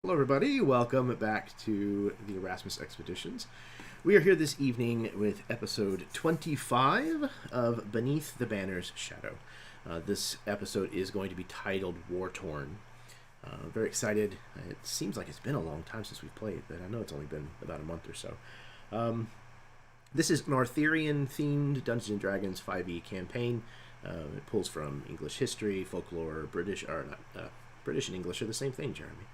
Hello, everybody. Welcome back to the Erasmus Expeditions. We are here this evening with episode 25 of Beneath the Banner's Shadow. This episode is going to be titled Wartorn. Very excited. It seems like it's been a long time since we've played, but I know it's only been about a month or so. This is an Arthurian-themed Dungeons & Dragons 5e campaign. It pulls from English history, folklore, British and English are the same thing, Jeremy.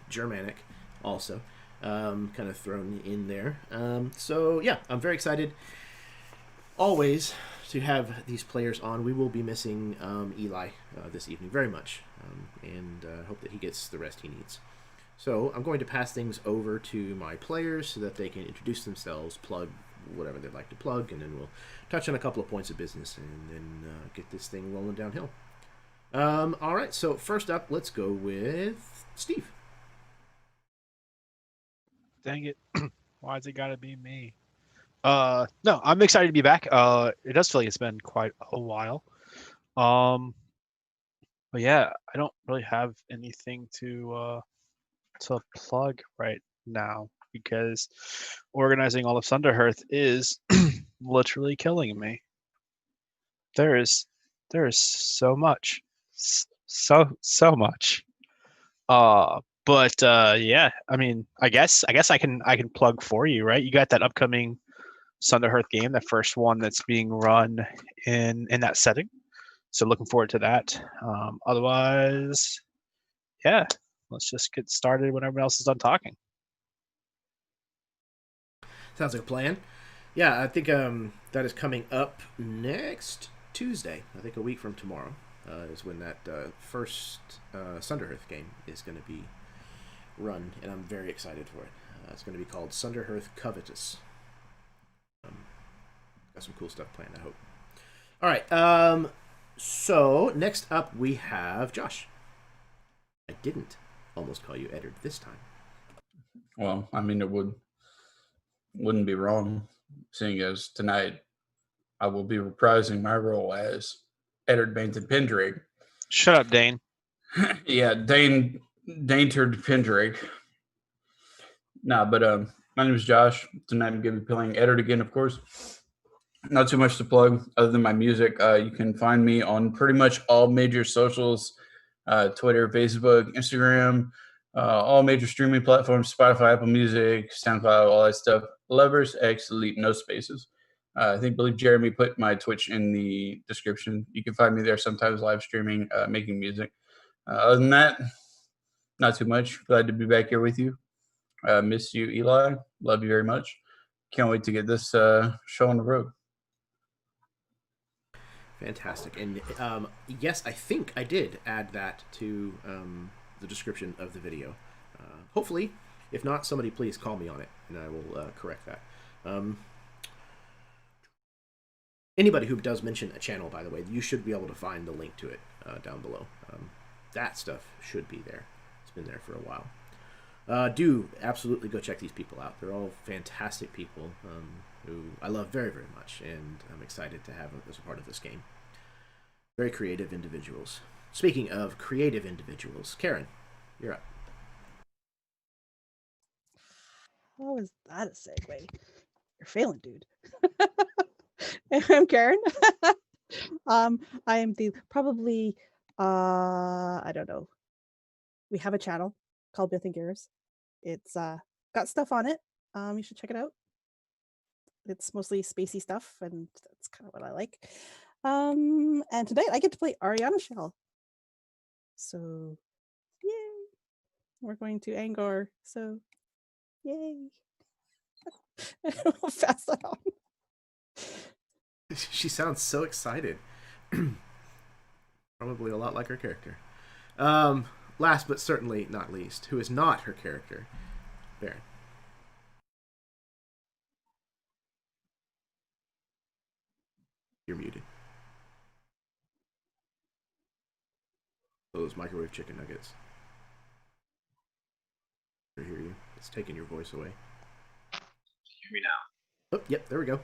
Germanic also kind of thrown in there. So yeah, I'm very excited always to have these players on. We will be missing Eli this evening very much, and hope that he gets the rest he needs. So I'm going to pass things over to my players so that they can introduce themselves, plug whatever they'd like to plug, and then we'll touch on a couple of points of business and then get this thing rolling downhill. All right, so first up, let's go with Steve. Dang it. Why's it gotta be me? No, I'm excited to be back. It does feel like it's been quite a while. But yeah, I don't really have anything to plug right now because organizing all of Sunderhearth is literally killing me. There is so much. So much. But yeah, I mean, I guess I can plug for you, right? You got that upcoming Sunderhearth game, the first one that's being run in that setting. So looking forward to that. Otherwise, yeah, let's just get started when everyone else is done talking. Sounds like a plan. Yeah, I think that is coming up next Tuesday. I think a week from tomorrow is when that first Sunderhearth game is going to be run, and I'm very excited for it. It's going to be called Sunderhearth Covetous. Got some cool stuff planned, I hope. All right, so next up we have Josh. I didn't almost call you Eddard this time. Well, I mean, it wouldn't be wrong, seeing as tonight I will be reprising my role as Eddard Bainton Pendrake. Shut up, Dane. Yeah, Daintered Pendrake. Nah, but my name is Josh. Tonight I'm going to be playing Eddard again, of course. Not too much to plug other than my music. You can find me on pretty much all major socials, Twitter, Facebook, Instagram, all major streaming platforms, Spotify, Apple Music, SoundCloud, all that stuff. Lovers, X, Elite, no spaces. I believe Jeremy put my Twitch in the description. You can find me there sometimes live streaming, making music. Other than that, not too much. Glad to be back here with you. Miss you, Eli. Love you very much. Can't wait to get this show on the road. Fantastic. And yes, I think I did add that to the description of the video. Hopefully, if not, somebody please call me on it, and I will correct that. Anybody who does mention a channel, by the way, you should be able to find the link to it down below. That stuff should be there. It's been there for a while. Do absolutely go check these people out. They're all fantastic people who I love very, very much, and I'm excited to have as a part of this game. Very creative individuals. Speaking of creative individuals, Karen, you're up. How is that a segue? You're failing, dude. I'm Karen. I am the probably I don't know. We have a channel called Myth and Gears. It's got stuff on it. You should check it out. It's mostly spacey stuff, and that's kind of what I like. And tonight I get to play Ariana Shell. So yay. We're going to Angor, so yay. We'll pass that on. She sounds so excited. Probably a lot like her character. Last but certainly not least, who is not her character, Baron. You're muted. Those microwave chicken nuggets. I hear you. It's taking your voice away. Hear me now. Oh, yep, there we go.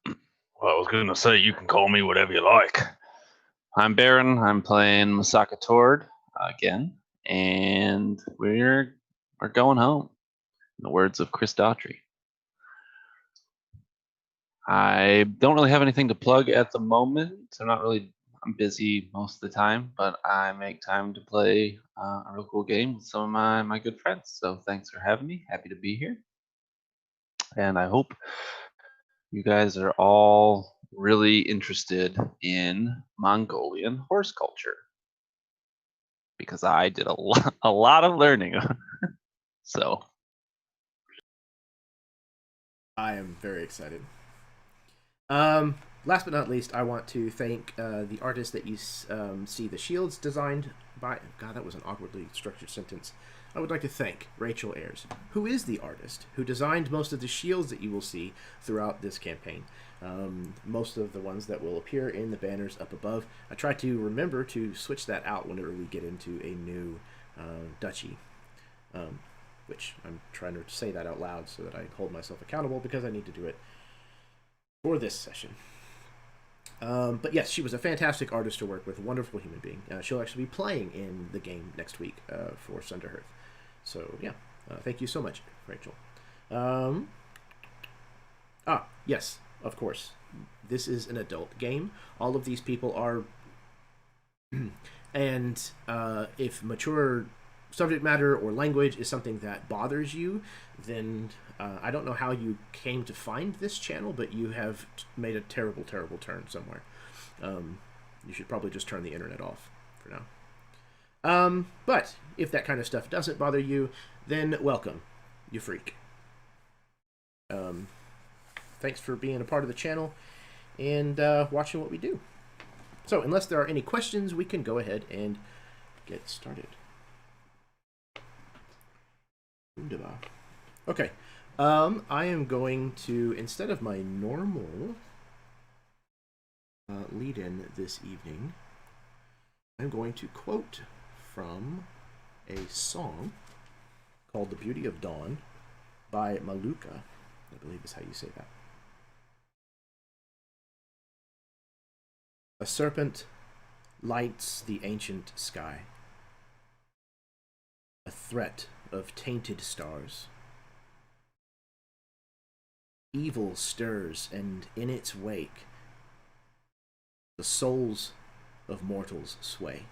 Well, I was going to say you can call me whatever you like. I'm Baron. I'm playing Masaka Tord again, and we're going home. In the words of Chris Daughtry. I don't really have anything to plug at the moment. I'm busy most of the time, but I make time to play a real cool game with some of my good friends. So thanks for having me. Happy to be here. And I hope you guys are all really interested in Mongolian horse culture, because I did a lot of learning. So I am very excited. Last but not least, I want to thank the artist that you see the shields designed by. God, that was an awkwardly structured sentence. I would like to thank Rachel Ayers, who is the artist who designed most of the shields that you will see throughout this campaign. Most of the ones that will appear in the banners up above. I try to remember to switch that out whenever we get into a new duchy, which I'm trying to say that out loud so that I hold myself accountable, because I need to do it for this session. But yes, she was a fantastic artist to work with, a wonderful human being. She'll actually be playing in the game next week for Sunderhearth. So yeah, thank you so much, Rachel. Yes, of course. This is an adult game. All of these people are... and if mature subject matter or language is something that bothers you, then I don't know how you came to find this channel, but you have made a terrible, terrible turn somewhere. You should probably just turn the internet off for now. But if that kind of stuff doesn't bother you, then welcome, you freak. Thanks for being a part of the channel and watching what we do. So unless there are any questions, we can go ahead and get started. Wunderbar. Okay. I am going to, instead of my normal lead-in this evening, I'm going to quote from a song called The Beauty of Dawn by Maluka, I believe is how you say that. A serpent lights the ancient sky, a threat of tainted stars. Evil stirs, and in its wake, the souls of mortals sway.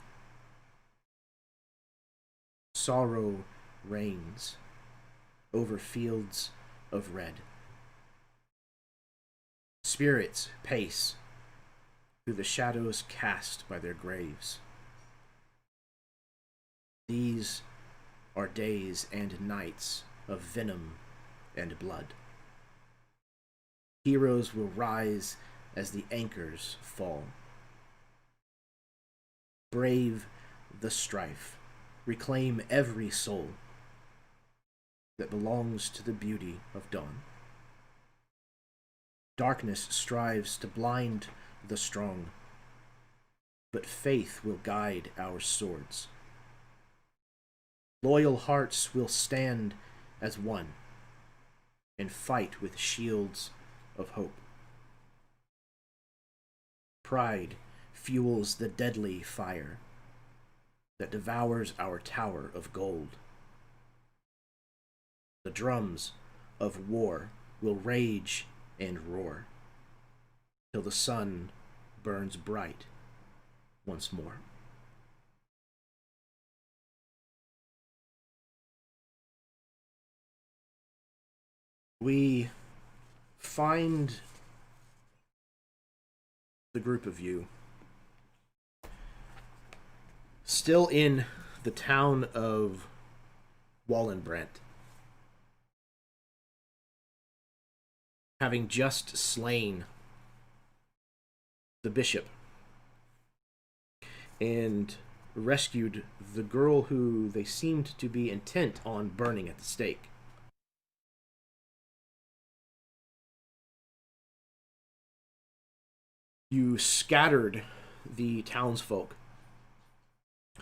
Sorrow reigns over fields of red. Spirits pace through the shadows cast by their graves. These are days and nights of venom and blood. Heroes will rise as the anchors fall. Brave the strife, reclaim every soul that belongs to the beauty of dawn. Darkness strives to blind the strong, but faith will guide our swords. Loyal hearts will stand as one and fight with shields of hope. Pride fuels the deadly fire that devours our tower of gold. The drums of war will rage and roar till the sun burns bright once more. We find the group of you still in the town of Wallenbrant, having just slain the bishop and rescued the girl who they seemed to be intent on burning at the stake. You scattered the townsfolk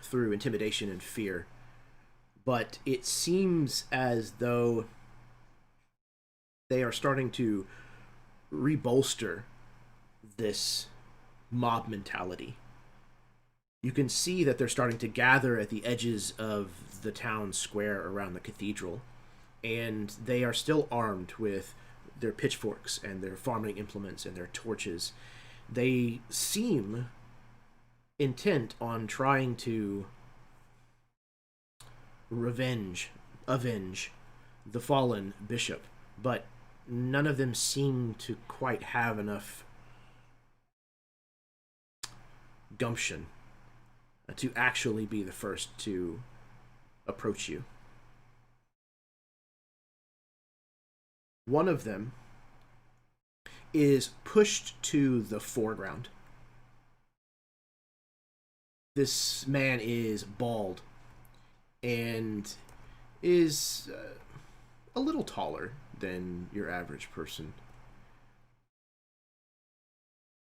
through intimidation and fear, but it seems as though they are starting to rebolster this mob mentality. You can see that they're starting to gather at the edges of the town square around the cathedral, and they are still armed with their pitchforks and their farming implements and their torches. They seem intent on trying to avenge the fallen bishop, but none of them seem to quite have enough gumption to actually be the first to approach you. One of them is pushed to the foreground. This man is bald and is a little taller than your average person.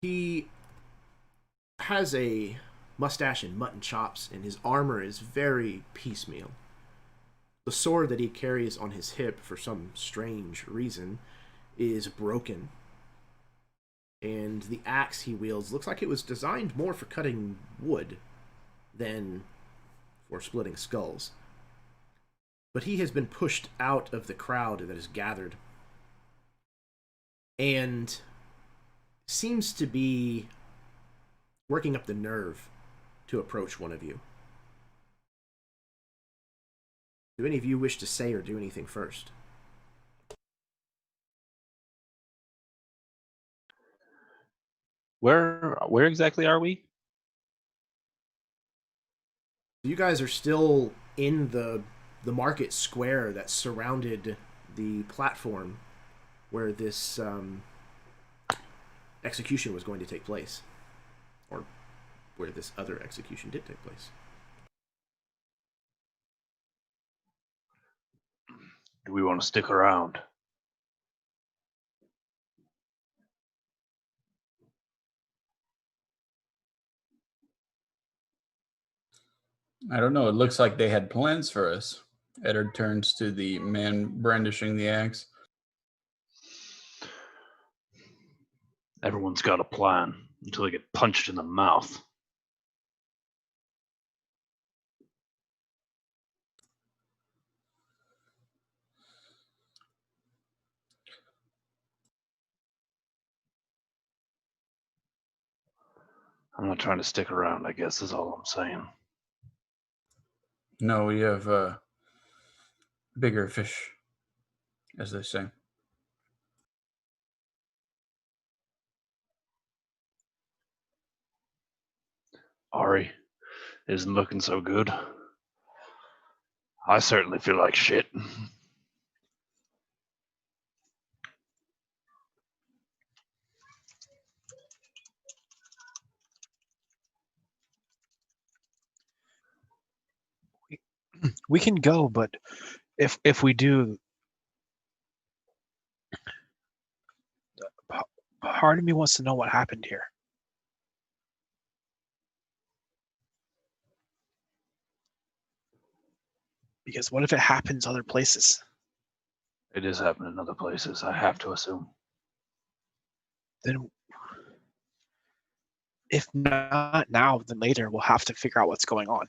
He has a mustache and mutton chops, and his armor is very piecemeal. The sword that he carries on his hip, for some strange reason, is broken. And the axe he wields looks like it was designed more for cutting wood than for splitting skulls. But he has been pushed out of the crowd that is gathered and seems to be working up the nerve to approach one of you. Do any of you wish to say or do anything first? Where exactly are we? You guys are still in the market square that surrounded the platform where this execution was going to take place, or where this other execution did take place. Do we want to stick around? I don't know. It looks like they had plans for us. Eddard turns to the man brandishing the axe. Everyone's got a plan until they get punched in the mouth. I'm not trying to stick around, I guess, is all I'm saying. No, we have bigger fish, as they say. Ari isn't looking so good. I certainly feel like shit. We can go, but if we do, part of me wants to know what happened here. Because what if it happens other places? It is happening in other places, I have to assume. Then, if not now, then later we'll have to figure out what's going on.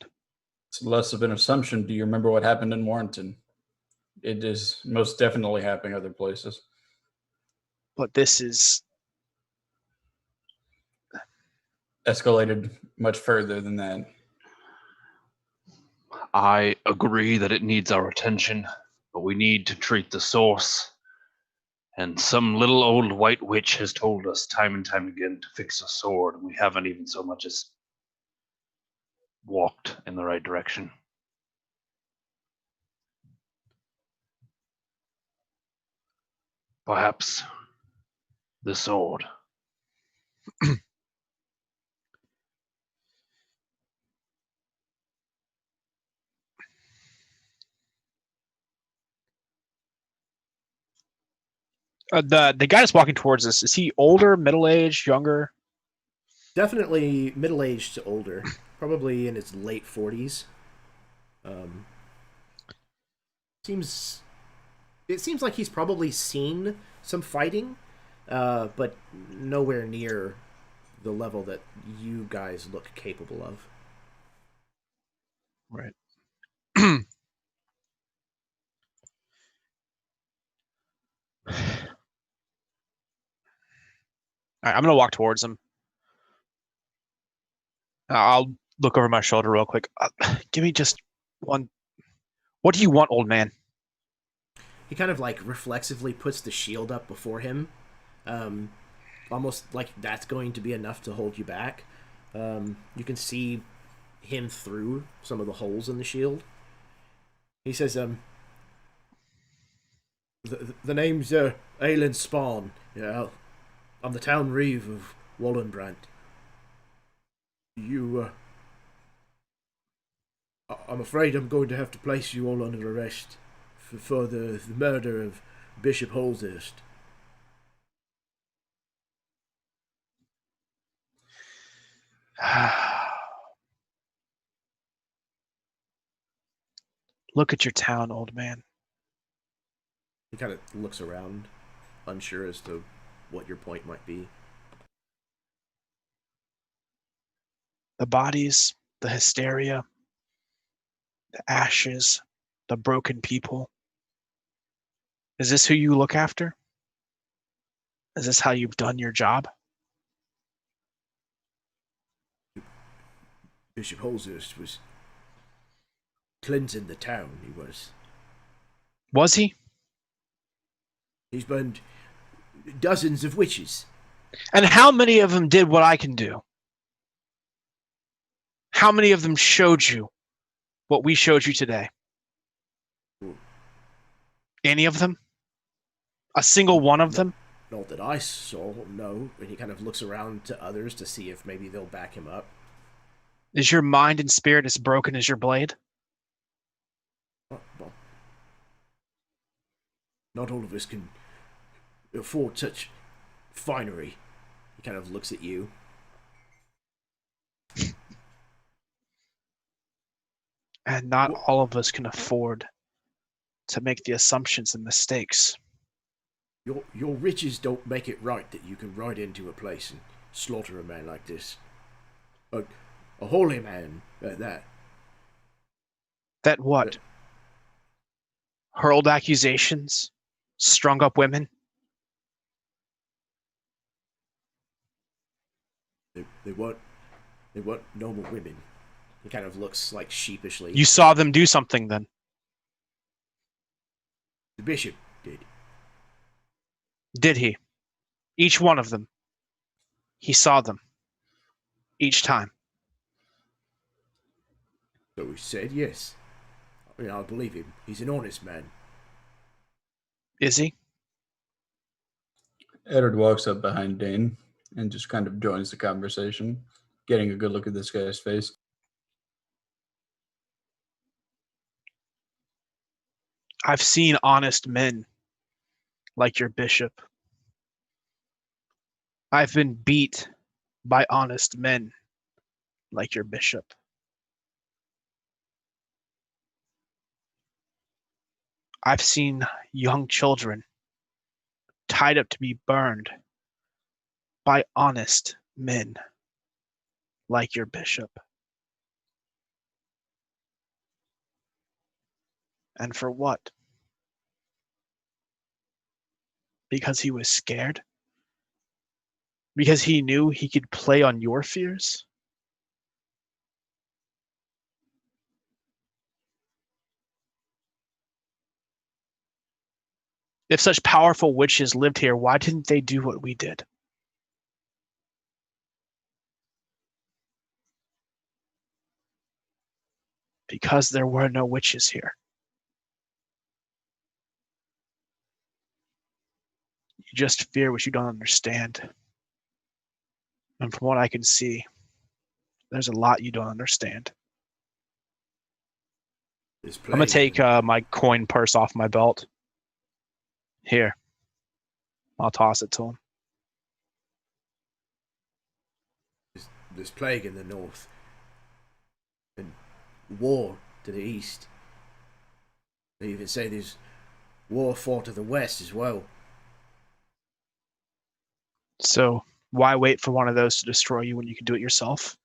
It's less of an assumption. Do you remember what happened in Wartorn? It is most definitely happening other places. But this is Escalated much further than that. I agree that it needs our attention, but we need to treat the source. And some little old white witch has told us time and time again to fix a sword, and we haven't even so much as walked in the right direction. Perhaps the sword. the guy that's walking towards us. Is he older, middle-aged, younger? Definitely middle-aged to older. Probably in his late 40s. It seems like he's probably seen some fighting, but nowhere near the level that you guys look capable of. Right. All right, I'm gonna walk towards him. I'll look over my shoulder real quick. Give me just one. What do you want, old man? He kind of like reflexively puts the shield up before him, almost like that's going to be enough to hold you back. You can see him through some of the holes in the shield. He says, the name's Aelin Spawn. Yeah, I'm the town reeve of Wallenbrand. I'm afraid I'm going to have to place you all under arrest for the murder of Bishop Holshurst. Look at your town, old man. He kind of looks around, unsure as to what your point might be. The bodies, the hysteria, the ashes, the broken people. Is this who you look after? Is this how you've done your job? Bishop Holshurst was cleansing the town, he was. Was he? He's burned dozens of witches. And how many of them did what I can do? How many of them showed you what we showed you today? Any of them? A single one of them? Not that I saw, no. And he kind of looks around to others to see if maybe they'll back him up. Is your mind and spirit as broken as your blade? Well, not all of us can afford such finery. He kind of looks at you. And not all of us can afford to make the assumptions and mistakes. Your riches don't make it right that you can ride into a place and slaughter a man like this. A holy man at that. That what? Hurled accusations? Strung up women? They weren't noble women. He kind of looks like sheepishly. You saw them do something then? The bishop did. Did he? Each one of them. He saw them. Each time. So he said yes. I mean, I believe him. He's an honest man. Is he? Edward walks up behind Dane and just kind of joins the conversation, getting a good look at this guy's face. I've seen honest men like your bishop. I've been beat by honest men like your bishop. I've seen young children tied up to be burned by honest men like your bishop. And for what? Because he was scared? Because he knew he could play on your fears? If such powerful witches lived here, why didn't they do what we did? Because there were no witches here. You just fear what you don't understand. And from what I can see, there's a lot you don't understand. I'm going to take my coin purse off my belt. Here. I'll toss it to him. There's plague in the north. And war to the east. They even say there's war fought to the west as well. So why wait for one of those to destroy you when you can do it yourself?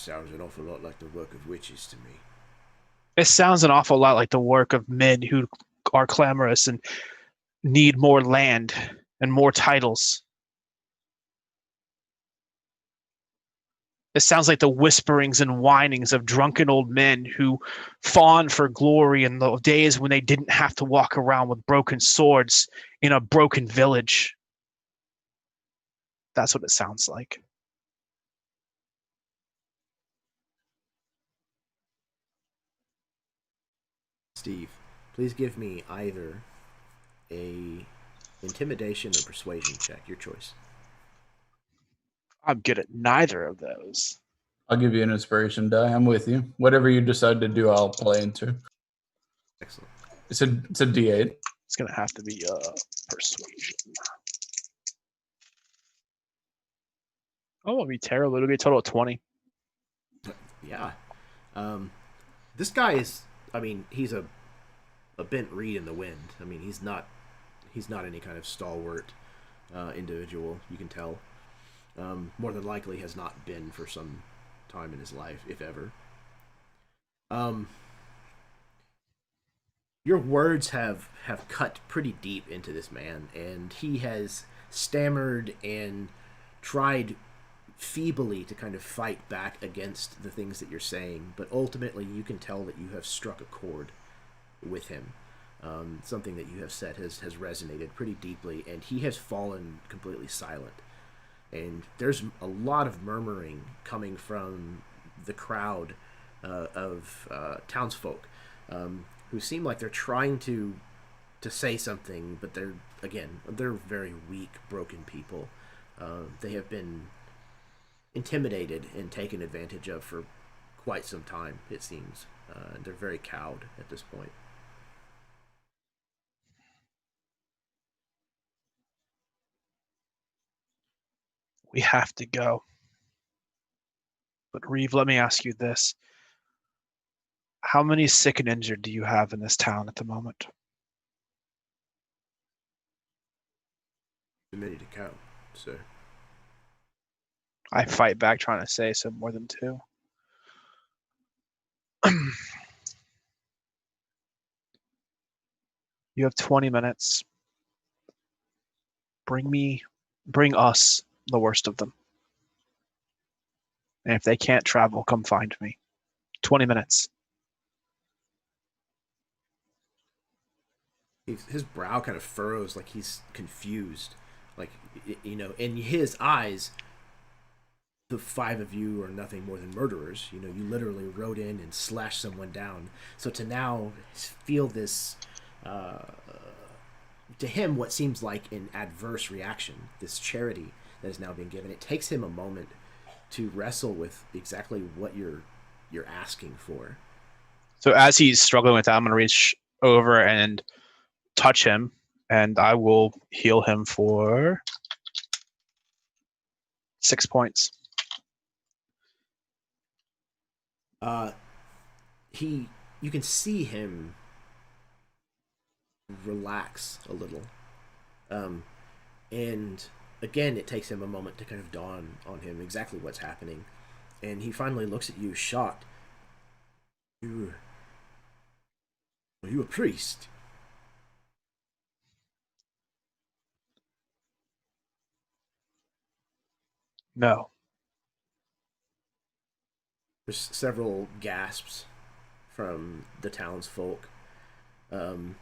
sounds an awful lot like the work of witches to me. It sounds an awful lot like the work of men who are clamorous and need more land and more titles. It sounds like the whisperings and whinings of drunken old men who fawn for glory in the days when they didn't have to walk around with broken swords in a broken village. That's what it sounds like. Steve, please give me either a intimidation or persuasion check, your choice. I'm good at neither of those. I'll give you an inspiration die. I'm with you. Whatever you decide to do, I'll play into. Excellent. It's a D8. It's going to have to be persuasion. Oh, it'll be terrible. It'll be a total of 20. Yeah. This guy is, he's a bent reed in the wind. He's not any kind of stalwart individual, you can tell. More than likely has not been for some time in his life, if ever. Your words have cut pretty deep into this man, and he has stammered and tried feebly to kind of fight back against the things that you're saying, but ultimately you can tell that you have struck a chord with him. Something that you have said has resonated pretty deeply, and he has fallen completely silent. And there's a lot of murmuring coming from the crowd of townsfolk who seem like they're trying to say something, but they're very weak, broken people. They have been intimidated and taken advantage of for quite some time, it seems. They're very cowed at this point. We have to go. But Reeve, let me ask you this. How many sick and injured do you have in this town at the moment? Too many to count, sir. I fight back trying to say so more than 2. You have 20 minutes. Bring us the worst of them. And if they can't travel, come find me. 20 minutes. His brow kind of furrows like he's confused. Like, in his eyes, the 5 of you are nothing more than murderers. You literally rode in and slashed someone down. So to now feel this, to him, what seems like an adverse reaction, this charity that is now being given, it takes him a moment to wrestle with exactly what you're asking for. So as he's struggling with that, I'm going to reach over and touch him, and I will heal him for 6 points. You can see him relax a little. And again, it takes him a moment to kind of dawn on him exactly what's happening. And he finally looks at you, shocked. Are you a priest? No. There's several gasps from the townsfolk. And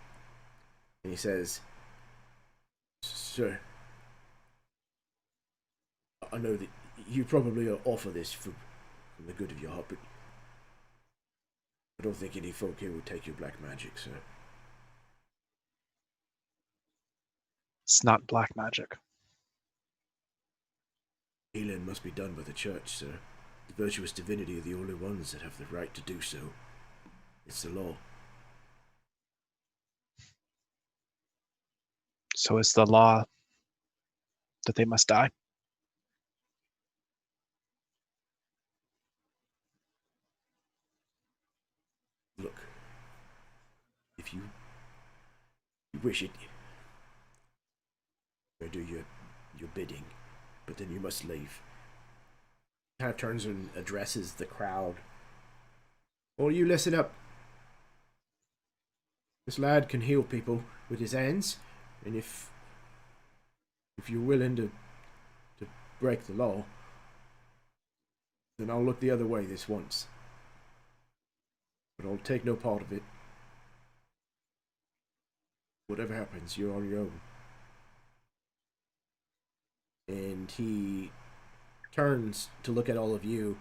he says, "Sir, I know that you probably offer this from the good of your heart, but I don't think any folk here will take your black magic, sir." It's not black magic. Healing must be done by the church, sir. The virtuous divinity are the only ones that have the right to do so. It's the law. So it's the law that they must die? Look, if you wish it, I do your bidding, but then you must leave. kind of turns and addresses the crowd. All you listen up. This lad can heal people with his hands, and if you're willing to break the law, then I'll look the other way this once. But I'll take no part of it. Whatever happens, you're on your own. And he turns to look at all of you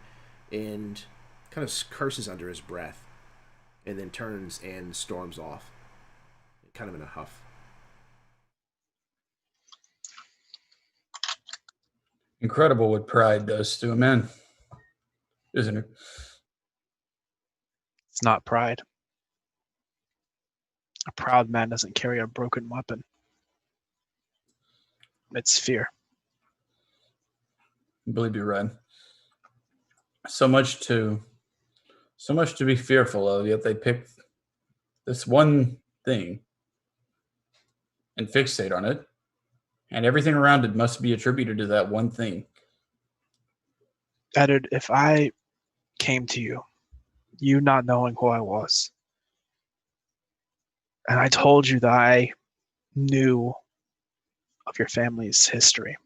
and kind of curses under his breath, and then turns and storms off, kind of in a huff. Incredible what pride does to a man, isn't it? It's not pride. A proud man doesn't carry a broken weapon. It's fear. I believe you're right. So much to be fearful of, yet they pick this one thing and fixate on it, and everything around it must be attributed to that one thing. Eddard, if I came to you, you not knowing who I was, and I told you that I knew of your family's history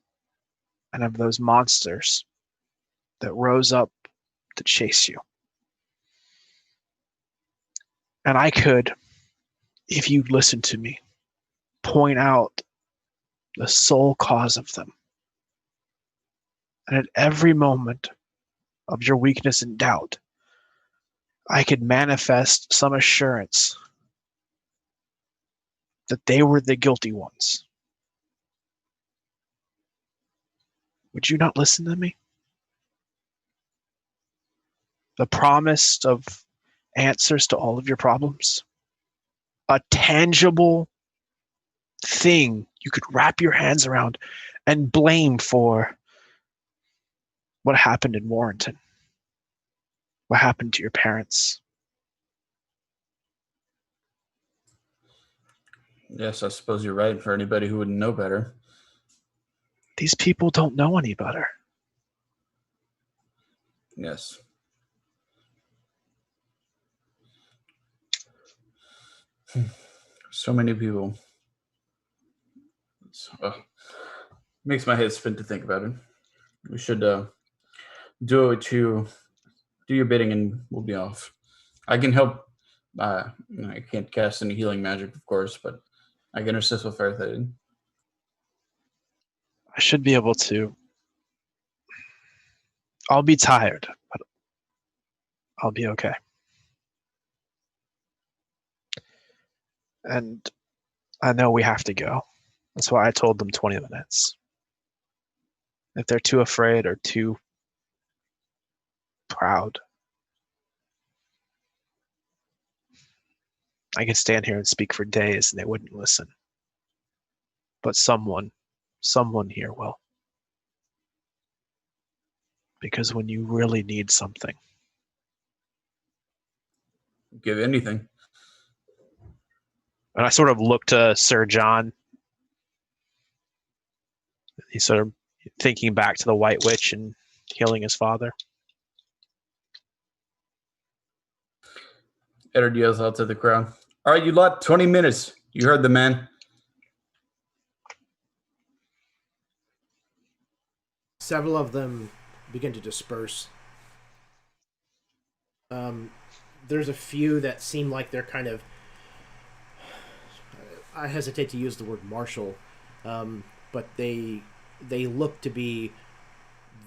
and of those monsters that rose up to chase you, and I could, if you'd listen to me, point out the sole cause of them, and at every moment of your weakness and doubt, I could manifest some assurance that they were the guilty ones. Would you not listen to me? The promise of answers to all of your problems, a tangible thing you could wrap your hands around and blame for what happened in Wartorn, what happened to your parents. Yes, I suppose you're right for anybody who wouldn't know better. These people don't know any better. Yes. So many people. Makes my head spin to think about it. We should do your bidding and we'll be off. I can help. I can't cast any healing magic, of course, but I can assist with Fairthade. I should be able to. I'll be tired, but I'll be okay. And I know we have to go. That's why I told them 20 minutes. If they're too afraid or too proud, I could stand here and speak for days and they wouldn't listen. But someone here will. Because when you really need something, Give anything. and I sort of look to Sir John. He's sort of thinking back to the White Witch and healing his father. Eddard yells out to the crowd. All right, you lot, 20 minutes. You heard the man. Several of them begin to disperse. There's a few that seem like they're kind of... I hesitate to use the word martial, but they look to be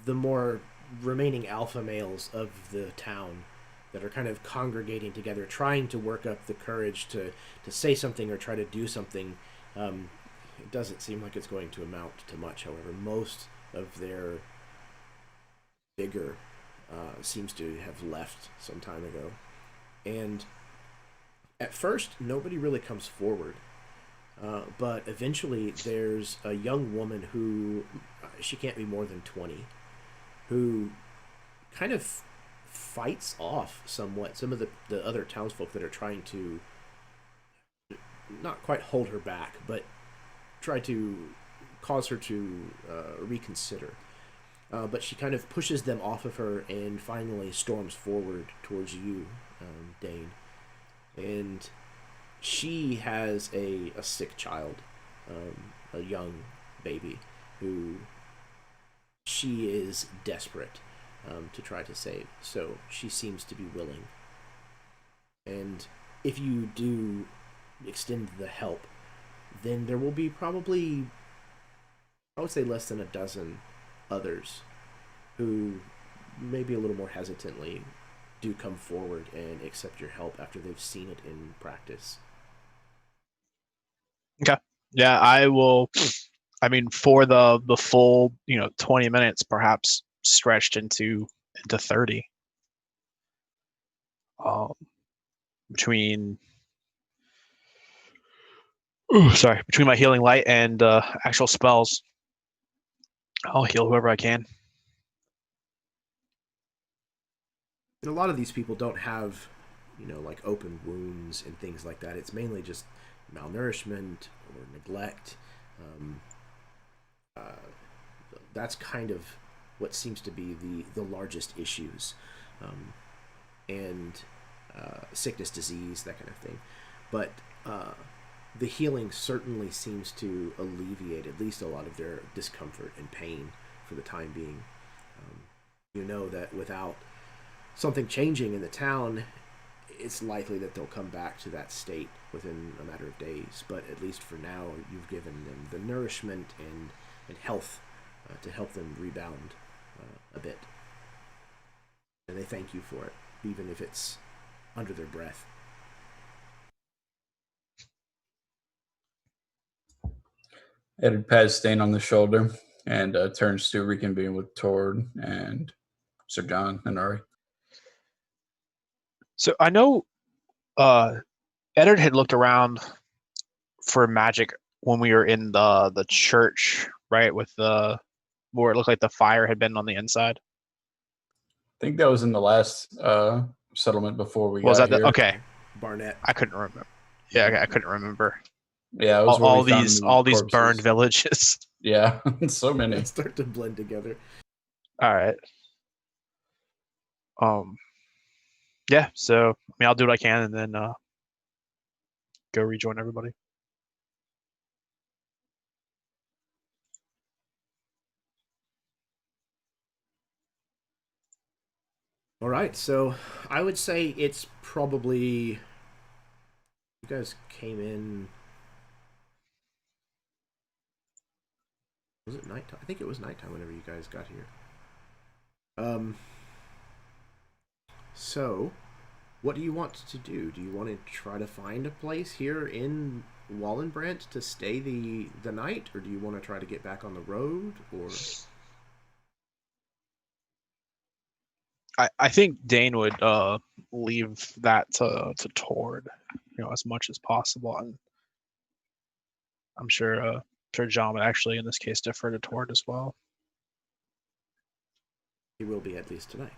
the more remaining alpha males of the town that are kind of congregating together, trying to work up the courage to say something or try to do something. It doesn't seem like it's going to amount to much, however. Most of their vigor seems to have left some time ago. And at first, nobody really comes forward. But eventually, there's a young woman who, she can't be more than 20, who kind of fights off somewhat some of the other townsfolk that are trying to not quite hold her back, but try to cause her to reconsider. but she kind of pushes them off of her and finally storms forward towards you, Dane. And she has a sick child, a young baby, who she is desperate to try to save. So she seems to be willing. And if you do extend the help, then there will be probably, I would say, less than a dozen others who maybe a little more hesitantly do come forward and accept your help after they've seen it in practice. Okay. Yeah, I will. I mean, for the full 20 minutes, perhaps stretched into 30. Between my healing light and actual spells, I'll heal whoever I can. And a lot of these people don't have, like open wounds and things like that. It's mainly just malnourishment or neglect. That's kind of what seems to be the largest issues. And sickness, disease, that kind of thing. But the healing certainly seems to alleviate at least a lot of their discomfort and pain for the time being. You know that without something changing in the town, it's likely that they'll come back to that state within a matter of days. But at least for now, you've given them the nourishment and health to help them rebound a bit. And they thank you for it, even if it's under their breath. Eddard pats Dane on the shoulder and turns to reconvene with Tord and Sir John and Ari. So I know Eddard had looked around for magic when we were in the church, right? With where it looked like the fire had been on the inside. I think that was in the last settlement before we Was got that here. Okay? Barnett. I couldn't remember. Yeah, I couldn't remember. Yeah, it was all these corpses. burned villages. Yeah, so many. They start to blend together. All right. Yeah. So I mean, I'll do what I can, and then go rejoin everybody. All right, so I would say it's probably, you guys came in, was it nighttime? I think it was nighttime whenever you guys got here. So what do you want to do? Do you want to try to find a place here in Wallenbrandt to stay the night, or do you want to try to get back on the road, or? I think Dane would leave that to Tord, as much as possible, and I'm sure John would actually, in this case, defer to Tord as well. He will be at least tonight.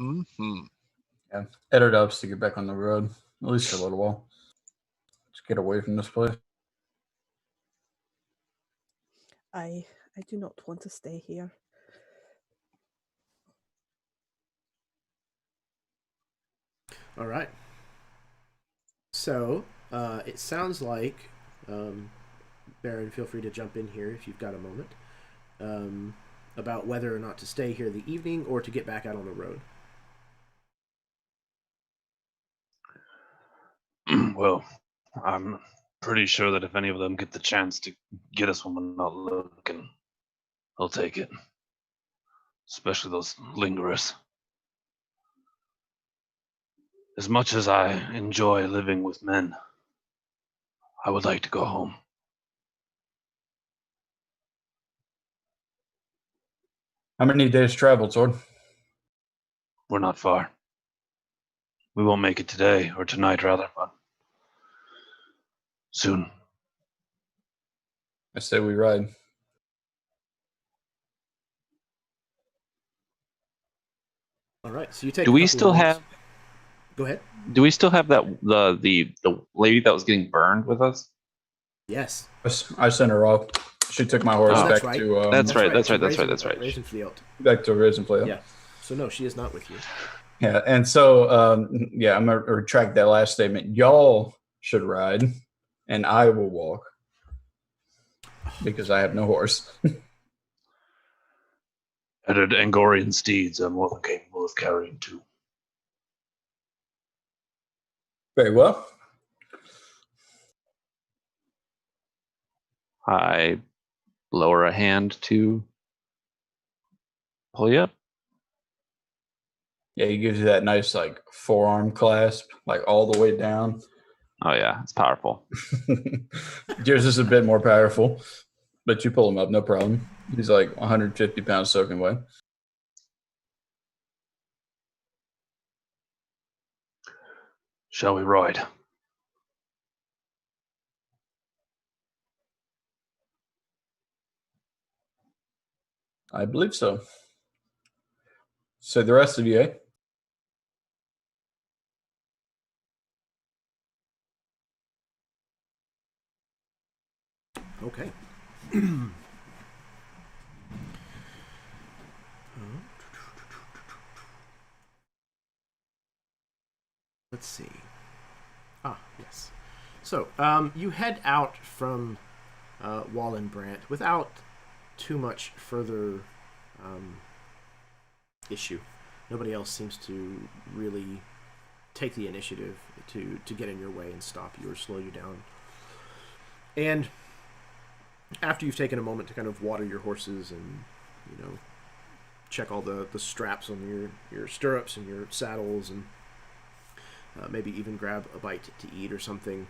Mm-hmm. Yeah, Eddard ups to get back on the road, at least for a little while. Just get away from this place. I do not want to stay here. All right. So it sounds like, Baron, feel free to jump in here if you've got a moment, about whether or not to stay here the evening or to get back out on the road. Well, I'm pretty sure that if any of them get the chance to get us when we're not looking, they'll take it. Especially those lingerers. As much as I enjoy living with men, I would like to go home. How many days travel, Tord? We're not far. We won't make it today, or tonight rather, but soon. I say we ride. All right, so you take. Do we still have? Go ahead. Do we still have that the lady that was getting burned with us? Yes. I sent her off. She took my horse Oh, back right. to That's right. Ravenfield. back to Ravenfield. Yeah. So no, she is not with you. Yeah, and so I'm gonna retract that last statement. Y'all should ride, and I will walk because I have no horse. Added Angorian steeds are more than capable of carrying two. Very well. I lower a hand to pull you up. Yeah, he gives you that nice like forearm clasp, like all the way down. Oh yeah, it's powerful. Yours is a bit more powerful, but you pull him up, no problem. He's like 150 pounds soaking wet. Shall we ride? I believe so. So the rest of you, eh? Okay. Let's see. Yes. So, you head out from Wallenbrandt without too much further issue. Nobody else seems to really take the initiative to get in your way and stop you or slow you down. And after you've taken a moment to kind of water your horses and, check all the straps on your stirrups and your saddles and maybe even grab a bite to eat or something,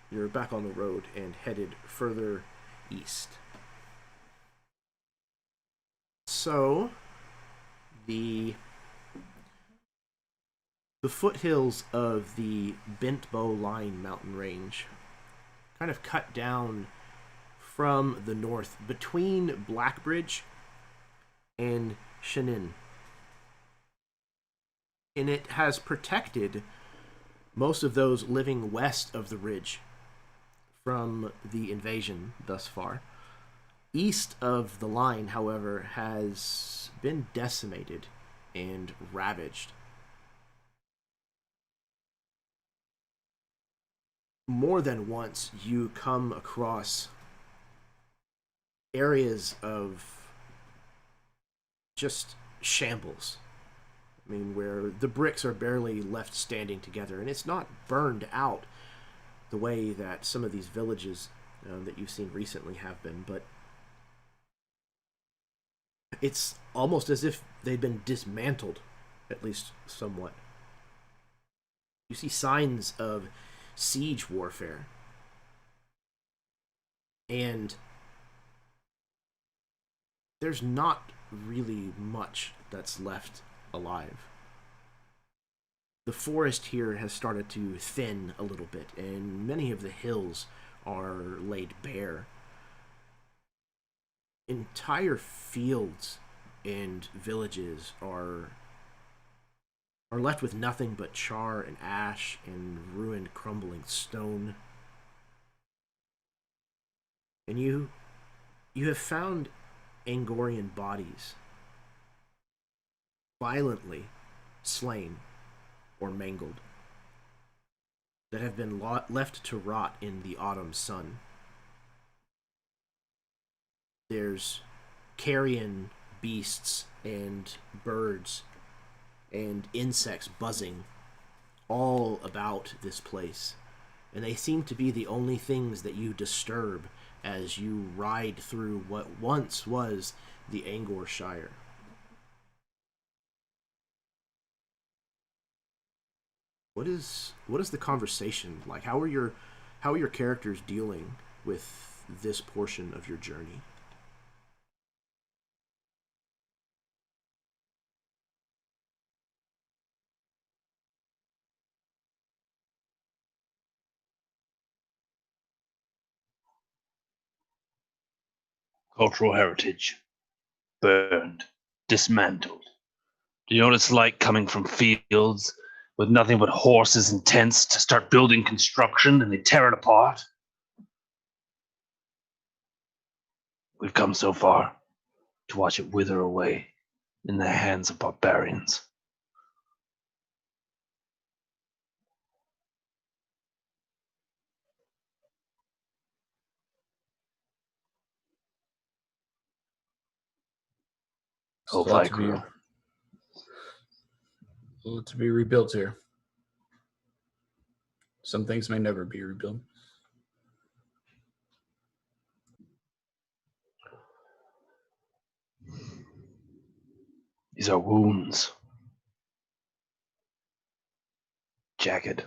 you're back on the road and headed further east. So, the foothills of the Bent Bow Line mountain range kind of cut down from the north between Blackbridge and Chenin. And it has protected most of those living west of the ridge from the invasion thus far. East of the line, however, has been decimated and ravaged. More than once, you come across areas of just shambles. I mean, where the bricks are barely left standing together, and it's not burned out the way that some of these villages that you've seen recently have been, but it's almost as if they've been dismantled, at least somewhat. You see signs of siege warfare, and there's not really much that's left alive. The forest here has started to thin a little bit, and many of the hills are laid bare. Entire fields and villages are left with nothing but char and ash and ruined, crumbling stone. And you have found Angorian bodies violently slain or mangled that have been left to rot in the autumn sun. There's carrion beasts and birds and insects buzzing all about this place, and they seem to be the only things that you disturb as you ride through what once was the Angor Shire. What is the conversation like? How are your characters dealing with this portion of your journey? Cultural heritage. Burned. Dismantled. Do you know what it's like coming from fields with nothing but horses and tents to start building construction and they tear it apart? We've come so far to watch it wither away in the hands of barbarians. Oh, Vykaril. To be rebuilt here. Some things may never be rebuilt. These are wounds. Jagged.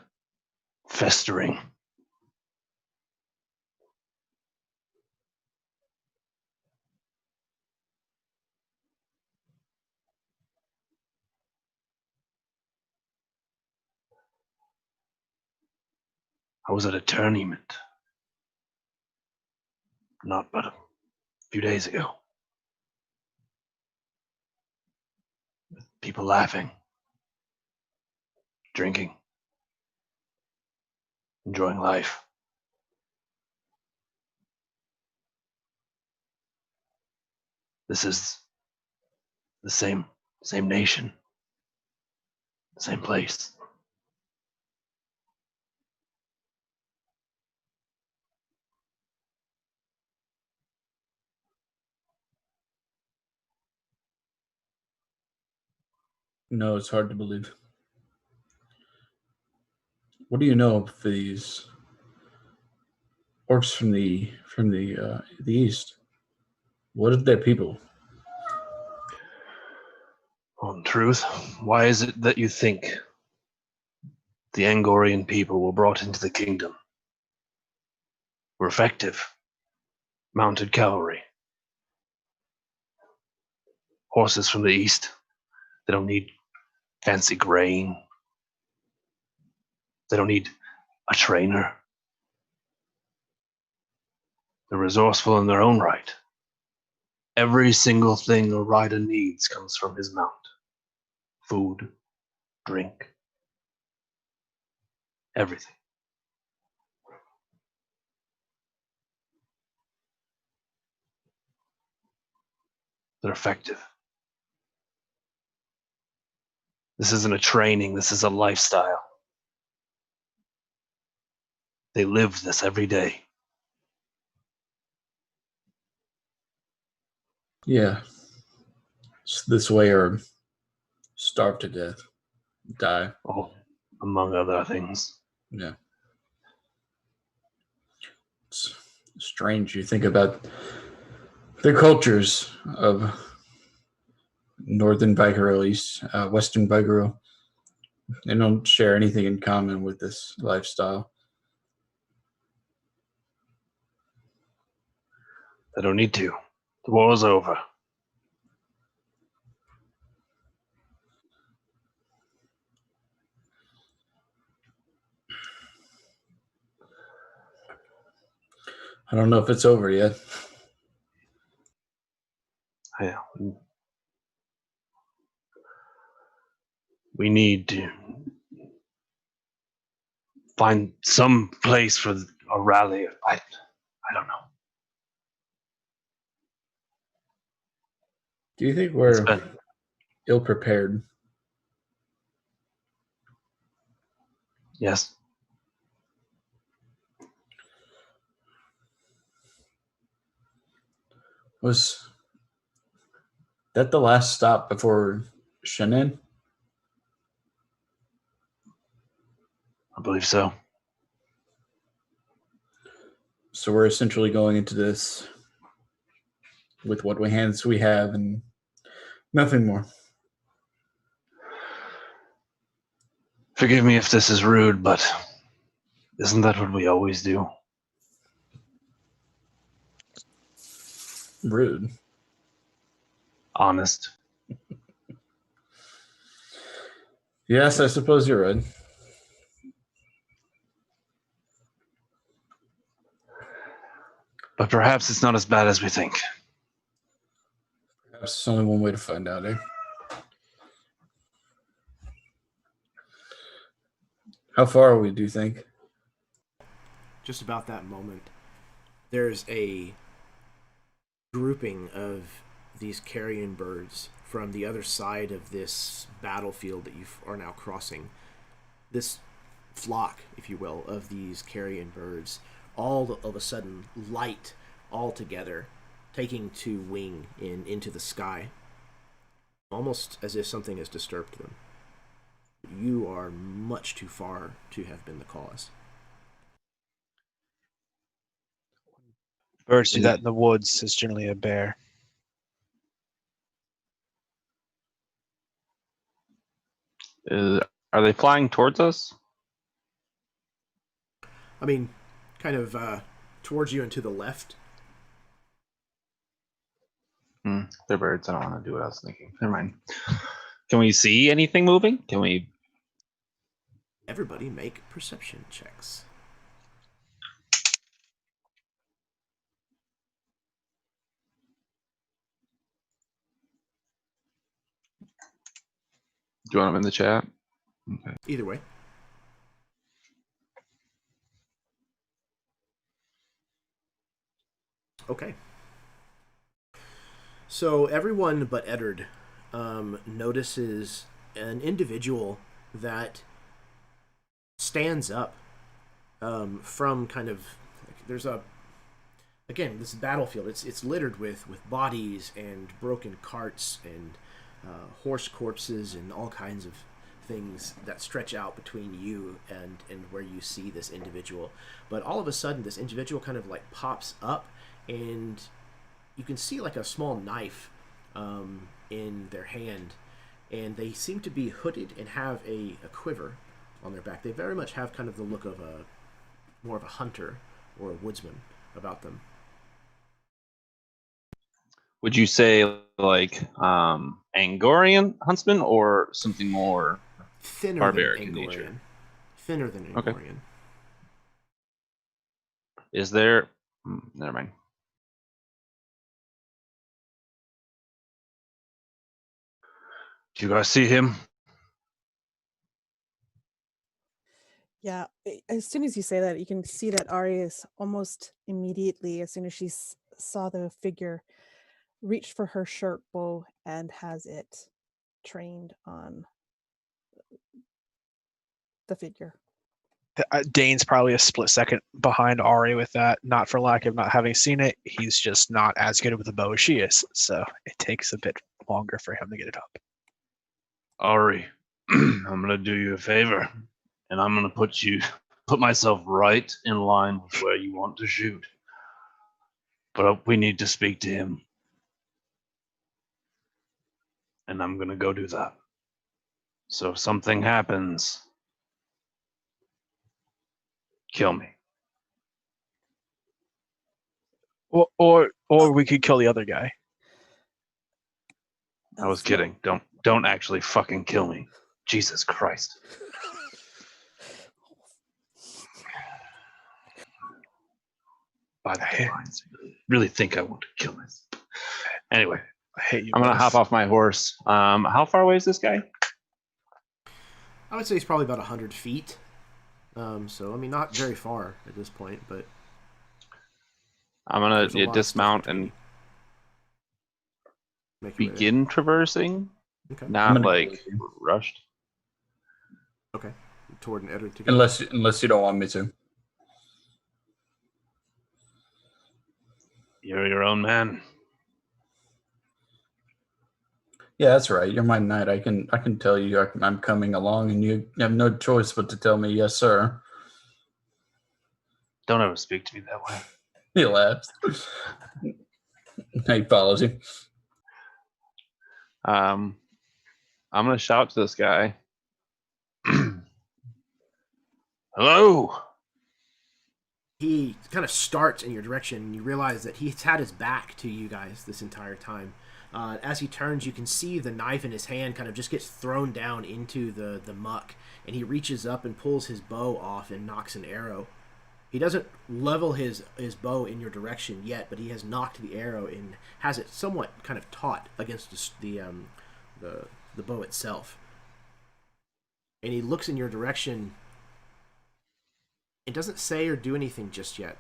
Festering. I was at a tournament. Not but a few days ago. People laughing. Drinking. Enjoying life. This is the same nation. Same place. No, it's hard to believe. What do you know of these orcs from the east? What of their people? Well, in truth, why is it that you think the Angorian people were brought into the kingdom? We're effective. Mounted cavalry. Horses from the east. They don't need fancy grain. They don't need a trainer. They're resourceful in their own right. Every single thing a rider needs comes from his mount. Food, drink, everything. They're effective. This isn't a training, this is a lifestyle. They live this every day. Yeah. It's this way or starve to death. Die. Oh, among other things. Yeah. It's strange. You think about the cultures of northern Vykaril, western Vykaril. They don't share anything in common with this lifestyle. They don't need to. The war's over. I don't know if it's over yet. Yeah. We need to find some place for a rally. I don't know. Do you think we're ill prepared? Yes. Was that the last stop before Shannon? I believe so. So we're essentially going into this with what hands we have and nothing more. Forgive me if this is rude, but isn't that what we always do? Rude. Honest. Yes, I suppose you're right. But perhaps it's not as bad as we think. Perhaps it's only one way to find out, eh? How far are we, do you think? Just about that moment, there's a grouping of these carrion birds from the other side of this battlefield that you are now crossing. This flock, if you will, of these carrion birds, all of a sudden light all together, taking to wing into the sky, almost as if something has disturbed them. You are much too far to have been the cause. Birds do that in the woods. It's generally a bear. Are they flying towards us? I mean, kind of towards you and to the left. They're birds. I don't want to do what I was thinking. Never mind. Can we see anything moving? Can we? Everybody make perception checks. Do you want them in the chat? Okay. Either way. Okay. So everyone but Eddard notices an individual that stands up from kind of there's a again this battlefield. It's littered with bodies and broken carts and horse corpses and all kinds of things that stretch out between you and where you see this individual. But all of a sudden, this individual kind of like pops up, and you can see like a small knife in their hand, and they seem to be hooded and have a quiver on their back. They very much have kind of the look of more of a hunter or a woodsman about them. Would you say like Angorian huntsman or something more Thinner barbaric than in Angorian. nature? Thinner than Angorian. Okay. Is there? Never mind. Do you guys see him? Yeah, as soon as you say that, you can see that Arius almost immediately, as soon as she saw the figure, reached for her shirt bow and has it trained on the figure. Dane's probably a split second behind Ari with that, not for lack of not having seen it. He's just not as good with the bow as she is, so it takes a bit longer for him to get it up. Ari, I'm gonna do you a favor, and I'm gonna put myself right in line with where you want to shoot. But we need to speak to him, and I'm gonna go do that. So if something happens, kill me. Or we could kill the other guy. I was kidding. Don't actually fucking kill me. Jesus Christ. By the lines, really think I want to kill this. Anyway, I hate you. I'm gonna both. hop off my horse. How far away is this guy? I would say he's probably about 100 feet. So, I mean, not very far at this point, but... I'm gonna there's a lot of dismount stuff and make your way there. begin traversing, Okay. not gonna go like with you. rushed. Okay. Toward an Eddard to go. Unless you don't want me to. You're your own man. Yeah, that's right. You're my knight. I can tell you I'm coming along, and you have no choice but to tell me yes, sir. Don't ever speak to me that way. He laughs. He follows you. I'm gonna shout to this guy. Hello. He kind of starts in your direction, and you realize that he's had his back to you guys this entire time. As he turns, you can see the knife in his hand kind of just gets thrown down into the muck, and he reaches up and pulls his bow off and knocks an arrow. He doesn't level his bow in your direction yet, but he has knocked the arrow and has it somewhat kind of taut against the bow itself. And he looks in your direction. It doesn't say or do anything just yet.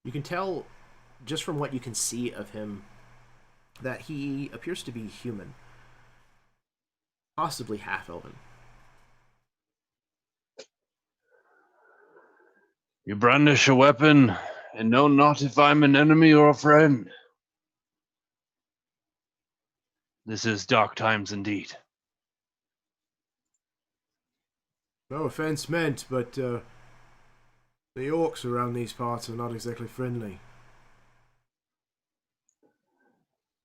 You can tell, just from what you can see of him, that he appears to be human. Possibly half-elven. You brandish a weapon, and know not if I'm an enemy or a friend. This is dark times indeed. No offense meant, but the orcs around these parts are not exactly friendly.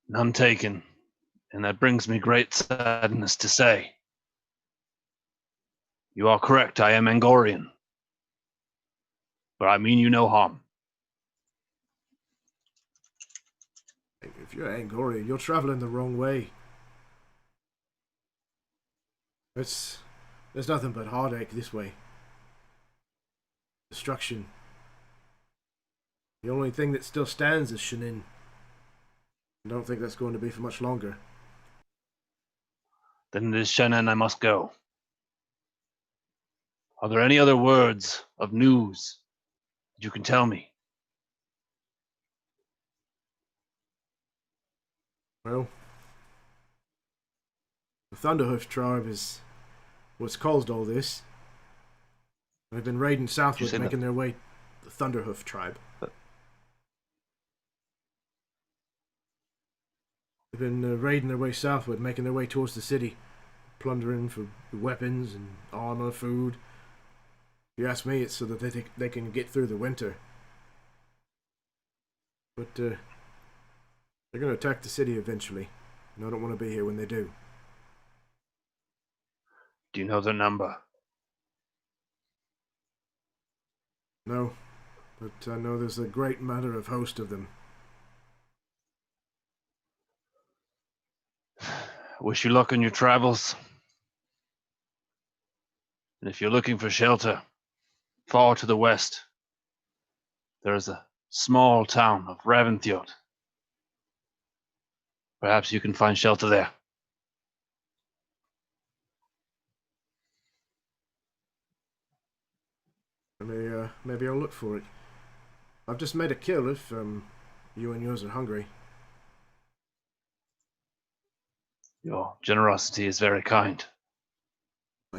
None taken, and that brings me great sadness to say. You are correct, I am Angorian. But I mean you no harm. If you're Angorian, you're traveling the wrong way. There's nothing but heartache this way. Destruction. The only thing that still stands is Shenin. I don't think that's going to be for much longer. Then it is Shannon I must go. Are there any other words of news that you can tell me? Well, the Thunderhoof tribe is what's caused all this. They've been raiding southward, making their way. The Thunderhoof tribe. They've been raiding their way southward, making their way towards the city, plundering for weapons and armor, food. If you ask me, it's so that they can get through the winter. But they're going to attack the city eventually, and I don't want to be here when they do. Do you know their number? No, but I know there's a great matter of host of them. Wish you luck on your travels. And if you're looking for shelter, far to the west, there is a small town of Raventhiot. Perhaps you can find shelter there. Maybe I'll look for it. I've just made a kill if you and yours are hungry. Your generosity is very kind.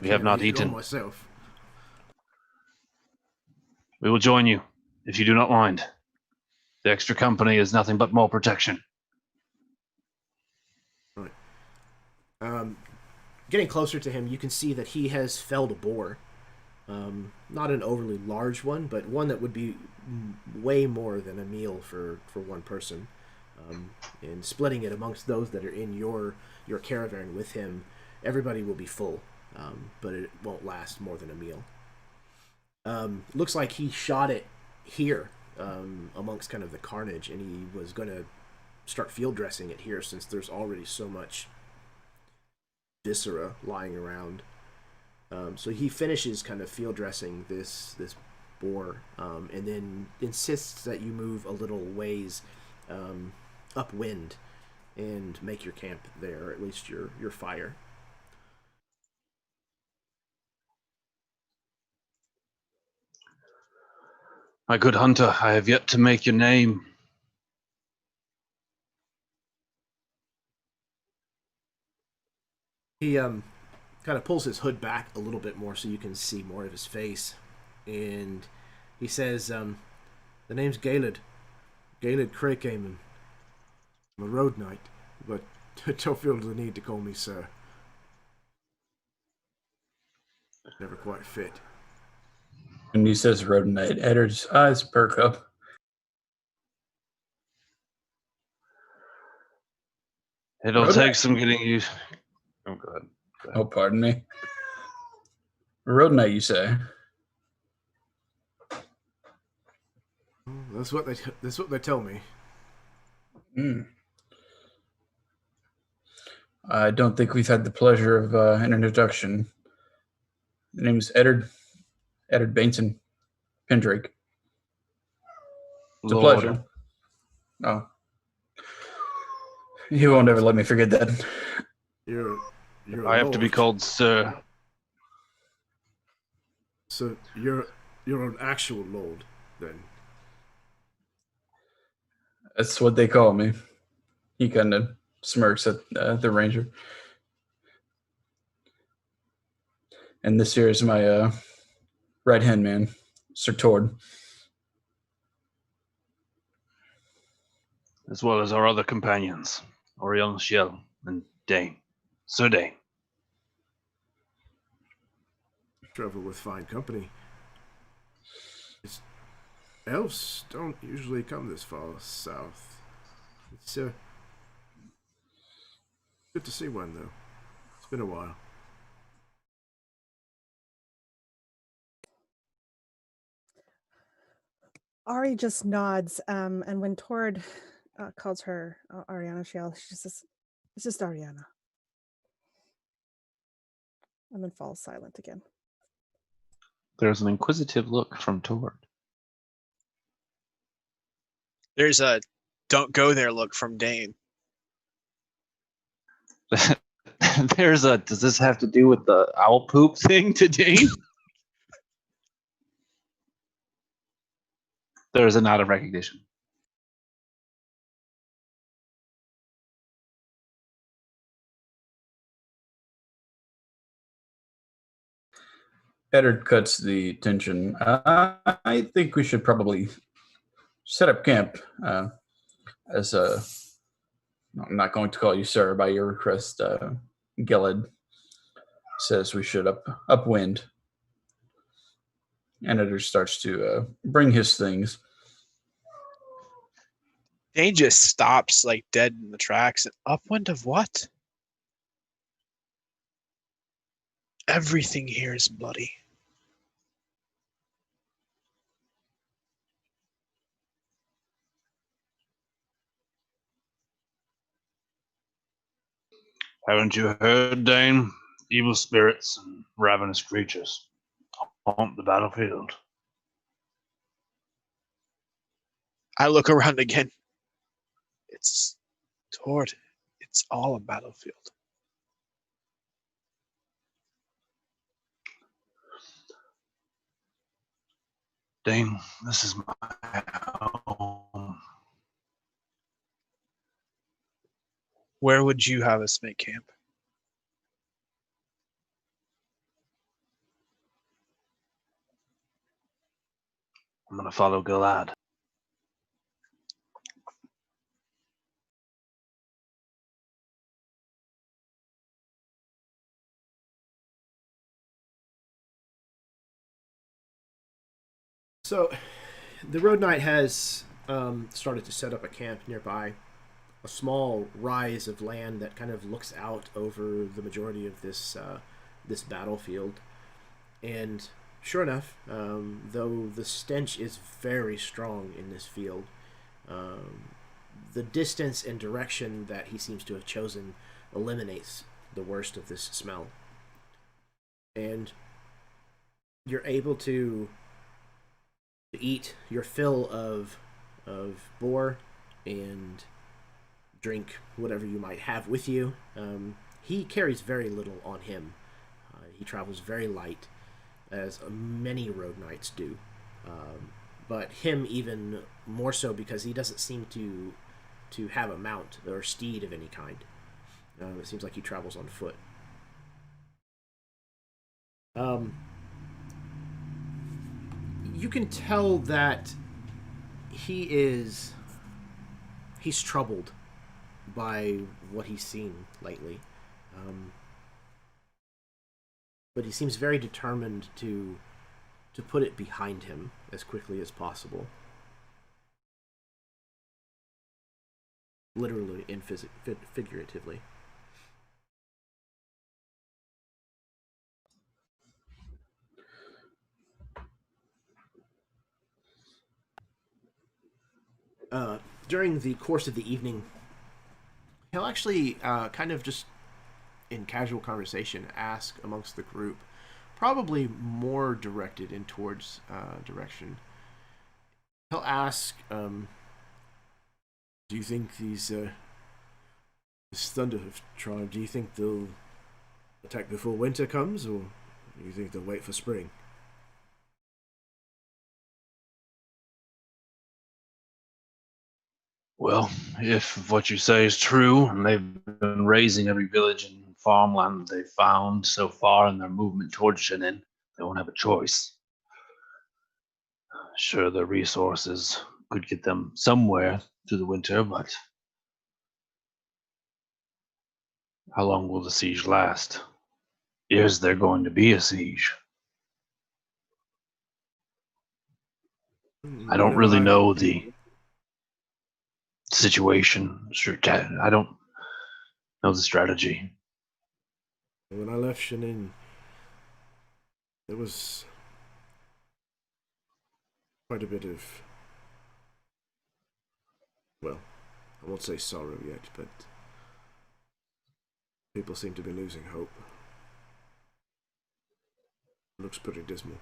We have not eaten. Myself. We will join you, if you do not mind. The extra company is nothing but more protection. Right. Getting closer to him, you can see that he has felled a boar. Not an overly large one, but one that would be way more than a meal for one person. And splitting it amongst those that are in your caravan with him, everybody will be full, but it won't last more than a meal. Looks like he shot it here amongst kind of the carnage, and he was going to start field dressing it here since there's already so much viscera lying around. So he finishes kind of field dressing this boar, and then insists that you move a little ways upwind and make your camp there, or at least your fire. My good hunter, I have yet to make your name. He kind of pulls his hood back a little bit more so you can see more of his face, and he says, the name's Gilded. Gilded Craycaman. I'm a road knight, but don't feel the need to call me sir. Never quite fit. When he says road knight, Edward's eyes perk up. It'll Road take knight. some getting used. Oh, go ahead. Oh, pardon me. Road knight, you say? That's what they tell me. I don't think we've had the pleasure of an introduction. The name is Edward Bainson Pendrake. It's a Lord. pleasure. Oh. He won't ever let me forget that. You're I have to be called sir. So you're an actual lord, then. That's what they call me. He kind of smirks at the ranger. And this here is my right-hand man, Sir Tord. As well as our other companions, Orion, Shiel, and Dane. Sir Dane. Travel with fine company. Elves don't usually come this far south. It's good to see one, though. It's been a while. Ari just nods, and when Tord calls her Ariana Shiel, she just says, "It's just Ariana," and then falls silent again. There's an inquisitive look from Tord. There's a "don't go there" look from Dane. There's a, does this have to do with the owl poop thing to Dane? There's a nod of recognition. Eddard cuts the tension. I think we should probably set up camp. As I'm not going to call you sir by your request. Gilded says we should upwind. And Eddard starts to bring his things. Dane just stops like dead in the tracks. And upwind of what? Everything here is bloody. Haven't you heard, Dane? Evil spirits and ravenous creatures haunt the battlefield. I look around again. It's Tord. It's all a battlefield. Dane, this is my home. Where would you have us make camp? I'm going to follow Gilad. So, the Road Knight has started to set up a camp nearby. A small rise of land that kind of looks out over the majority of this battlefield. And sure enough, though the stench is very strong in this field, the distance and direction that he seems to have chosen eliminates the worst of this smell. And you're able to eat your fill of boar and drink whatever you might have with you. He carries very little on him. He travels very light, as many road knights do. But him even more so because he doesn't seem to have a mount or steed of any kind. It seems like he travels on foot. You can tell that he's troubled by what he's seen lately. But he seems very determined to put it behind him as quickly as possible. Literally and figuratively. During the course of the evening, he'll actually kind of just in casual conversation ask amongst the group, probably more directed in towards direction. He'll ask, do you think this Thunder tribe, do you think they'll attack before winter comes, or do you think they'll wait for spring? Well, if what you say is true, and they've been raising every village and farmland they've found so far in their movement towards Shenin, they won't have a choice. Sure, the resources could get them somewhere through the winter, but how long will the siege last? Is there going to be a siege? I don't really know the situation. I don't know the strategy. When I left Shenin, there was quite a bit of, well, I won't say sorrow yet, but people seem to be losing hope. It looks pretty dismal.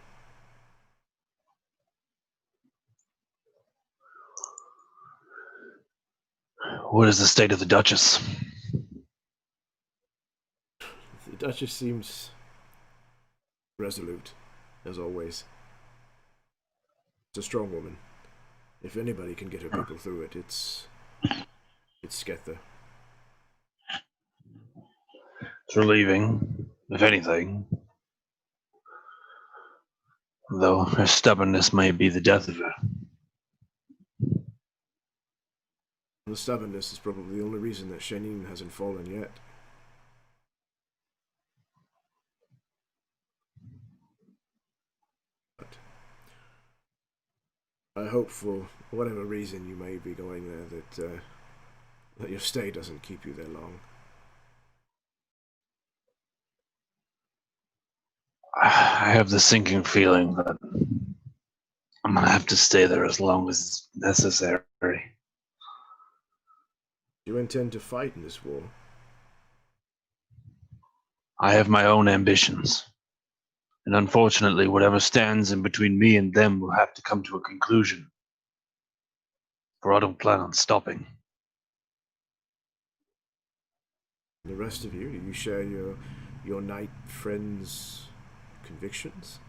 What is the state of the Duchess? The Duchess seems resolute, as always. It's a strong woman. If anybody can get her people through it, it's Sketha. It's relieving, if anything. Though her stubbornness may be the death of her. The stubbornness is probably the only reason that Shenin hasn't fallen yet. But I hope for whatever reason you may be going there that your stay doesn't keep you there long. I have the sinking feeling that I'm going to have to stay there as long as necessary. Do you intend to fight in this war? I have my own ambitions. And unfortunately, whatever stands in between me and them will have to come to a conclusion. For I don't plan on stopping. The rest of you, do you share your knight friends' convictions?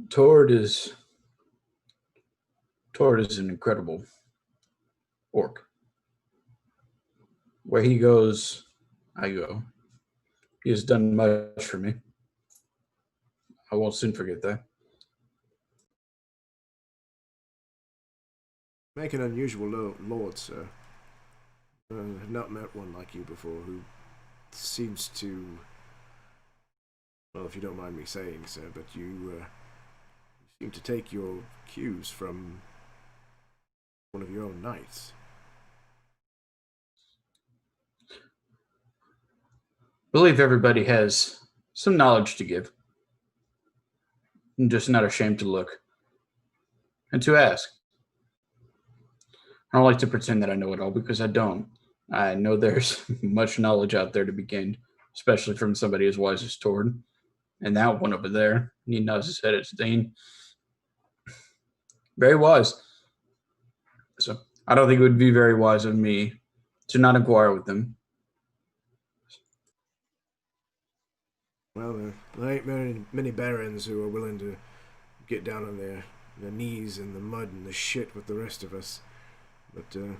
Tord is an incredible orc. Where he goes, I go. He has done much for me. I won't soon forget that. Make an unusual lord, sir. I've not met one like you before who seems to, well, if you don't mind me saying, sir, but you seem to take your cues from one of your own knights. I believe everybody has some knowledge to give. I'm just not ashamed to look and to ask. I don't like to pretend that I know it all because I don't. I know there's much knowledge out there to be gained, especially from somebody as wise as Tord. And that one over there, he nods his head at Dane. Very wise. So I don't think it would be very wise of me to not inquire with them. Well, there ain't many barons who are willing to get down on their knees in the mud and the shit with the rest of us. But it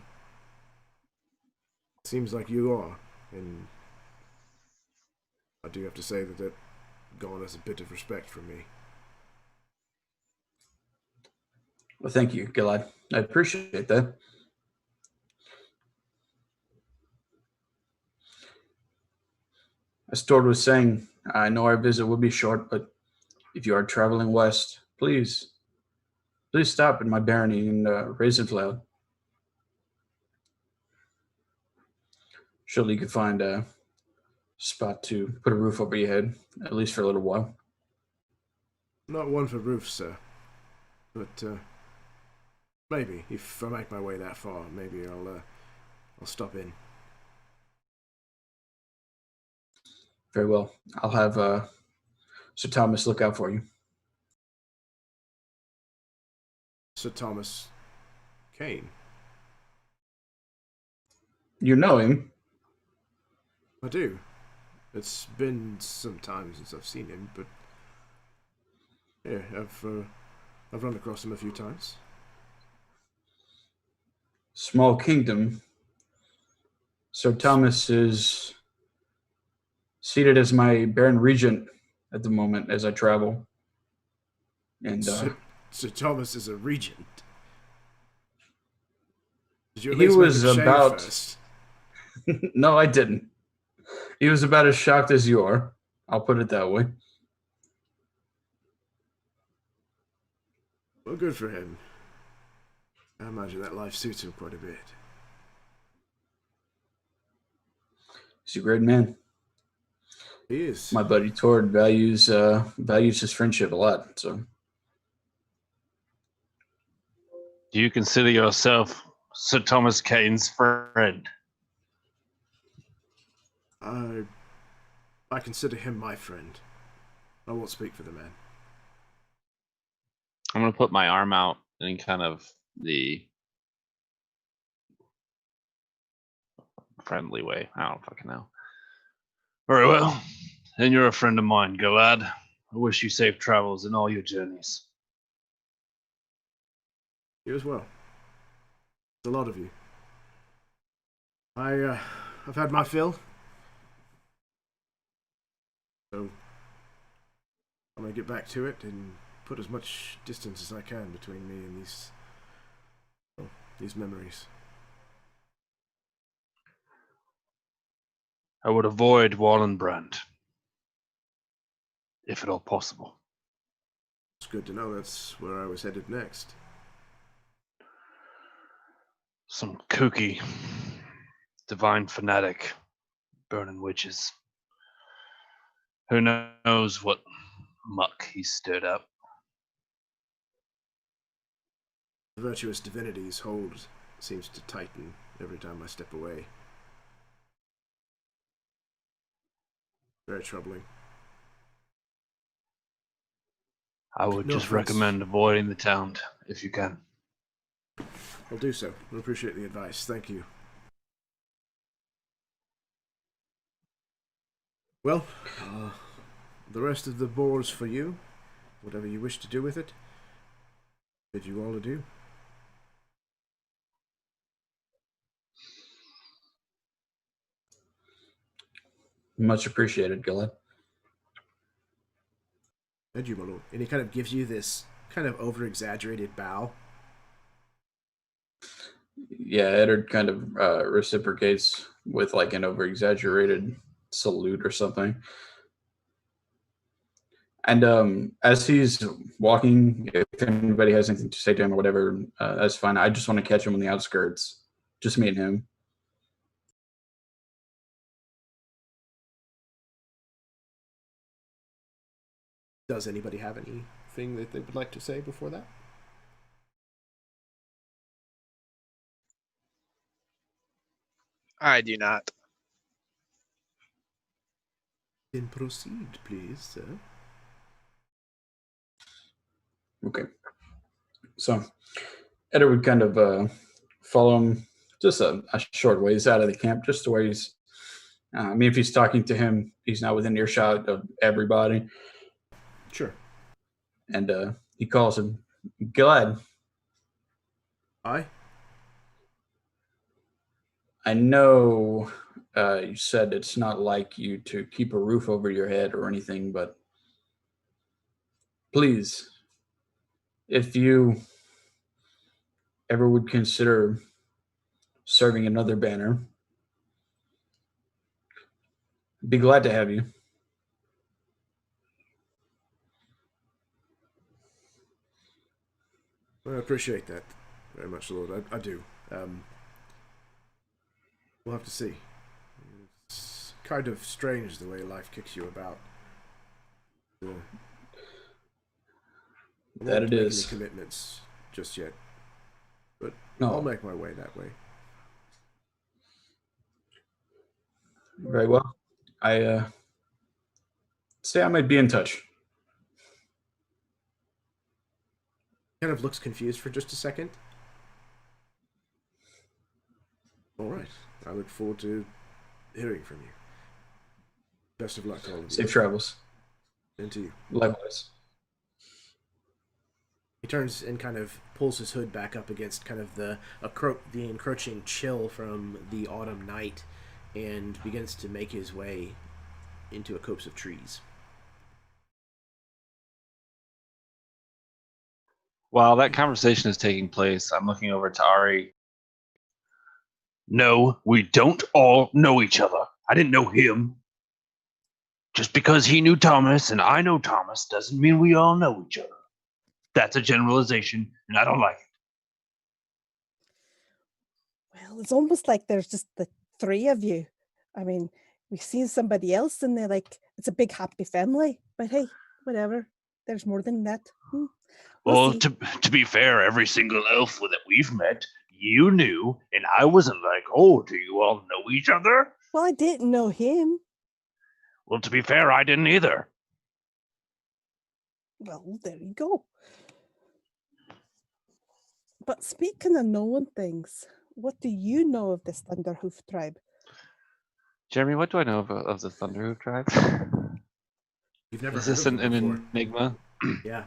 seems like you are, and I do have to say that garners a bit of respect from me. Well, thank you, Gilad. I appreciate that. As Tord was saying, I know our visit will be short, but if you are traveling west, please stop in my barony in Raisinflower. Surely you could find a spot to put a roof over your head, at least for a little while. Not one for roofs, sir. But maybe if I make my way that far, maybe I'll stop in. Very well. I'll have Sir Thomas look out for you. Sir Thomas Kane. You know him. I do. It's been some time since I've seen him, but yeah, I've run across him a few times. Small kingdom. Sir Thomas is seated as my Baron Regent at the moment as I travel. And Sir Thomas is a regent. Did you at he least make was him shave about. first? No, I didn't. He was about as shocked as you are. I'll put it that way. Well, good for him. I imagine that life suits him quite a bit. He's a great man. He is. My buddy Tord values his friendship a lot. So, Do you consider yourself Sir Thomas Kane's friend? I consider him my friend. I won't speak for the man. I'm going to put my arm out in kind of the friendly way. I don't fucking know. Very well. Then you're a friend of mine, Galad. I wish you safe travels in all your journeys. You as well. There's a lot of you. I've had my fill. So I'm gonna get back to it and put as much distance as I can between me and these memories. I would avoid Wallenbrand, if at all possible. It's good to know that's where I was headed next. Some kooky, divine fanatic, burning witches. Who knows what muck he stirred up. The virtuous divinity's hold seems to tighten every time I step away. Very troubling. I would No just offense. recommend avoiding the town if you can. I'll do so. I appreciate the advice. Thank you. Well, the rest of the boar's for you. Whatever you wish to do with it, bid you all adieu. much appreciated, Gillette. Adieu, my lord. And he kind of gives you this kind of over-exaggerated bow. Yeah, Eddard kind of reciprocates with like an over-exaggerated salute or something. And as he's walking, if anybody has anything to say to him or whatever, that's fine. I just want to catch him on the outskirts. Just me and him. Does anybody have anything that they would like to say before that? I do not. Then proceed, please, sir. Okay. So Eddard would kind of follow him just a short ways out of the camp, just to where he's. I mean, if he's talking to him, he's not within earshot of everybody. Sure. And he calls him, Glad. Aye? I know you said it's not like you to keep a roof over your head or anything, but please, if you ever would consider serving another banner, I'd be glad to have you. I appreciate that very much, Lord. I do. We'll have to see. It's kind of strange the way life kicks you about. I That won't it make is. any commitments just yet, but No. I'll make my way that way. Very well. I say I might be in touch. Kind of looks confused for just a second. All right. I look forward to hearing from you. Best of luck to all of you. Safe travels. And to you. Likewise. He turns and kind of pulls his hood back up against kind of the encroaching chill from the autumn night and begins to make his way into a copse of trees. While that conversation is taking place, I'm looking over to Ari. No, we don't all know each other. I didn't know him. Just because he knew Thomas and I know Thomas doesn't mean we all know each other. That's a generalization, and I don't like it. Well, it's almost like there's just the three of you. I mean, we've seen somebody else and they're like, it's a big happy family. But hey, whatever. There's more than that. Well, to be fair, every single elf that we've met, you knew, and I wasn't like, oh, do you all know each other? Well, I didn't know him. Well, to be fair, I didn't either. Well, there you go. But speaking of knowing things, what do you know of this Thunderhoof tribe? Jeremy, what do I know of the Thunderhoof tribe? You've never Is heard this of an them before. enigma? Yeah.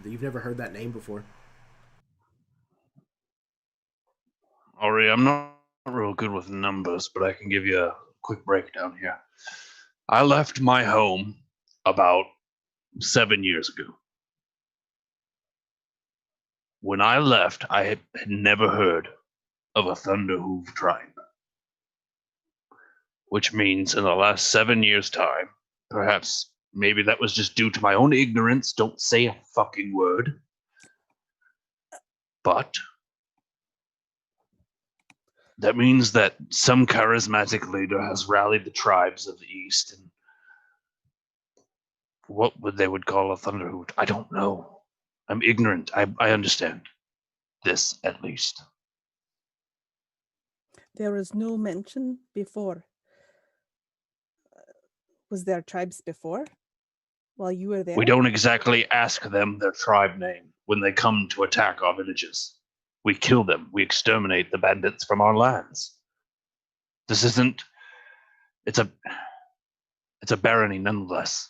You've never heard that name before. Ari, I'm not real good with numbers, but I can give you a quick breakdown here. I left my home about 7 years ago. When I left, I had never heard of a Thunderhoof tribe. Which means in the last 7 years' time, perhaps maybe that was just due to my own ignorance, don't say a fucking word. But that means that some charismatic leader has rallied the tribes of the East and what they would call a Thunderhoof. I don't know. I'm ignorant. I understand. This, at least. There was no mention before. Was there tribes before while you were there? We don't exactly ask them their tribe name when they come to attack our villages. We kill them. We exterminate the bandits from our lands. This isn't... It's a barony nonetheless.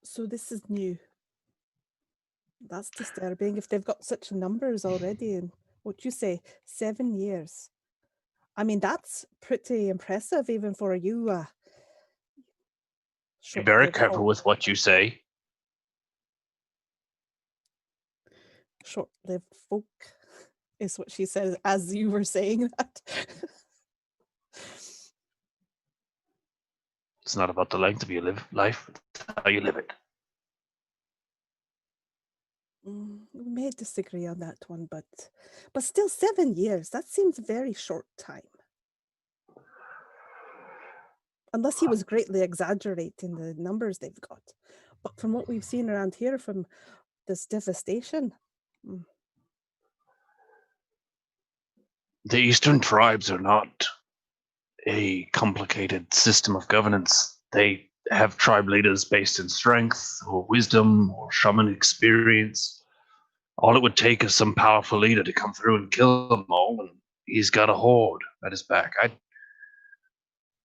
So this is new. That's disturbing if they've got such numbers already in, what you say, 7 years. I mean, that's pretty impressive even for you. Be very careful with what you say. Short-lived folk is what she says as you were saying that. It's not about the length of your life, it's how you live it. We may disagree on that one, but still 7 years, that seems a very short time. Unless he was greatly exaggerating the numbers they've got. But from what we've seen around here from this devastation. The Eastern tribes are not a complicated system of governance. They have tribe leaders based in strength or wisdom or shaman experience. All it would take is some powerful leader to come through and kill them all, and he's got a horde at his back. I'd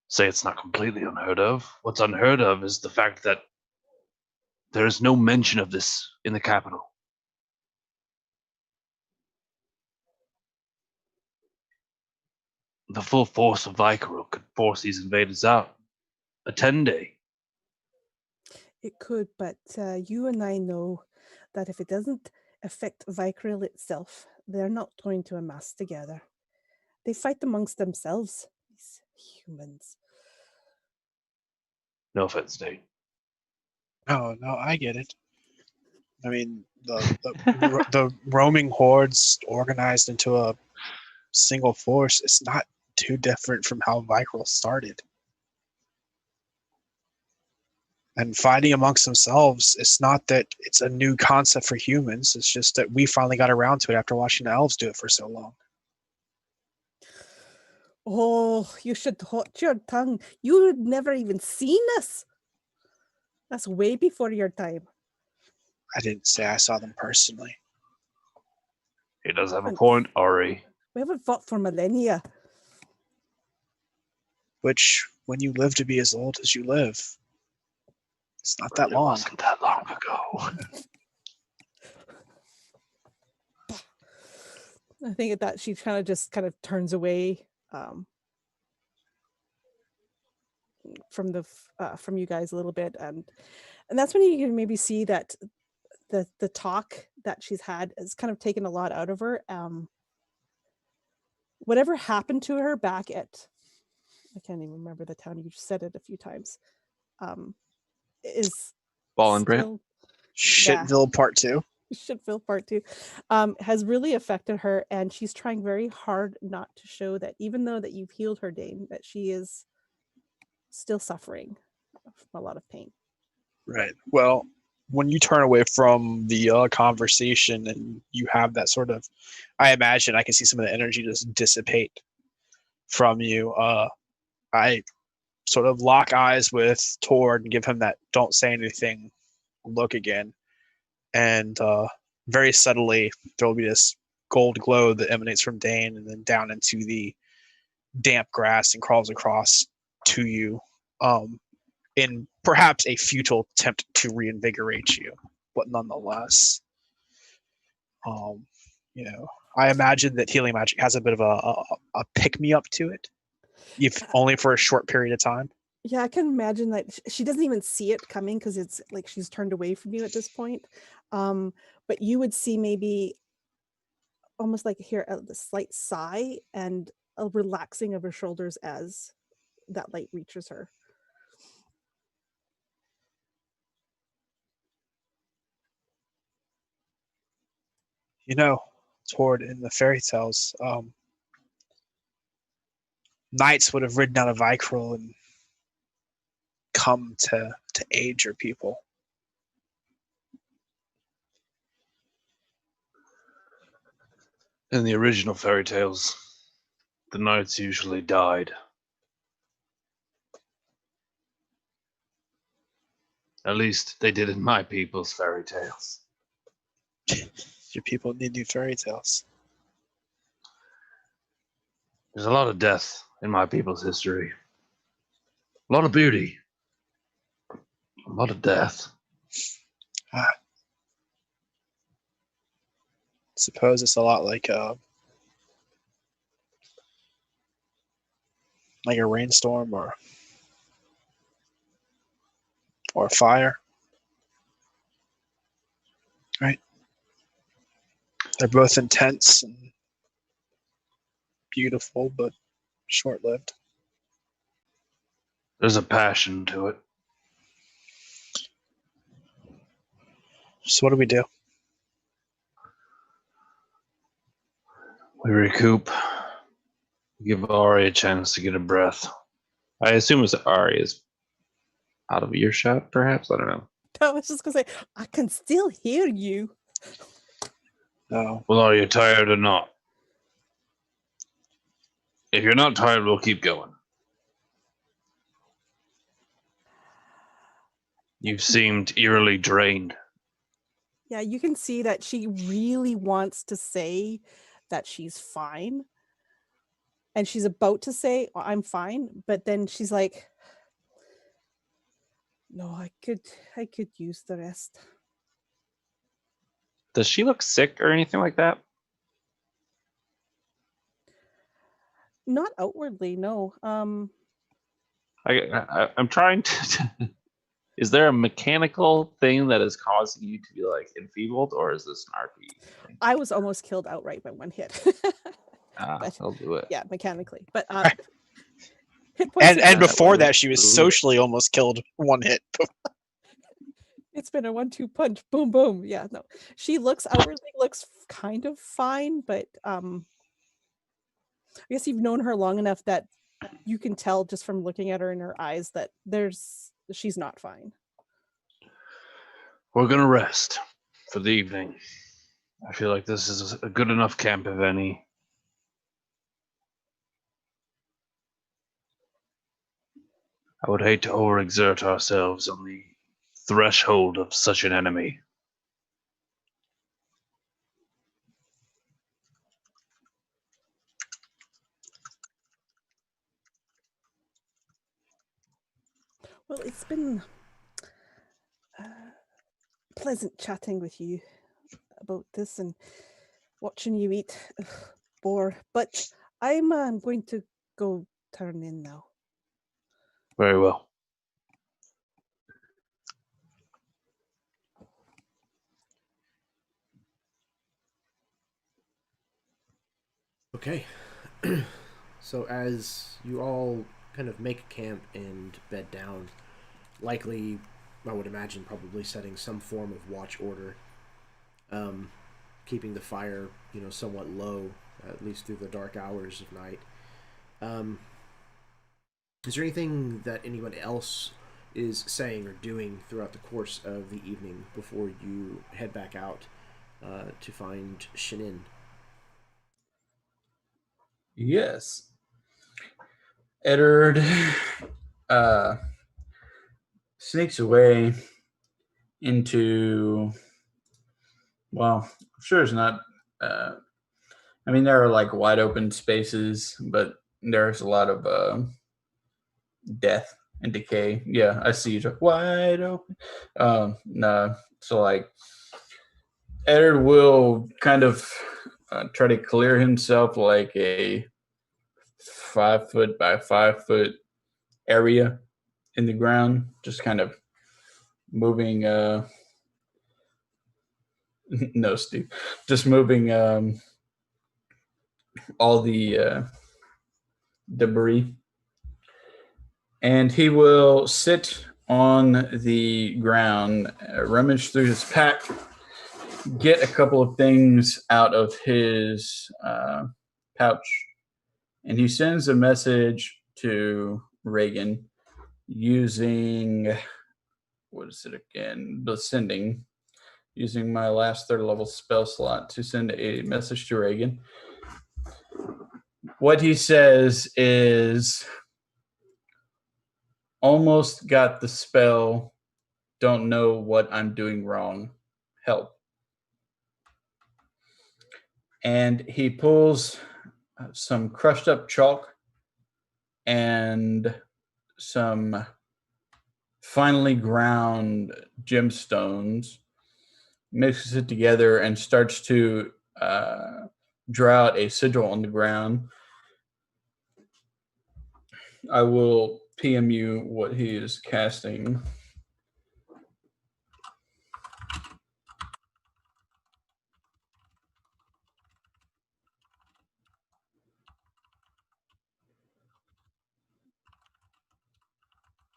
say it's not completely unheard of. What's unheard of is the fact that there is no mention of this in the capital. The full force of Vykaril could force these invaders out. A 10-day. It could, but you and I know that if it doesn't affect Vykaril itself, they're not going to amass together. They fight amongst themselves, these humans. No offense, Dave. Oh, no, I get it. I mean, the roaming hordes organized into a single force is not too different from how Vykaril started. And fighting amongst themselves, it's not that it's a new concept for humans. It's just that we finally got around to it after watching the elves do it for so long. Oh, you should hold your tongue. You had never even seen us. That's way before your time. I didn't say I saw them personally. He does have a point, Ari. We haven't fought for millennia. which, when you live to be as old as you live, it's not that It long. wasn't that long ago. I think that she kind of turns away from you guys a little bit, and that's when you can maybe see that the talk that she's had has kind of taken a lot out of her. Whatever happened to her back at, I can't even remember the town, you just said it a few times, is Ball and Brant. still, Shitville Part 2. Shipville Part 2, has really affected her, and she's trying very hard not to show that, even though that you've healed her, Dane, that she is still suffering from a lot of pain. Right. Well, when you turn away from the conversation and you have that sort of, I imagine I can see some of the energy just dissipate from you. I sort of lock eyes with Tord and give him that "don't say anything" look again, and very subtly there will be this gold glow that emanates from Dane and then down into the damp grass and crawls across to you, in perhaps a futile attempt to reinvigorate you, but nonetheless, I imagine that healing magic has a bit of a pick-me-up to it, if only for a short period of time. Yeah, I can imagine that she doesn't even see it coming because it's like she's turned away from you at this point. But you would see maybe almost like hear a slight sigh and a relaxing of her shoulders as that light reaches her. Toward in the fairy tales, knights would have ridden out of Vykaril and come to aid your people. In the original fairy tales, the knights usually died. At least they did in my people's fairy tales. Your people need new fairy tales. There's a lot of death in my people's history. A lot of beauty. A lot of death. Suppose it's a lot like a rainstorm or a fire. Right? They're both intense and beautiful, but short-lived. There's a passion to it. So what do we do? We recoup. Give Ari a chance to get a breath. I assume it's Ari is out of earshot, perhaps? I don't know. I was just gonna say, I can still hear you. No. Well, are you tired or not? If you're not tired, we'll keep going. You've seemed eerily drained. Yeah, you can see that she really wants to say that she's fine. And she's about to say, "Oh, I'm fine," but then she's like, "No, I could use the rest." Does she look sick or anything like that? Not outwardly, no. I'm trying to. Is there a mechanical thing that is causing you to be like enfeebled, or is this an RP thing? I was almost killed outright by one hit. But, I'll do it. yeah, mechanically. But hit points And before that, she was socially almost killed one hit. It's been a 1-2 punch. Boom, boom. Yeah, no. She outwardly looks kind of fine, but I guess you've known her long enough that you can tell just from looking at her in her eyes that she's not fine. We're gonna rest for the evening. I feel like this is a good enough camp of any. I would hate to overexert ourselves on the threshold of such an enemy. Well, it's been pleasant chatting with you about this and watching you eat boar. But I'm going to go turn in now. Very well. Okay. So as you all kind of make camp and bed down, likely, I would imagine, probably setting some form of watch order, keeping the fire, somewhat low, at least through the dark hours of night. Is there anything that anyone else is saying or doing throughout the course of the evening before you head back out to find Shinin? Yes. Eddard sneaks away into, well, I'm sure it's not, there are like wide open spaces, but there's a lot of death and decay. Yeah, I see you. Wide open. No, so like Eddard will kind of try to clear himself like a 5 foot by 5 foot area in the ground, just kind of moving. No, Steve, just moving all the debris, and he will sit on the ground, rummage through his pack, get a couple of things out of his pouch, and he sends a message to Reagan using, what is it again? Descending, using my last 3rd level spell slot to send a message to Reagan. What he says is, almost got the spell, don't know what I'm doing wrong, help. And he pulls some crushed up chalk and some finely ground gemstones, mixes it together, and starts to draw out a sigil on the ground. I will PM you what he is casting.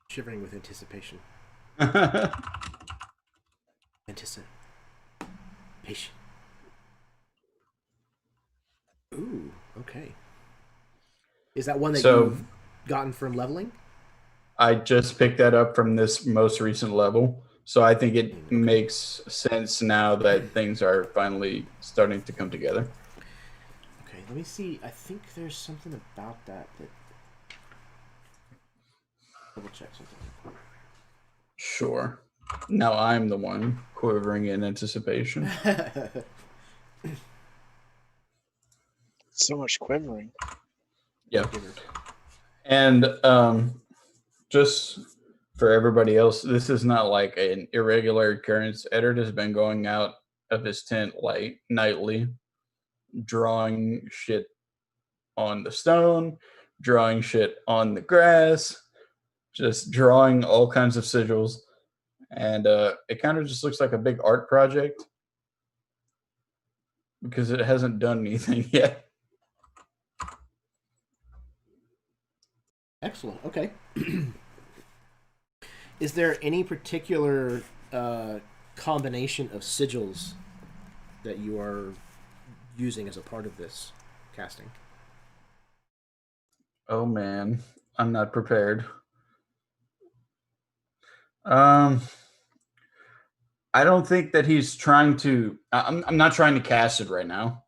Shivering with anticipation. Anticipation. Ooh, okay. Is that one that you've gotten from leveling? I just picked that up from this most recent level, so I think it makes sense now that things are finally starting to come together. Okay, let me see. I think there's something about that. Double check something. Sure. Now I'm the one quivering in anticipation. So much quivering. Yeah. And just for everybody else, this is not like an irregular occurrence. Eddard has been going out of his tent like nightly, drawing shit on the stone, drawing shit on the grass, just drawing all kinds of sigils. And it kind of just looks like a big art project because it hasn't done anything yet. Excellent. Okay. Is there any particular combination of sigils that you are using as a part of this casting? Oh man, I'm not prepared. I don't think that he's trying to. I'm not trying to cast it right now.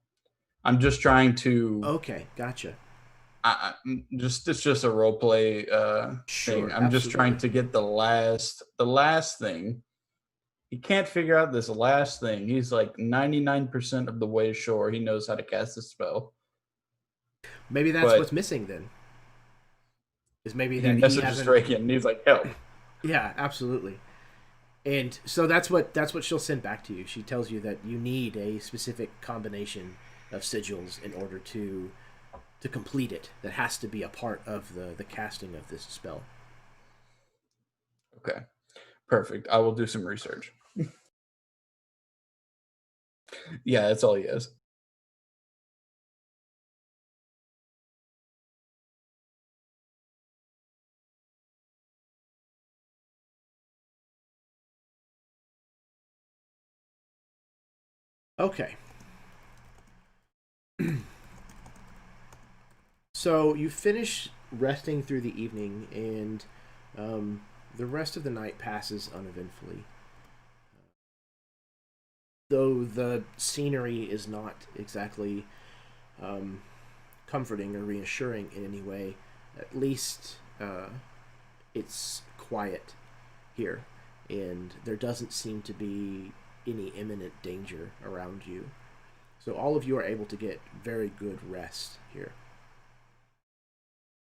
I'm just trying to. Okay, gotcha. It's just a role play Sure, thing. I'm just trying to get the last thing. He can't figure out this last thing. He's like 99% of the way sure he knows how to cast the spell. Maybe that's what's missing then. Is maybe that he messages Drake and he's like, help. Yeah, absolutely. And so that's what she'll send back to you. She tells you that you need a specific combination of sigils in order to complete it. That has to be a part of the casting of this spell. Okay, perfect. I will do some research. Yeah, that's all he has. Okay. So you finish resting through the evening, and the rest of the night passes uneventfully. Though the scenery is not exactly comforting or reassuring in any way, at least it's quiet here, and there doesn't seem to be any imminent danger around you. So all of you are able to get very good rest here.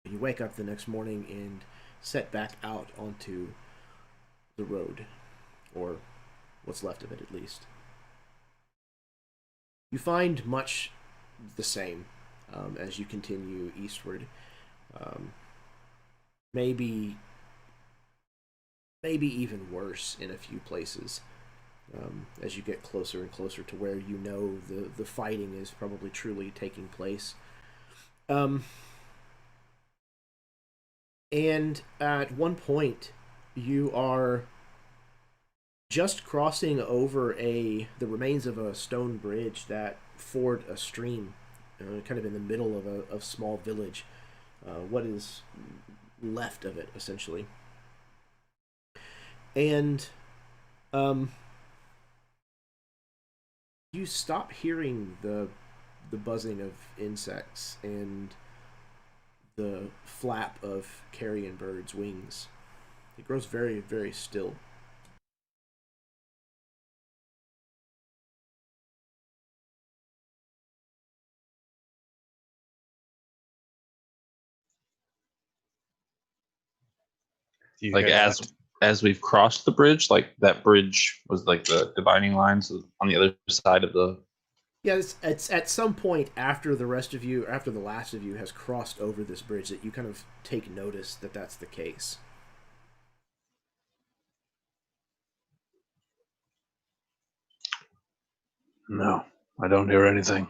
You wake up the next morning and set back out onto the road, or what's left of it at least. You find much the same as you continue eastward. Um, maybe even worse in a few places as you get closer and closer to where you know the fighting is probably truly taking place. And at one point, you are just crossing over the remains of a stone bridge that ford a stream, kind of in the middle of a small village. What is left of it, essentially. And you stop hearing the buzzing of insects and the flap of carrion birds' wings. It grows very, very still. Do you Like hear as we've crossed the bridge, like that bridge was like the dividing lines on the other side of the. Yeah, it's at some point after the rest of you, after the last of you has crossed over this bridge, that you kind of take notice that that's the case. No, I don't hear anything.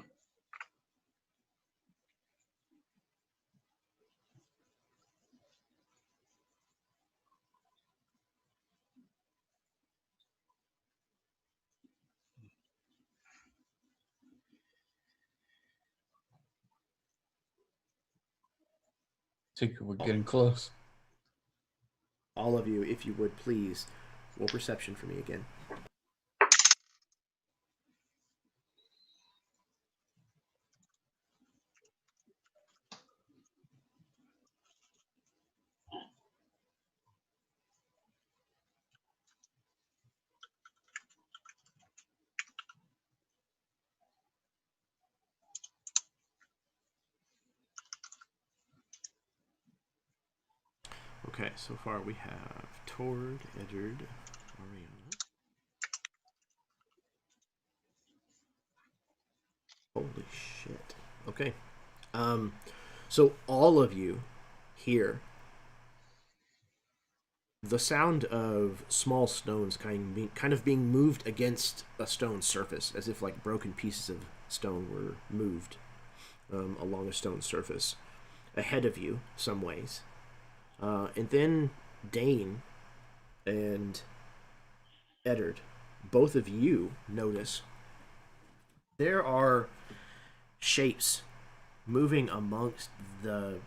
I think we're getting close. All of you, if you would please, roll perception for me again. Okay, so far we have Tord, Eddard, Ariana. Holy shit. Okay. So all of you hear the sound of small stones kind of being moved against a stone surface, as if like broken pieces of stone were moved along a stone surface ahead of you, some ways. And then Dane and Eddard, both of you notice there are shapes moving amongst the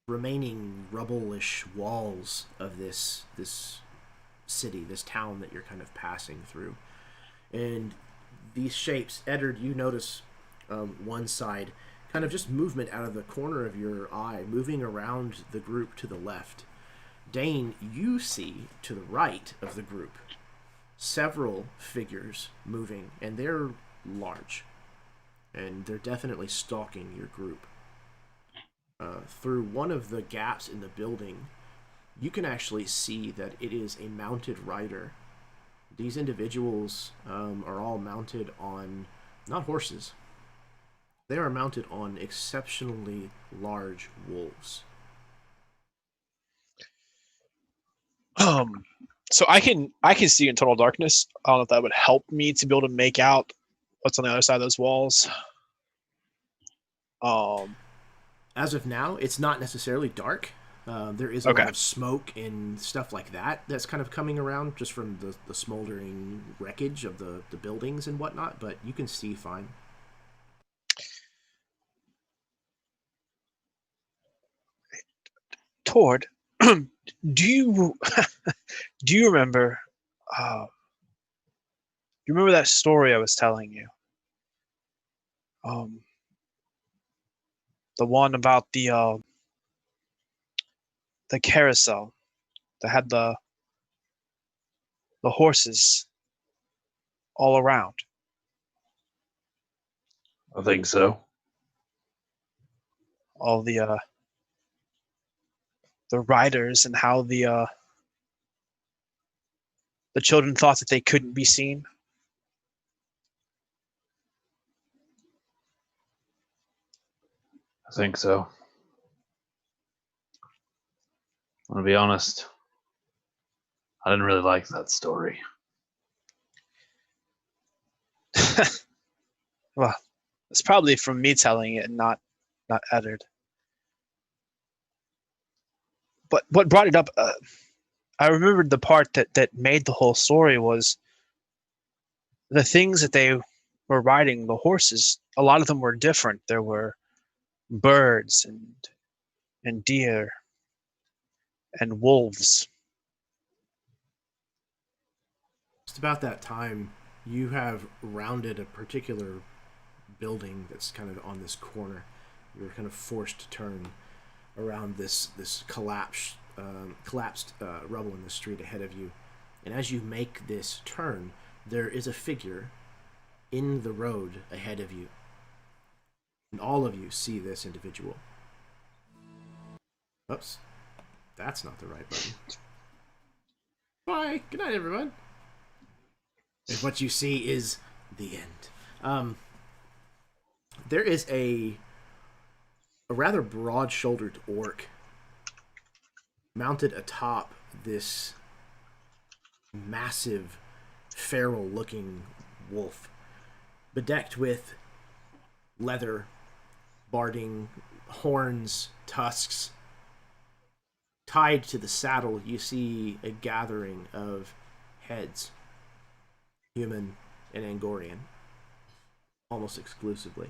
remaining rubble-ish walls of this city, this town that you're kind of passing through. And these shapes, Eddard, you notice one side, kind of just movement out of the corner of your eye, moving around the group to the left. Dane, you see to the right of the group several figures moving, and they're large, and they're definitely stalking your group. Through one of the gaps in the building, you can actually see that it is a mounted rider. These individuals are all mounted on, not horses, they are mounted on exceptionally large wolves. So I can see in total darkness. I don't know if that would help me to be able to make out what's on the other side of those walls. As of now, it's not necessarily dark. There is a Okay. lot of smoke and stuff like that that's kind of coming around just from the smoldering wreckage of the buildings and whatnot, but you can see fine. Tord, do you remember? You remember that story I was telling you? The one about the carousel that had the horses all around. I think so. All the riders and how the children thought that they couldn't be seen. I think so. I'm gonna be honest. I didn't really like that story. Well, it's probably from me telling it and not Eddard. But what brought it up, I remembered the part that made the whole story was the things that they were riding, the horses. A lot of them were different. There were birds and deer and wolves. Just about that time, you have rounded a particular building that's kind of on this corner. You're kind of forced to turn around this collapsed rubble in the street ahead of you. And as you make this turn, there is a figure in the road ahead of you. And all of you see this individual. Oops. That's not the right button. Bye. Good night, everyone. And what you see is the end. There is a rather broad-shouldered orc mounted atop this massive, feral-looking wolf, bedecked with leather, barding, horns, tusks. Tied to the saddle, you see a gathering of heads, human and Angorian, almost exclusively.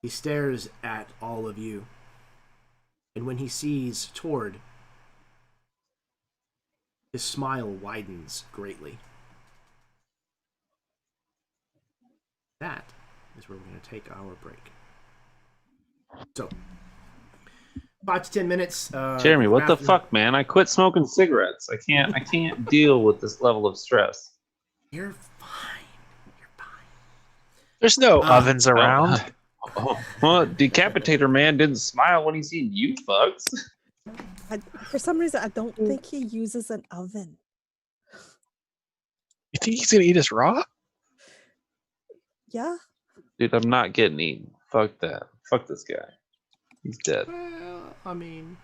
He stares at all of you, and when he sees Tord, his smile widens greatly. That is where we're going to take our break. So, 5 to 10 minutes. Jeremy, what the fuck, man? I quit smoking cigarettes. I can't deal with this level of stress. You're fine. You're fine. There's no ovens around. Well, Decapitator Man didn't smile when he seen you fucks. For some reason, I don't think he uses an oven. You think he's gonna eat us raw? Yeah. Dude, I'm not getting eaten. Fuck that. Fuck this guy. He's dead. Well, I mean,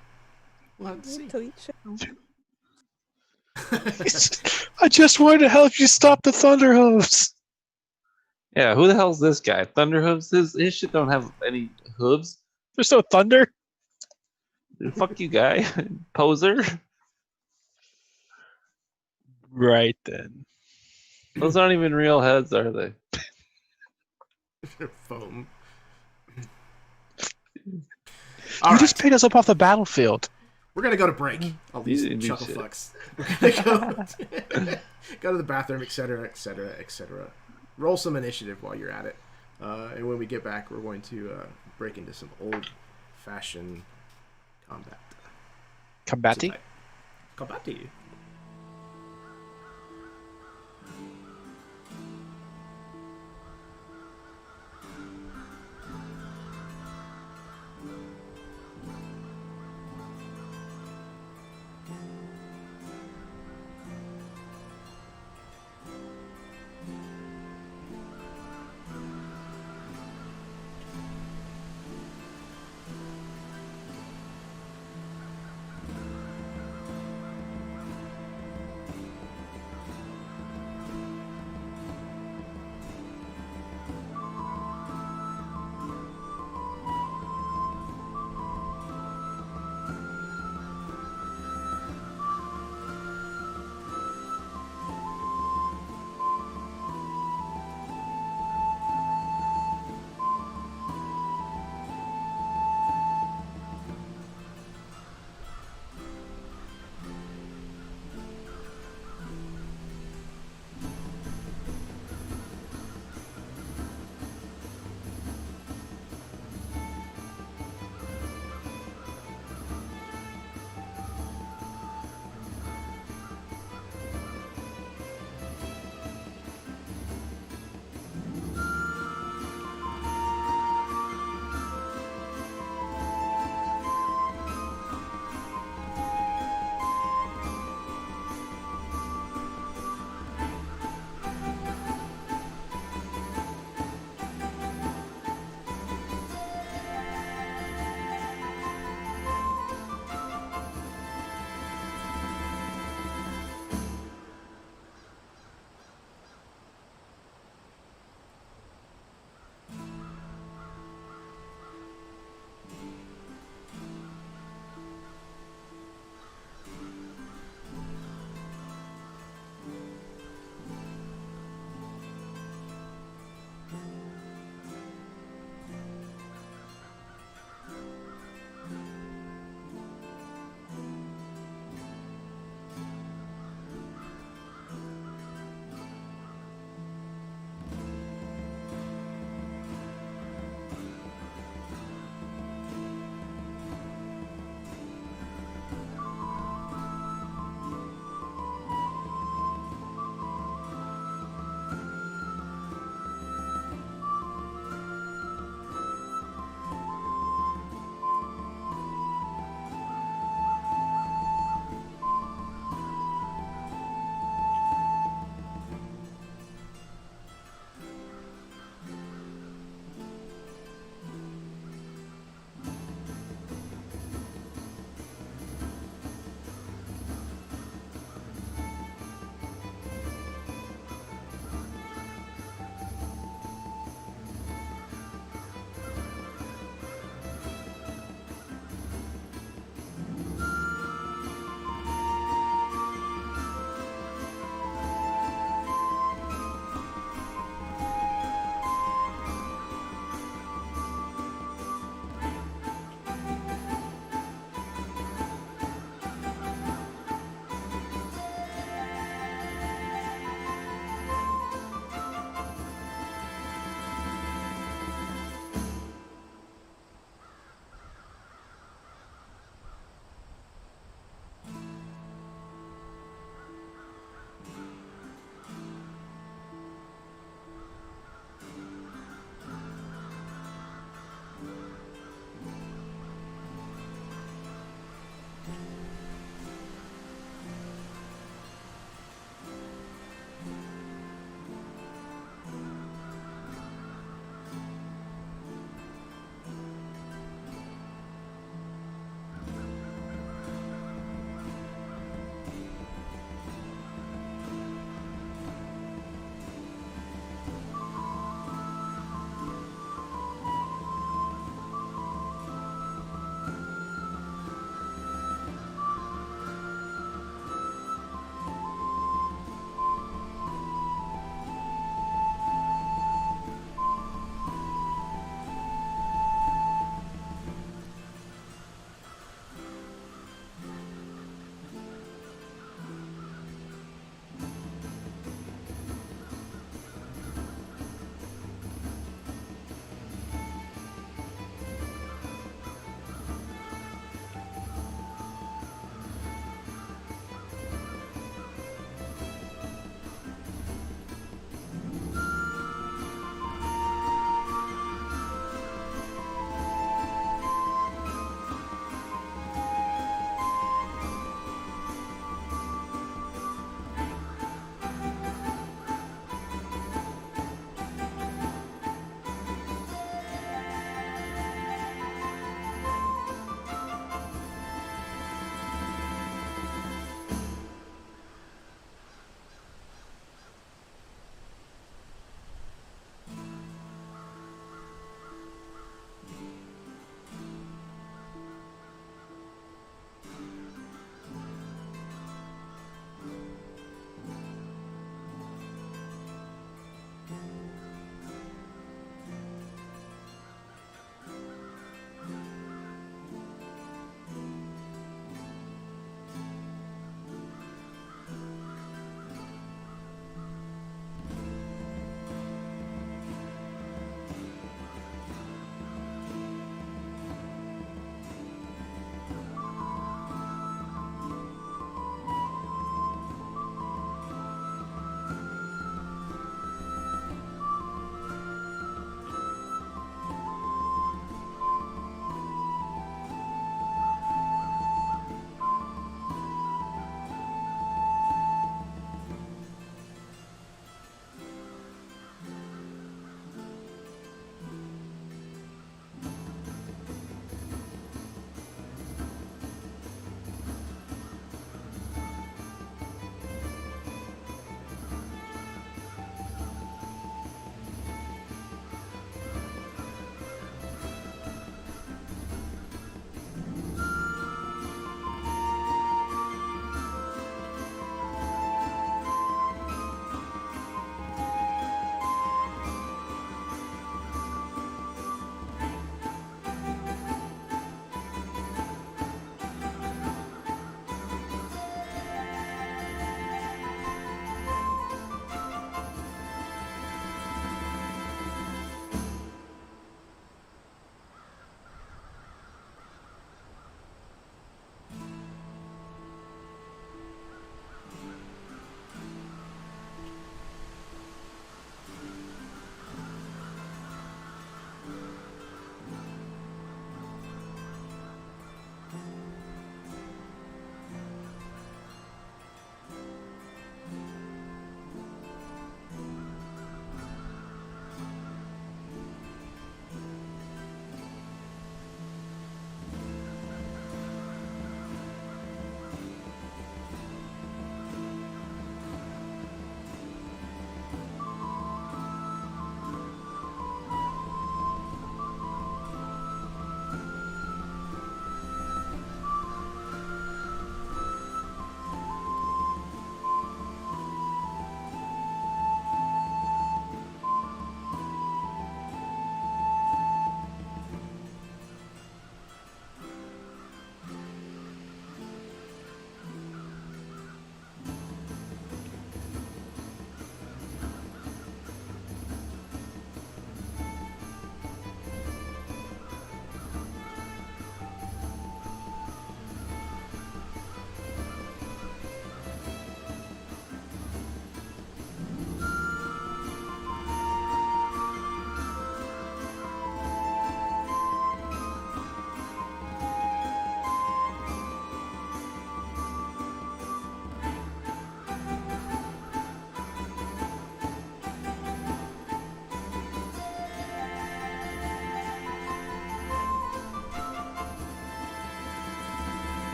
we'll have to see. To each his own. I just wanted to help you stop the Thunderhooves. Yeah, who the hell's this guy? Thunderhooves? His shit don't have any hooves. There's no thunder. Dude, fuck you, guy. Poser. Right then. Those aren't even real heads, are they? Foam. You just picked us up off the battlefield. We're gonna go to break. All these You do chuckle shit. fucks. We're gonna go to the bathroom, etc., etc., etc. Roll some initiative while you're at it, and when we get back, we're going to break into some old-fashioned combat. Combati? Combati.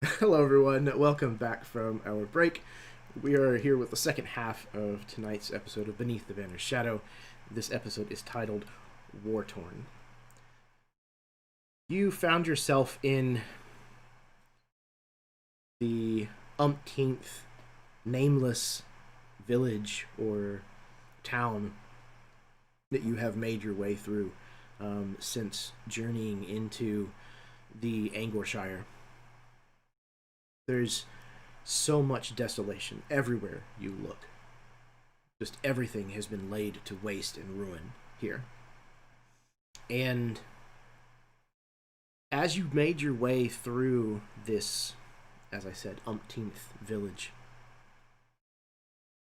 Hello, everyone. Welcome back from our break. We are here with the second half of tonight's episode of Beneath the Banner's Shadow. This episode is titled Wartorn. You found yourself in the umpteenth nameless village or town that you have made your way through since journeying into the Angorshire. There's so much desolation everywhere you look. Just everything has been laid to waste and ruin here. And as you made your way through this, as I said, umpteenth village,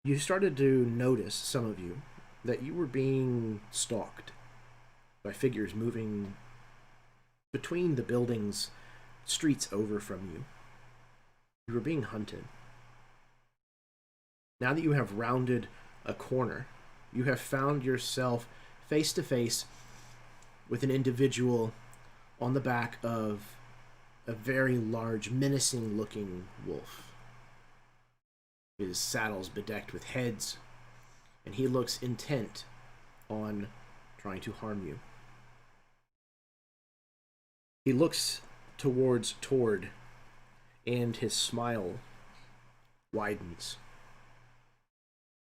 you started to notice, some of you, that you were being stalked by figures moving between the buildings, streets over from you. You were being hunted. Now that you have rounded a corner, you have found yourself face to face with an individual on the back of a very large, menacing-looking wolf. His saddle's bedecked with heads, and he looks intent on trying to harm you. He looks towards Tord, and his smile widens.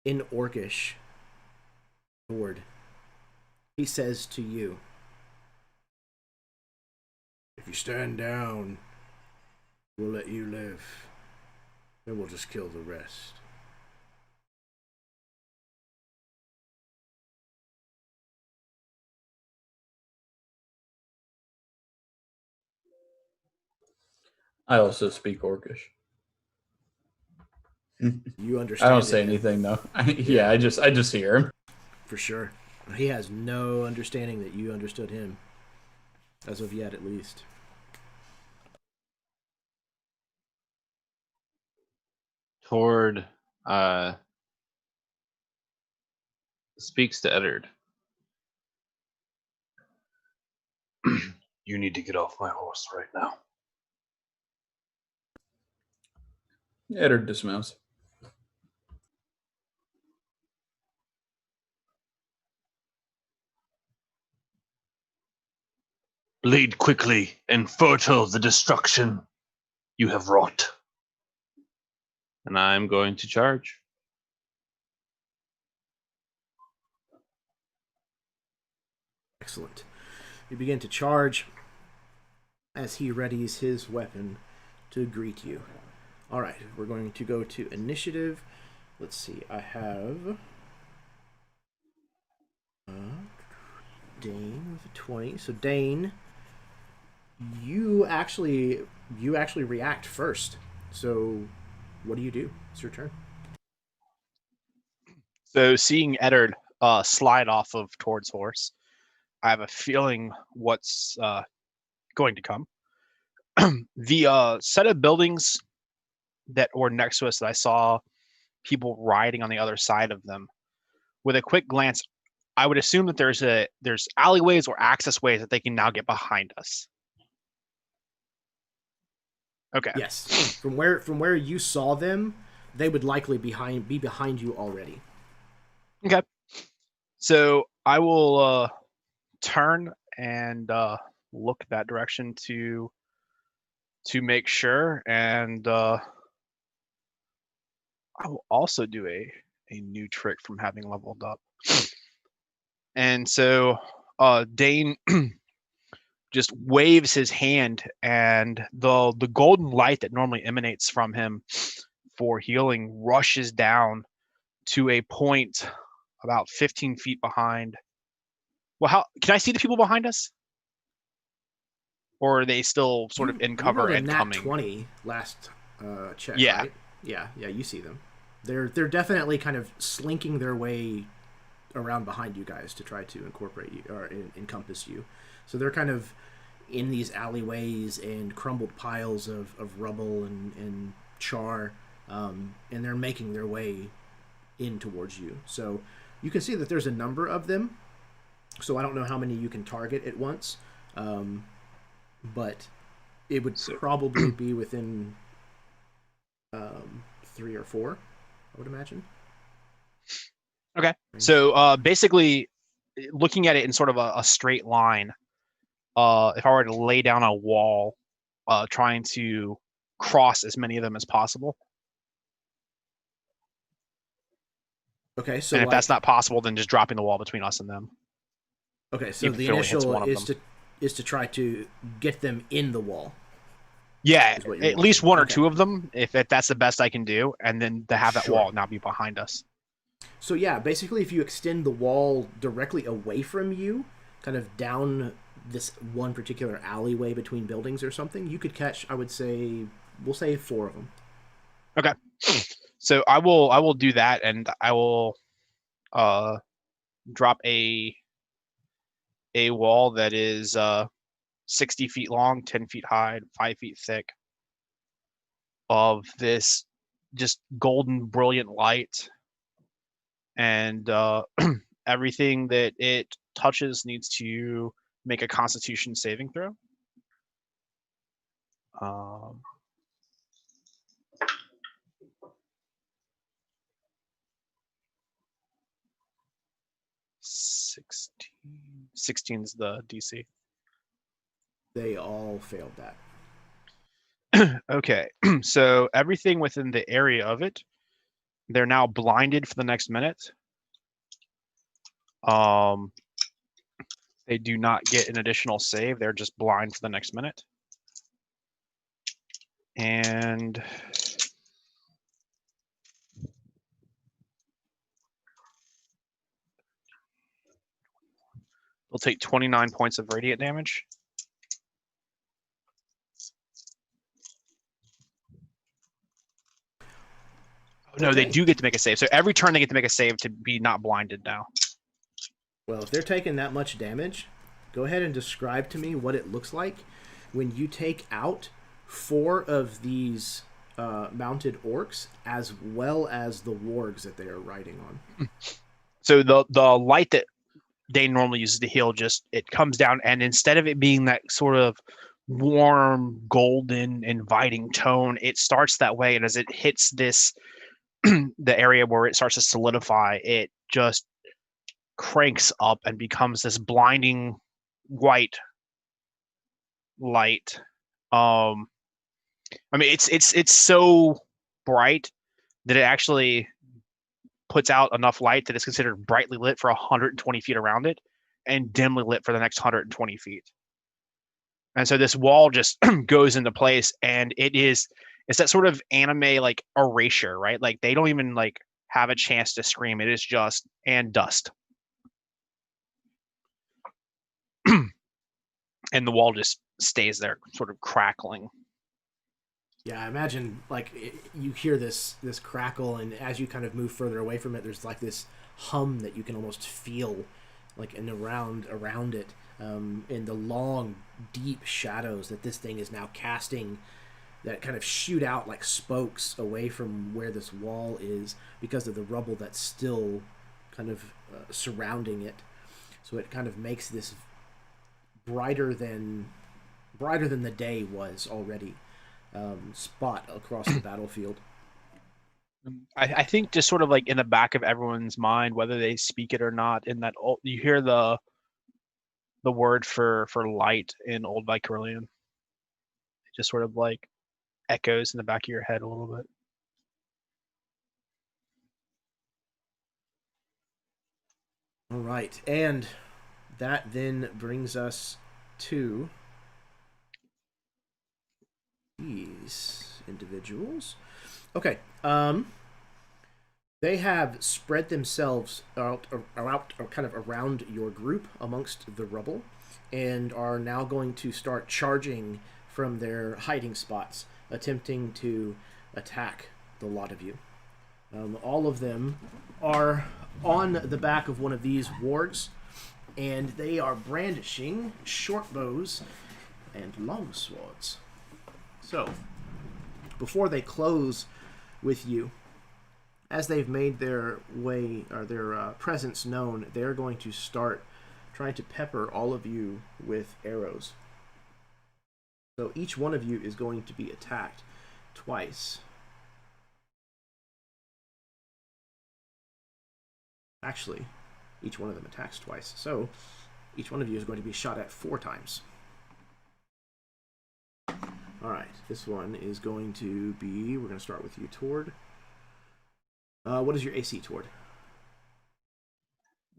In Orcish, Tord, he says to you, "If you stand down, we'll let you live. Then we'll just kill the rest." I also speak Orcish. You understand. I don't say it, anything though. I just hear him. For sure. He has no understanding that you understood him. As of yet, at least. Tord speaks to Eddard. You need to get off my horse right now. Eddard dismounts. Bleed quickly and fertile the destruction you have wrought. And I'm going to charge. Excellent. You begin to charge as he readies his weapon to greet you. Alright, we're going to go to initiative. Let's see, I have Dane with a 20. So Dane, you actually react first. So what do? It's your turn. So seeing Eddard slide off of Tord's horse, I have a feeling what's going to come. The set of buildings that were next to us that I saw people riding on the other side of them, with a quick glance, I would assume that there's alleyways or access ways that they can now get behind us. Okay. Yes. From where you saw them, they would likely be behind you already. Okay. So I will turn and look that direction to make sure, and I will also do a new trick from having leveled up. And so Dane just waves his hand, and the golden light that normally emanates from him for healing rushes down to a point about 15 feet behind. Well, how can I see the people behind us? Or are they still sort of in cover and coming? 20 last check, Yeah. right? Yeah, you see them. They're definitely kind of slinking their way around behind you guys to try to incorporate you or encompass you. So they're kind of in these alleyways and crumbled piles of rubble and char, and they're making their way in towards you. So you can see that there's a number of them. So I don't know how many you can target at once, but It would probably be within 3 or 4, I would imagine. Okay. So basically, looking at it in sort of a straight line, if I were to lay down a wall, trying to cross as many of them as possible. Okay, so and if that's not possible, then just dropping the wall between us and them. Okay, so the initial is to try to get them in the wall. Yeah, at least one or two of them, if that's the best I can do, and then to have that wall not be behind us. So yeah, basically if you extend the wall directly away from you, kind of down this one particular alleyway between buildings or something, you could catch, I would say, we'll say 4 of them. Okay. So I will do that, and I will drop a wall that is 60 feet long, 10 feet high, 5 feet thick, of this just golden, brilliant light, and everything that it touches needs to make a Constitution saving throw. 16 is the DC. They all failed that. Okay, so everything within the area of it, they're now blinded for the next minute. They do not get an additional save. They're just blind for the next minute. And they'll take 29 points of radiant damage. No, they do get to make a save. So every turn they get to make a save to be not blinded now. Well, if they're taking that much damage, go ahead and describe to me what it looks like when you take out 4 of these mounted orcs, as well as the wargs that they are riding on. So the light that Dane normally uses to heal, it comes down, and instead of it being that sort of warm, golden, inviting tone, it starts that way, and as it hits this the area where it starts to solidify, it just cranks up and becomes this blinding white light. I mean, it's so bright that it actually puts out enough light that it's considered brightly lit for 120 feet around it, and dimly lit for the next 120 feet. And so this wall just goes into place, and it's that sort of anime like erasure, right? Like they don't even like have a chance to scream. It is just and dust. And the wall just stays there, sort of crackling. Yeah, I imagine like you hear this crackle, and as you kind of move further away from it, there's like this hum that you can almost feel, like around it, in the long, deep shadows that this thing is now casting, that kind of shoot out like spokes away from where this wall is because of the rubble that's still kind of surrounding it. So it kind of makes this brighter than the day was already spot across the battlefield. I think just sort of like in the back of everyone's mind, whether they speak it or not, in that you hear the word for light in Old Vykarilian. It just sort of like echoes in the back of your head a little bit. All right, and that then brings us to these individuals. Okay, they have spread themselves out kind of around your group amongst the rubble, and are now going to start charging from their hiding spots, attempting to attack the lot of you. All of them are on the back of one of these wargs, and they are brandishing short bows and long swords. So, before they close with you, as they've made their way or their presence known, they're going to start trying to pepper all of you with arrows. So each one of you is going to be attacked twice. Actually, each one of them attacks twice. So each one of you is going to be shot at 4 times. Alright, this one is going to be... We're going to start with you, Tord. What is your AC, Tord?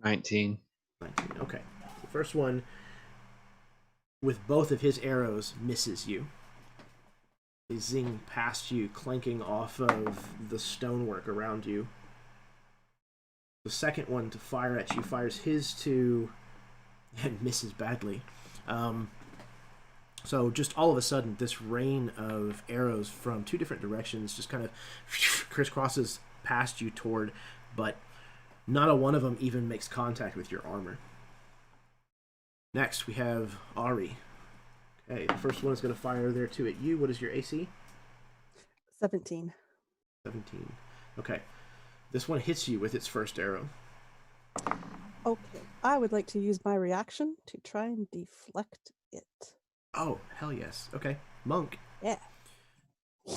19. 19, okay. The first one, with both of his arrows, misses you. They zing past you, clanking off of the stonework around you. The second one to fire at you fires his to... and misses badly. So just all of a sudden, this rain of arrows from 2 different directions just kind of crisscrosses past you, Tord, but not a one of them even makes contact with your armor. Next, we have Ari. Okay, the first one is going to fire there too at you. What is your AC? 17. 17. Okay. This one hits you with its first arrow. Okay. I would like to use my reaction to try and deflect it. Oh, hell yes. Okay. Monk. Yeah.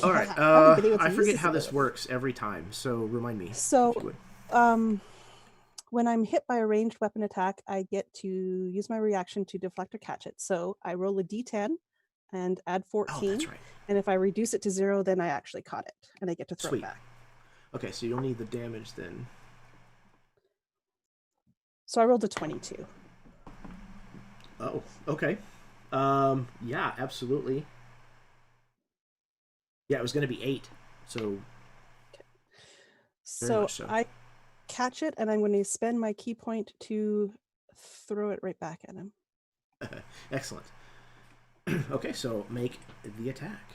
All right. Everybody wants I to forget use how this ability. works every time, so remind me. So, if you would. when I'm hit by a ranged weapon attack, I get to use my reaction to deflect or catch it. So I roll a d10 and add 14. Oh, that's right. And if I reduce it to 0, then I actually caught it, and I get to throw Sweet. it back. Okay, so you don't need the damage then. So I rolled a 22. Oh, okay. Yeah, absolutely. Yeah, it was going to be 8. So, So much so. I catch it, and I'm going to spend my key point to throw it right back at him. excellent. Okay, so make the attack.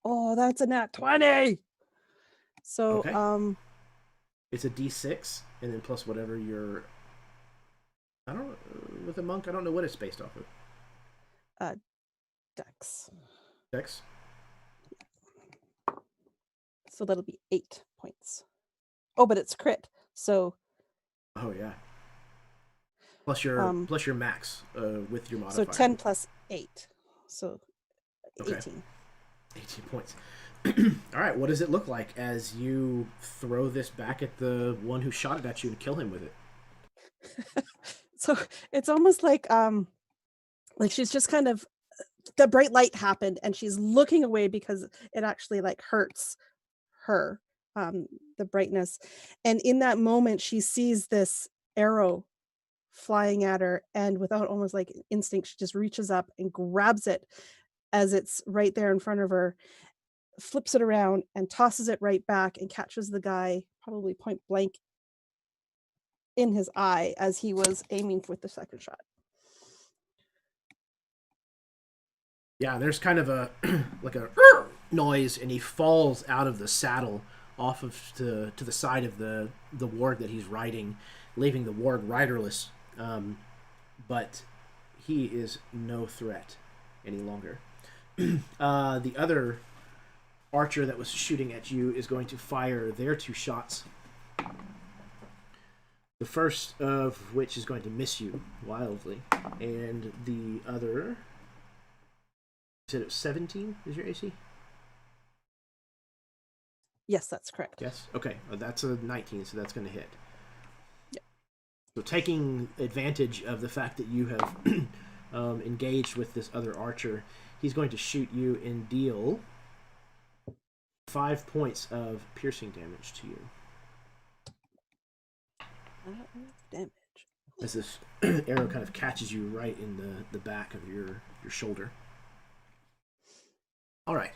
Oh, that's a nat 20. So Okay. It's a d6, and then plus whatever your... I don't... With a monk, I don't know what it's based off of. Dex. Dex? So that'll be 8 points. Oh, but it's crit. So Oh, yeah. Plus your max with your modifier. so 10 plus 8. So Okay. 18. 18 points. All right, what does it look like as you throw this back at the one who shot it at you and kill him with it? So it's almost like she's just kind of, the bright light happened and she's looking away because it actually like hurts her, the brightness. And in that moment, she sees this arrow flying at her, and without almost like instinct, she just reaches up and grabs it as it's right there in front of her, flips it around and tosses it right back and catches the guy probably point blank in his eye as he was aiming with the second shot. Yeah, there's kind of a like a noise, and he falls out of the saddle off of to the side of the warg that he's riding, leaving the warg riderless. But he is no threat any longer. The other archer that was shooting at you is going to fire their 2 shots. The first of which is going to miss you wildly, and the other... You said it was 17 is your AC? Yes, that's correct. Yes? Okay, that's a 19, so that's going to hit. Yep. So taking advantage of the fact that you have engaged with this other archer, he's going to shoot you and deal 5 points of piercing damage to you. Damage. As this arrow kind of catches you right in the back of your shoulder. All right,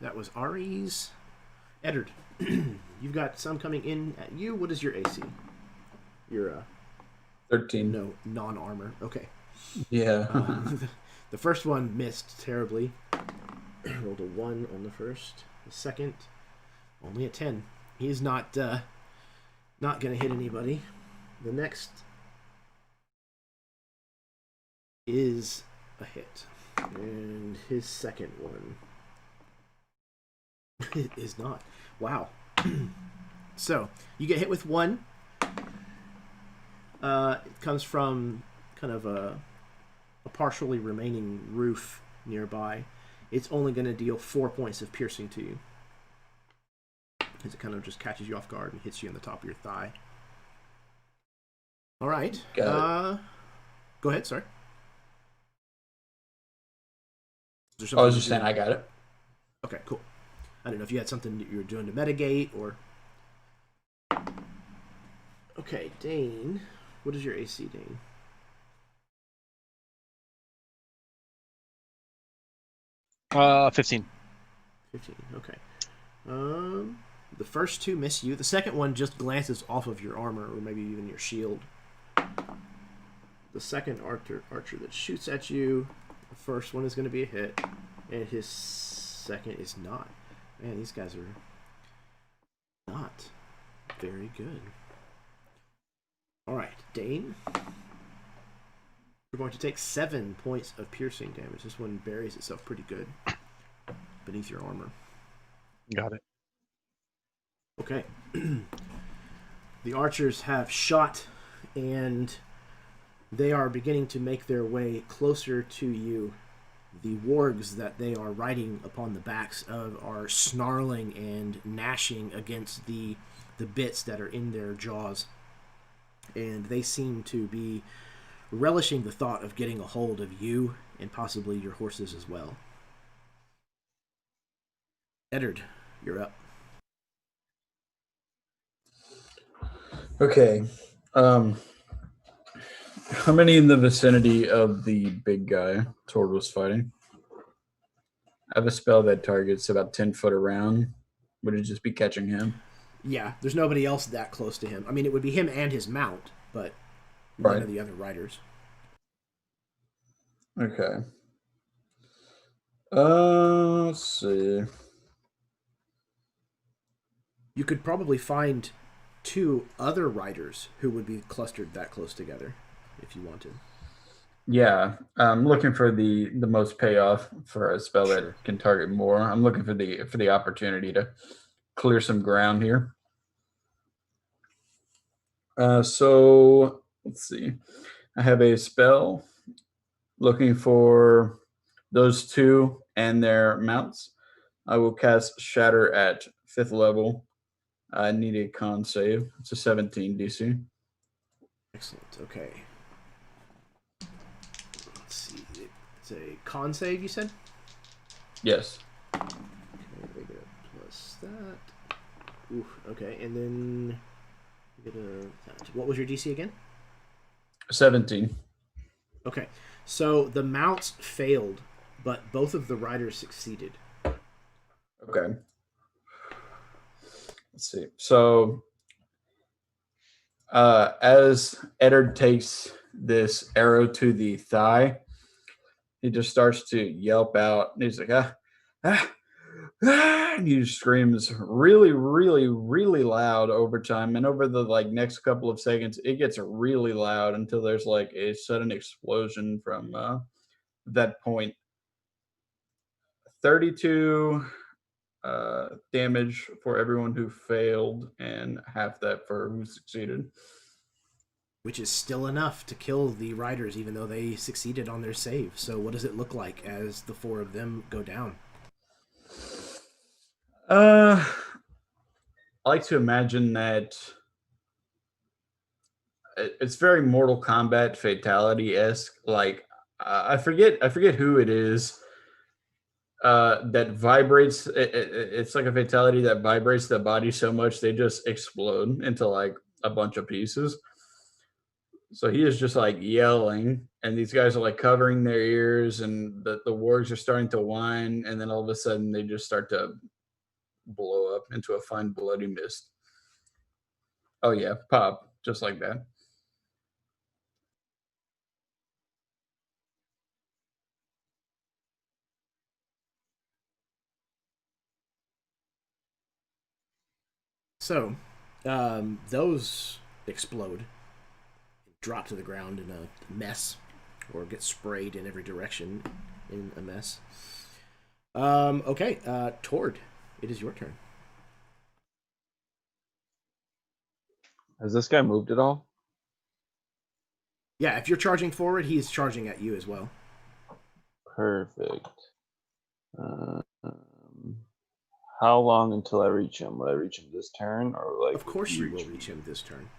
that was Ari's. Eddard, you've got some coming in at you. What is your AC? Your 13. No, non-armor. Okay. Yeah. The first one missed terribly. Rolled a 1 on the first. The second, only a 10. He's not going to hit anybody. The next is a hit. And his second one... It is not. Wow. So, you get hit with 1. It comes from kind of a partially remaining roof nearby, it's only going to deal 4 points of piercing to you. As it kind of just catches you off guard and hits you on the top of your thigh. All right. Go ahead, sorry. I was just saying I got it. Okay, cool. I don't know if you had something that you were doing to mitigate or... Okay, Dane. What is your AC, Dane? Uh, 15. 15, okay. The first two miss you. The second one just glances off of your armor, or maybe even your shield. The second archer that shoots at you, the first one is going to be a hit, and his second is not. Man, these guys are not very good. Alright, Dane. You're going to take 7 points of piercing damage. This one buries itself pretty good beneath your armor. Got it. Okay. The archers have shot, and they are beginning to make their way closer to you. The wargs that they are riding upon the backs of are snarling and gnashing against the bits that are in their jaws. And they seem to be relishing the thought of getting a hold of you and possibly your horses as well. Eddard, you're up. Okay. How many in the vicinity of the big guy Tord was fighting? I have a spell that targets about 10 foot around. Would it just be catching him? Yeah, there's nobody else that close to him. I mean, it would be him and his mount, but none of the other riders. Okay. Let's see. You could probably find 2 other riders who would be clustered that close together if you wanted. Yeah, I'm looking for the most payoff for a spell that can target more. I'm looking for the opportunity to clear some ground here. So let's see. I have a spell looking for those 2 and their mounts. I will cast Shatter at 5th level. I need a con save. It's a 17 DC. Excellent. Okay. Let's see. It's a con save, you said? Yes. Okay, they get a plus that. Oof. Okay, and then you get a... What was your DC again? 17. Okay, so the mounts failed, but both of the riders succeeded. Okay. Let's see. So, as Eddard takes this arrow to the thigh, he just starts to yelp out. And he's like, and he screams really, really, really loud over time. And over the next couple of seconds, it gets really loud until there's a sudden explosion from that point. 32 damage for everyone who failed, and half that for who succeeded. Which is still enough to kill the riders, even though they succeeded on their save. So what does it look like as the 4 of them go down? I like to imagine that it's very Mortal Kombat fatality-esque. I forget who it is that vibrates. It's like a fatality that vibrates the body so much they just explode into a bunch of pieces. So he is just yelling, and these guys are covering their ears, and the wargs are starting to whine, and then all of a sudden they just start to blow up into a fine bloody mist. Oh yeah, pop, just like that. So, those explode, drop to the ground in a mess, or get sprayed in every direction in a mess. Okay, Tord, it is your turn. Has this guy moved at all? Yeah, if you're charging forward, he's charging at you as well. Perfect. How long until I reach him? Will I reach him this turn, or like? Of course, you will reach him this turn.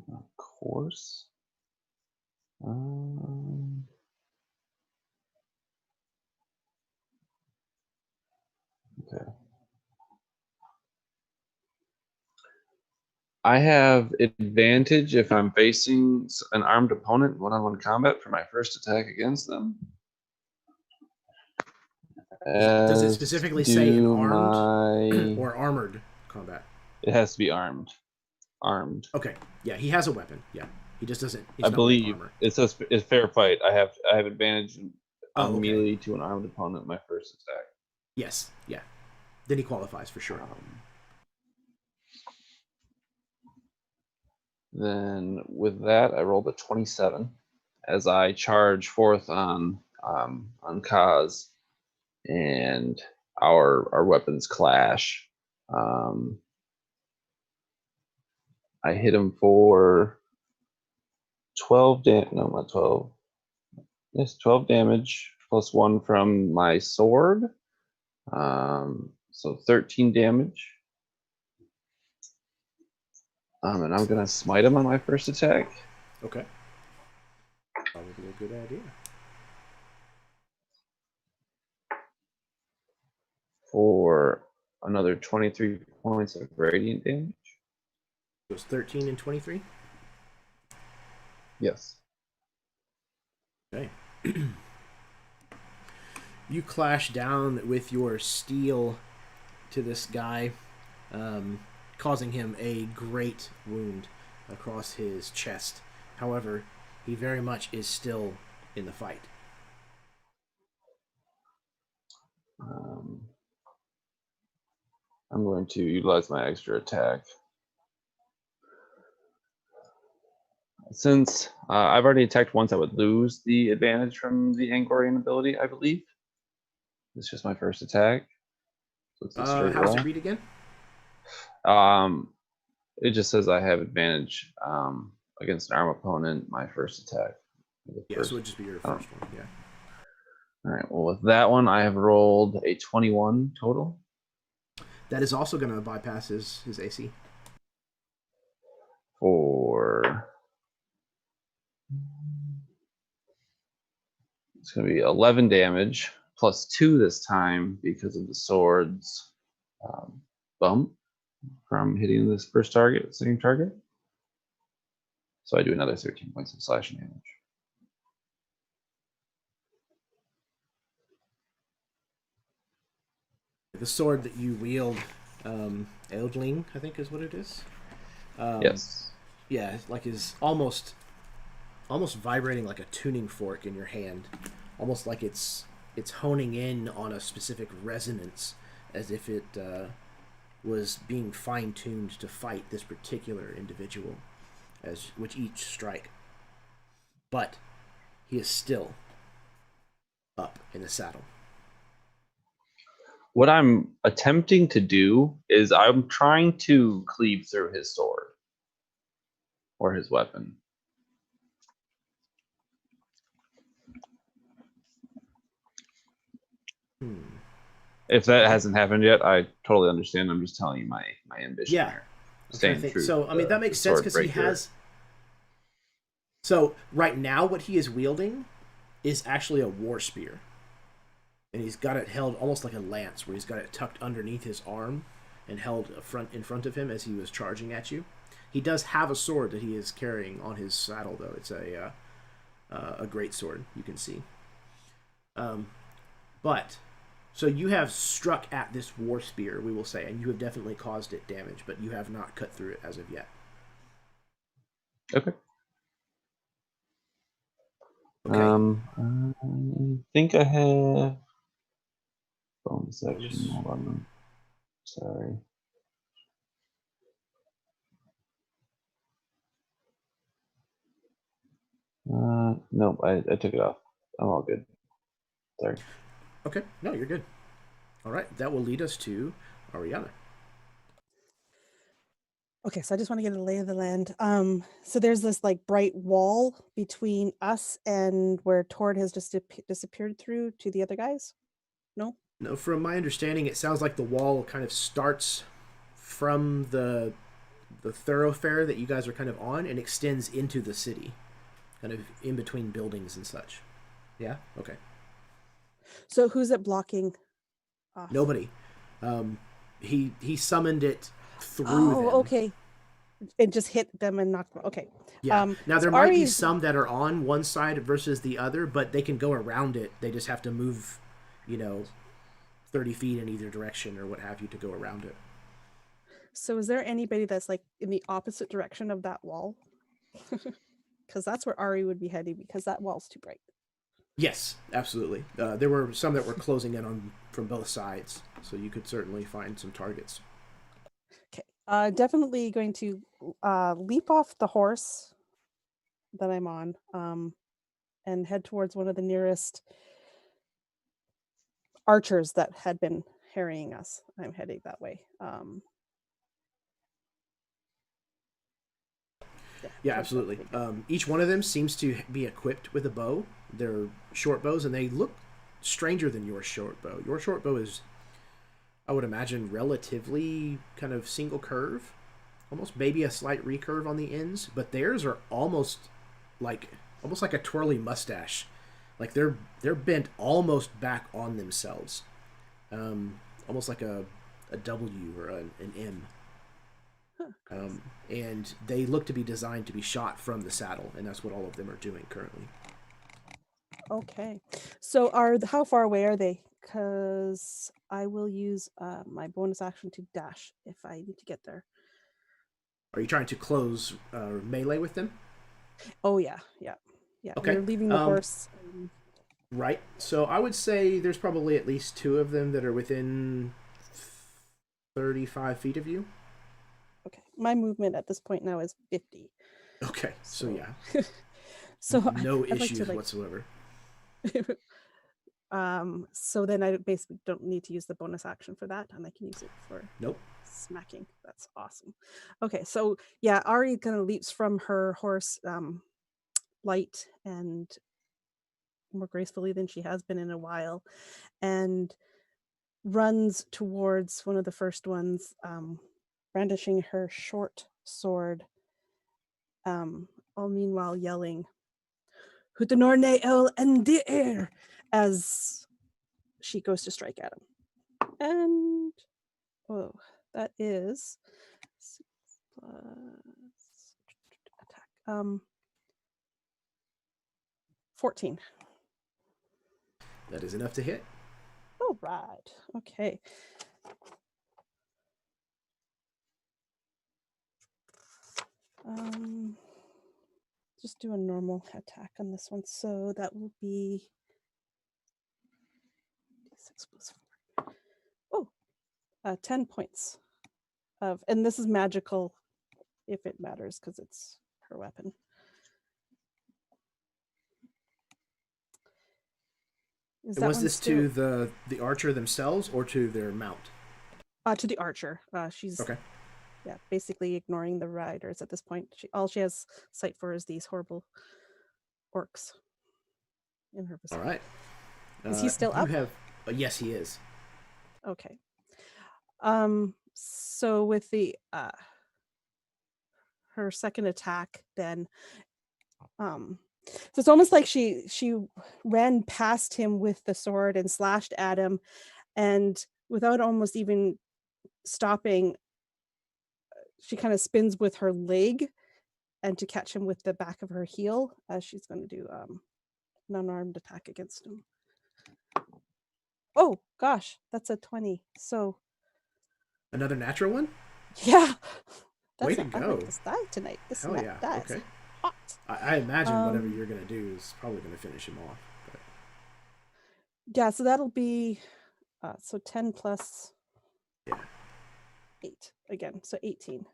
Of course. Okay. I have advantage if I'm facing an armed opponent one-on-one combat for my first attack against them. Does it specifically say an armed or armored combat? It has to be armed. Armed. Okay. Yeah, he has a weapon. Yeah, he just doesn't. I believe it says it's fair fight. I have advantage on melee to an armed opponent my first attack. Yes. Yeah. Then he qualifies for sure. Then with that, I rolled a 27 as I charge forth on Kaz, and our weapons clash. I hit him for 12 damage. No, not 12. Yes, 12 damage plus 1 from my sword. So 13 damage. And I'm gonna smite him on my first attack. Okay. Probably a good idea. For another 23 points of radiant damage. It was 13 and 23? Yes. Okay. You clash down with your steel to this guy, causing him a great wound across his chest. However, he very much is still in the fight. I'm going to utilize my extra attack. Since I've already attacked once, I would lose the advantage from the Angorian ability, I believe. It's just my first attack. So it's a straight how does roll. it read again? It just says I have advantage against an armed opponent, my first attack. Yeah, so it would just be your first one, yeah. All right, well, with that one, I have rolled a 21 total. That is also going to bypass his AC. It's going to be 11 damage, plus 2 this time because of the sword's bump from hitting this first target, same target. So I do another 13 points of slashing damage. The sword that you wield, Eldling, I think is what it is. Yes. Yeah, like is almost vibrating like a tuning fork in your hand, almost like it's honing in on a specific resonance, as if it was being fine-tuned to fight this particular individual, as with each strike. But he is still up in the saddle. What I'm attempting to do is I'm trying to cleave through his sword or his weapon. If that hasn't happened yet, I totally understand. I'm just telling you my ambition here. Staying true. So I mean that makes sense because he has. So right now, what he is wielding is actually a war spear, and he's got it held almost like a lance, where he's got it tucked underneath his arm and held in front of him as he was charging at you. He does have a sword that he is carrying on his saddle, though. It's a great sword, you can see. But so you have struck at this war spear, we will say, and you have definitely caused it damage, but you have not cut through it as of yet. Okay. I think I have bonus action. Hold on. Sorry. Nope, I took it off. I'm all good. Sorry. Okay, no, you're good. All right, that will lead us to Ariana. Okay, so I just want to get a lay of the land. So there's this like bright wall between us and where Tord has just disappeared through to the other guys. No. No, from my understanding, it sounds like the wall kind of starts from the thoroughfare that you guys are kind of on and extends into the city, kind of in between buildings and such. Yeah. Okay. So who's it blocking off? Nobody. He summoned it through them. Oh, okay. It just hit them and knocked them. Okay. Yeah. Now there so might be Ari's- some that are on one side versus the other, but they can go around it. They just have to move, 30 feet in either direction or what have you to go around it. So is there anybody that's like in the opposite direction of that wall? Because that's where Ari would be heading because that wall's too bright. Yes, absolutely. There were some that were closing in on from both sides, so you could certainly find some targets. Okay. Definitely going to leap off the horse that I'm on and head towards one of the nearest archers that had been harrying us. I'm heading that way. Yeah, absolutely. Each one of them seems to be equipped with a bow. They're short bows, and they look stranger than your short bow. Your short bow is, I would imagine, relatively kind of single curve, almost maybe a slight recurve on the ends, but theirs are almost like a twirly mustache. Like they're bent almost back on themselves, almost like a W or an M. And they look to be designed to be shot from the saddle, and that's what all of them are doing currently. Okay. So how far away are they? Because I will use my bonus action to dash if I need to get there. Are you trying to close melee with them? Oh, yeah. Okay. You're leaving the horse. Right. So I would say there's probably at least two of them that are within 35 feet of you. Okay. My movement at this point now is 50. Okay. So yeah. So no I'd like issues to, whatsoever. So then I basically don't need to use the bonus action for that, and I can use it for Nope. smacking. That's awesome. Okay, so yeah, Ari kind of leaps from her horse light and more gracefully than she has been in a while, and runs towards one of the first ones, brandishing her short sword, all meanwhile yelling Hutenorne el Endir as she goes to strike at him. And that is 6 plus attack. 14. That is enough to hit. All right. Okay. Just do a normal attack on this one. So that will be 6 plus 4. Oh, 10 points of, and this is magical if it matters because it's her weapon. Was this to the archer themselves or to their mount? To the archer. She's okay. Yeah, basically ignoring the riders at this point. All she has sight for is these horrible orcs in her vicinity. All right. Is he still up? Yes, he is. Okay. So with the her second attack, then, so it's almost like she ran past him with the sword and slashed at him, and without almost even stopping, she kind of spins with her leg and to catch him with the back of her heel as she's going to do an unarmed attack against him. Oh gosh, that's a 20. So another natural one? Yeah. Way to go. I like this die tonight. This Hell yeah. die Okay. is hot. I imagine whatever you're going to do is probably going to finish him off. But... Yeah, so that'll be so 10 plus 8 again, so 18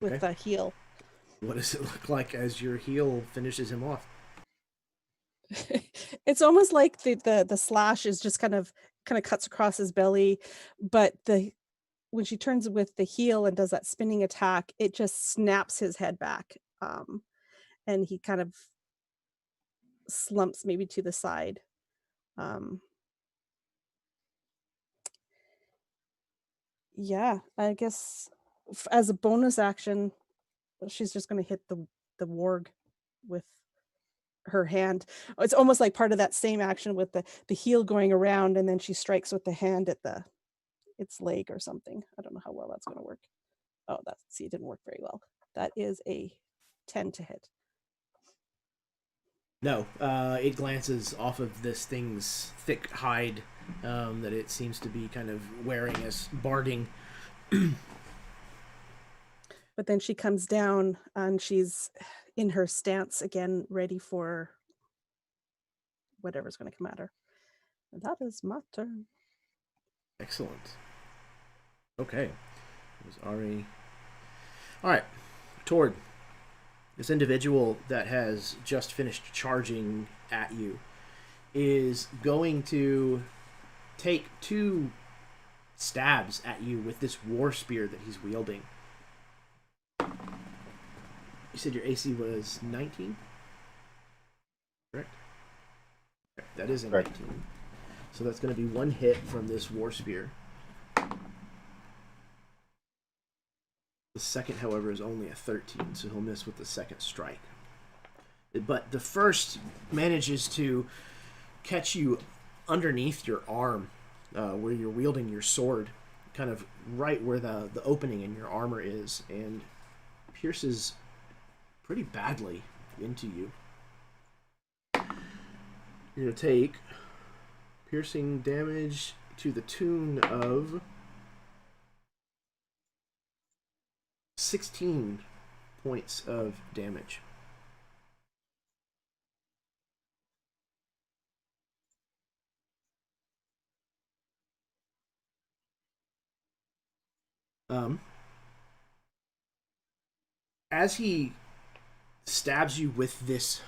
with the heel. What does it look like as your heel finishes him off? It's almost like the slash is just kind of cuts across his belly, but when she turns with the heel and does that spinning attack, it just snaps his head back, and he kind of slumps maybe to the side. Yeah, I guess as a bonus action, she's just going to hit the warg with her hand. It's almost like part of that same action with the heel going around, and then she strikes with the hand at its leg or something. I don't know how well that's going to work. Oh, it didn't work very well. That is a 10 to hit. No, it glances off of this thing's thick hide that it seems to be kind of wearing as barding. But then she comes down and she's in her stance again, ready for whatever's going to come at her. And that is my turn. Excellent. Okay. It was Ari. All right. Tord, this individual that has just finished charging at you is going to take 2 stabs at you with this war spear that he's wielding. You said your AC was 19? Correct? That is a 19. So that's going to be 1 hit from this war spear. The second, however, is only a 13, so he'll miss with the second strike. But the first manages to catch you underneath your arm, where you're wielding your sword, kind of right where the opening in your armor is, and pierces pretty badly into you. You're going to take piercing damage to the tune of 16 points of damage. As he stabs you with this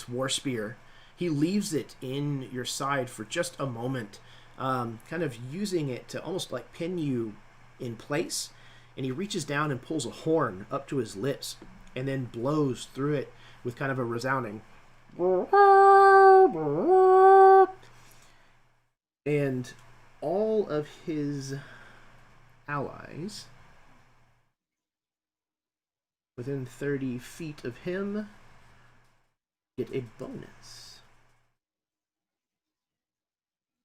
war spear, he leaves it in your side for just a moment, kind of using it to almost like pin you in place, and he reaches down and pulls a horn up to his lips and then blows through it with kind of a resounding and all of his allies within 30 feet of him get a bonus.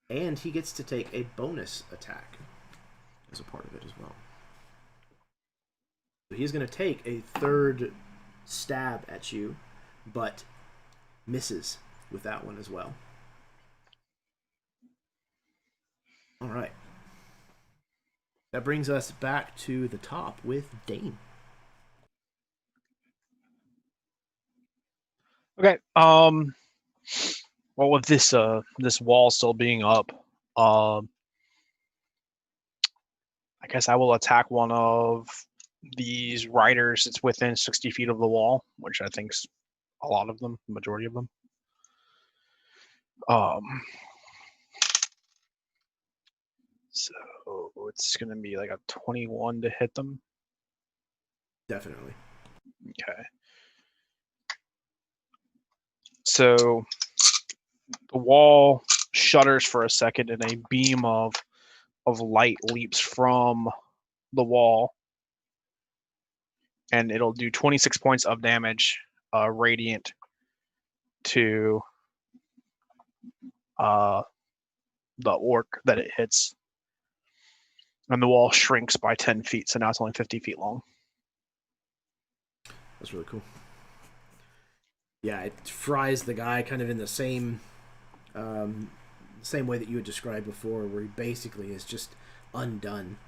And he gets to take a bonus attack as a part of it as well. So he's going to take a 3rd stab at you, but misses with that one as well. All right. That brings us back to the top with Dane. Okay. Well, with this wall still being up, I guess I will attack one of these riders. It's within 60 feet of the wall, which I think's a lot of them, the majority of them. So it's gonna be like a 21 to hit them. Definitely. Okay. So the wall shudders for a second, and a beam of light leaps from the wall, and it'll do 26 points of damage, radiant, to the orc that it hits. And the wall shrinks by 10 feet, so now it's only 50 feet long. That's really cool. Yeah, it fries the guy kind of in the same way that you had described before, where he basically is just undone,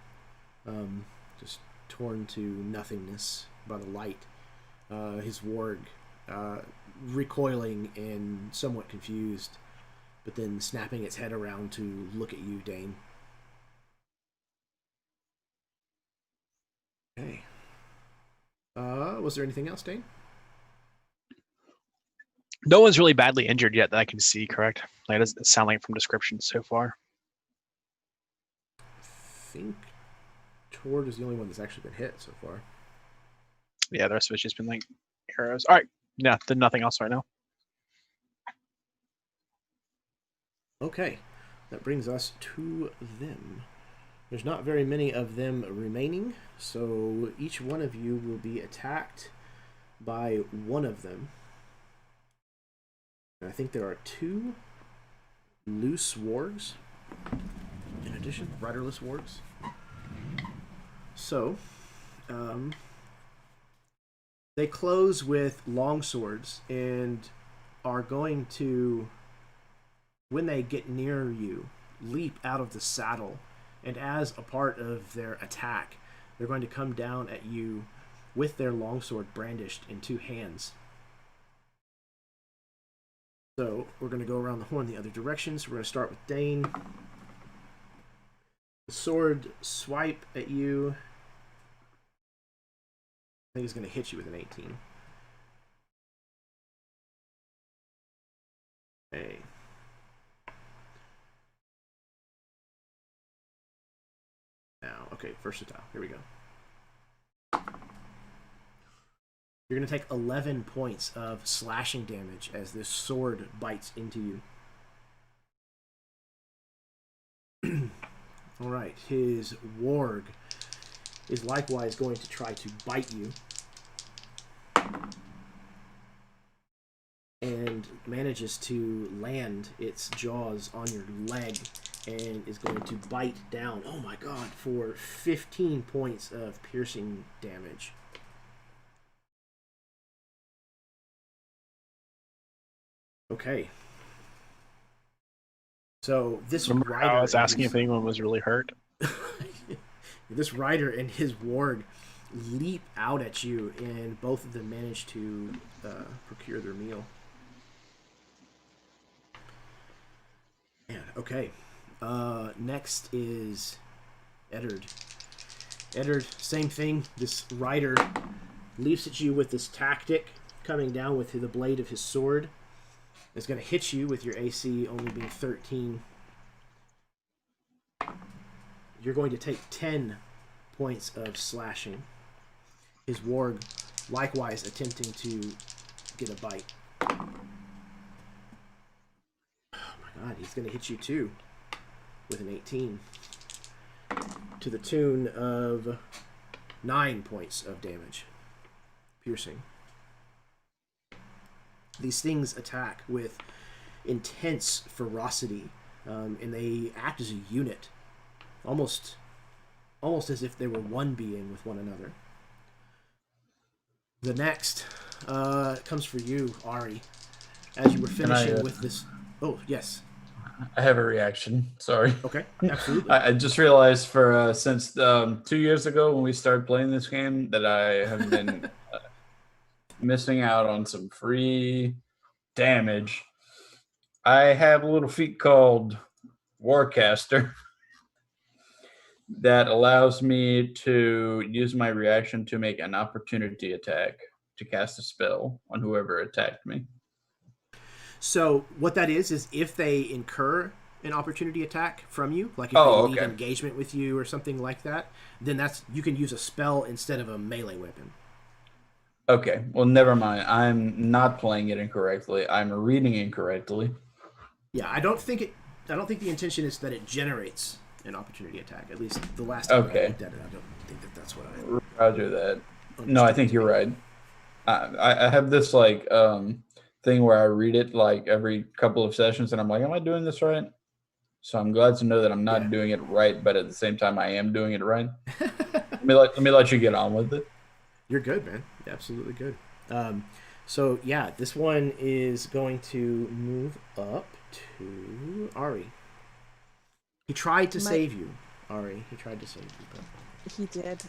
just torn to nothingness by the light. His warg recoiling and somewhat confused, but then snapping its head around to look at you, Dane. Okay. Was there anything else, Dane? No one's really badly injured yet that I can see, correct? Like, it doesn't sound like it from description so far. I think Tord is the only one that's actually been hit so far. Yeah, the rest of it's just been like arrows. All right. Yeah, then nothing else right now. Okay, that brings us to them. There's not very many of them remaining, so each one of you will be attacked by one of them. And I think there are 2 loose wargs in addition, riderless wargs. So, they close with long swords and are going to, when they get near you, leap out of the saddle, and as a part of their attack, they're going to come down at you with their longsword brandished in 2 hands. So we're going to go around the horn the other directions. We're going to start with Dane. The sword swipe at you. I think it's going to hit you with an 18. Okay. Now, okay, versatile. Here we go. You're going to take 11 points of slashing damage as this sword bites into you. Alright, his warg is likewise going to try to bite you. And manages to land its jaws on your leg and is going to bite down, oh my god, for 15 points of piercing damage. Okay. So this Remember rider, how I was asking if anyone was really hurt? this rider and his warg leap out at you, and both of them manage to procure their meal. Man, okay. Next is Eddard. Eddard, same thing. This rider leaps at you with this tactic, coming down with the blade of his sword. It's going to hit you with your AC only being 13. You're going to take 10 points of slashing. His warg likewise attempting to get a bite. Oh my god, he's going to hit you too with an 18. To the tune of 9 points of damage. Piercing. These things attack with intense ferocity, and they act as a unit, almost as if they were one being with one another. The next comes for you, Ari, as you were finishing with this. Oh, yes. I have a reaction. Sorry. Okay, absolutely. I just realized since 2 years ago when we started playing this game that I have been missing out on some free damage. I have a little feat called Warcaster that allows me to use my reaction to make an opportunity attack to cast a spell on whoever attacked me. So what that is if they incur an opportunity attack from you, like if they leave engagement with you or something like that, then you can use a spell instead of a melee weapon. Okay, well, never mind. I'm not playing it incorrectly. I'm reading incorrectly. Yeah, I don't think the intention is that it generates an opportunity attack. At least the last time I looked at it, I don't think that's what I. Roger that. No, I think you're right. I have this thing where I read it like every couple of sessions, and I'm like, am I doing this right? So I'm glad to know that I'm not doing it right, but at the same time, I am doing it right. let me let you get on with it. You're good, man. You're absolutely good. So yeah, this one is going to move up to Ari. He tried to save you, Ari. He tried to save you, but he did.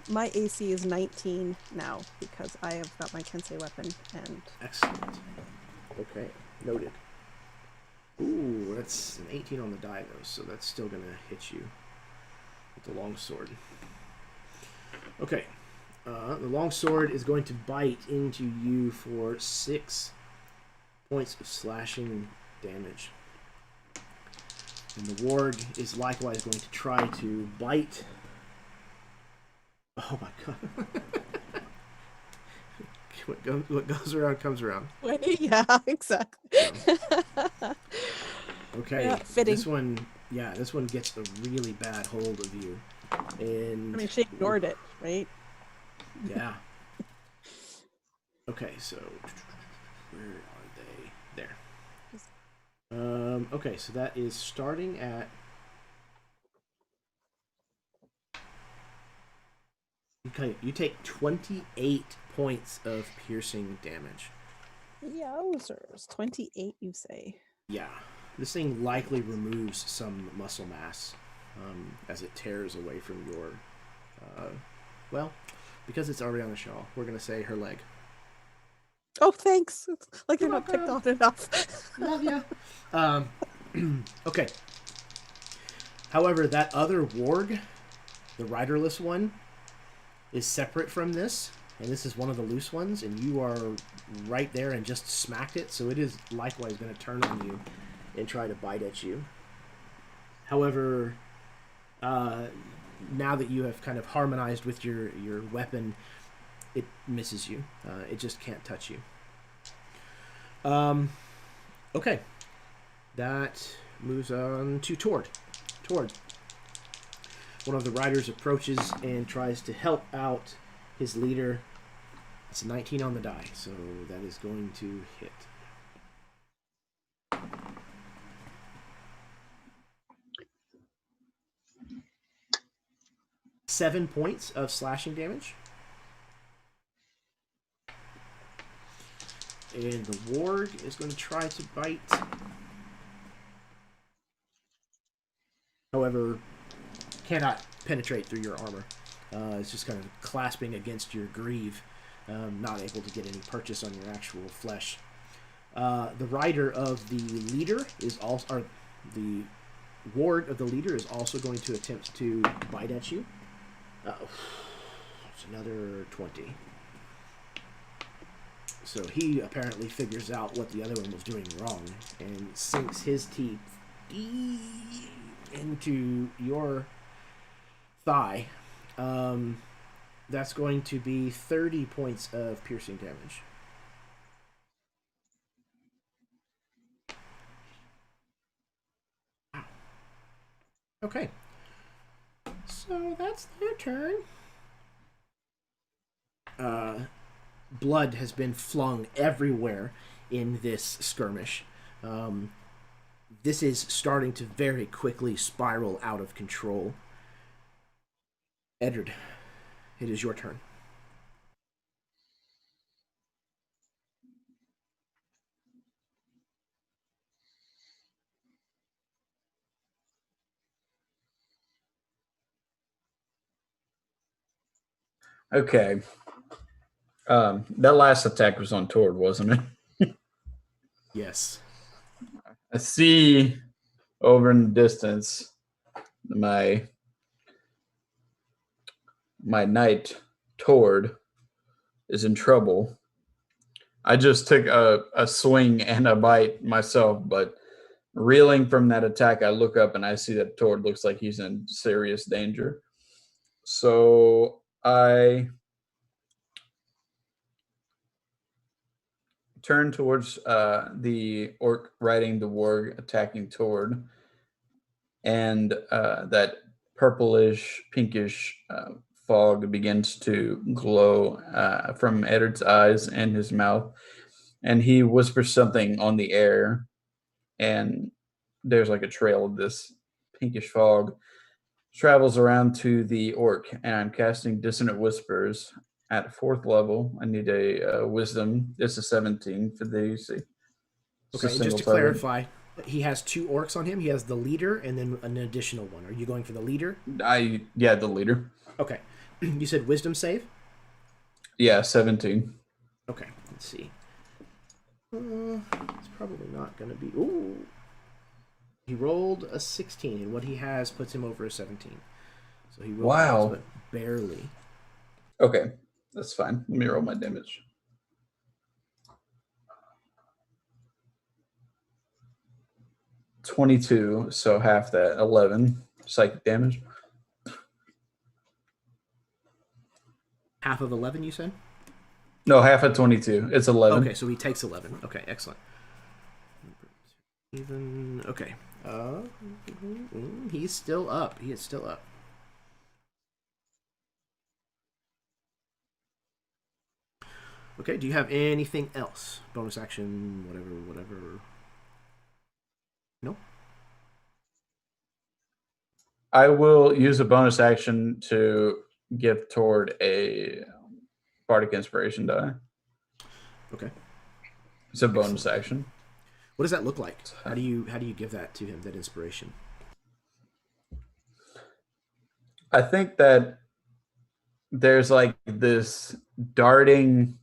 My AC is 19 now because I have got my Tensei weapon and. Excellent. Okay, noted. Ooh, that's an 18 on the die though, so that's still gonna hit you with the longsword. Okay. The longsword is going to bite into you for 6 points of slashing damage. And the warg is likewise going to try to bite Oh my god. What goes around comes around. Yeah, exactly. Okay. Yeah, fitting. This one gets a really bad hold of you. And I mean, she ignored it, right? yeah. Okay, so where are they? There. Okay, so that is starting at you take 28 points of piercing damage. Yowzers. 28, you say? Yeah. This thing likely removes some muscle mass as it tears away from your well, because it's already on the shawl, we're gonna say her leg. Oh, thanks. It's like you're not picked on enough. Love ya. Okay. However, that other warg, the riderless one, is separate from this, and this is one of the loose ones, and you are right there and just smacked it, so it is likewise going to turn on you and try to bite at you. However, now that you have kind of harmonized with your weapon, it misses you. It just can't touch you. Okay. That moves on to Tord. Tord. One of the riders approaches and tries to help out his leader. It's a 19 on the die, so that is going to hit. Seven points of slashing damage. And the warg is going to try to bite. However, cannot penetrate through your armor. It's just kind of clasping against your greave, not able to get any purchase on your actual flesh. The rider of the leader is also, or the ward of the leader is also going to attempt to bite at you. It's another 20. So he apparently figures out what the other one was doing wrong and sinks his teeth deep into your thigh. That's going to be 30 points of piercing damage. Wow. Okay. So that's their turn. Blood has been flung everywhere in this skirmish. This is starting to very quickly spiral out of control. Eddard, it is your turn. Okay. That last attack was on Tord, wasn't it? Yes. I see over in the distance my knight Tord is in trouble. I just took a swing and a bite myself, but reeling from that attack, I look up and I see that Tord looks like he's in serious danger. So I turn towards the orc riding the warg attacking Tord, and that purplish, pinkish fog begins to glow from Eddard's eyes and his mouth, and he whispers something on the air, and there's like a trail of this pinkish fog travels around to the orc, and I'm casting Dissonant Whispers at 4th level. I need a wisdom. It's a 17 for the AC. Okay, and just to clarify, he has 2 orcs on him. He has the leader and then an additional one. Are you going for the leader? Yeah, the leader. Okay. You said wisdom save? Yeah, 17. Okay, let's see. It's probably not going to be... Ooh! He rolled a 16, and what he has puts him over a 17. So he rolled but barely. Okay, that's fine. Let me roll my damage. $22, so half that, 11 psychic damage. half of 11, you said? No, half of 22. It's 11. Okay, so he takes 11. Okay, excellent. Even okay. He's still up. He is still up. Okay, do you have anything else? Bonus action, whatever. No? I will use a bonus action to give toward a bardic inspiration die. Okay. It's a bonus Excellent. action. What does that look like? How do you give that to him, that inspiration? I think that there's like this darting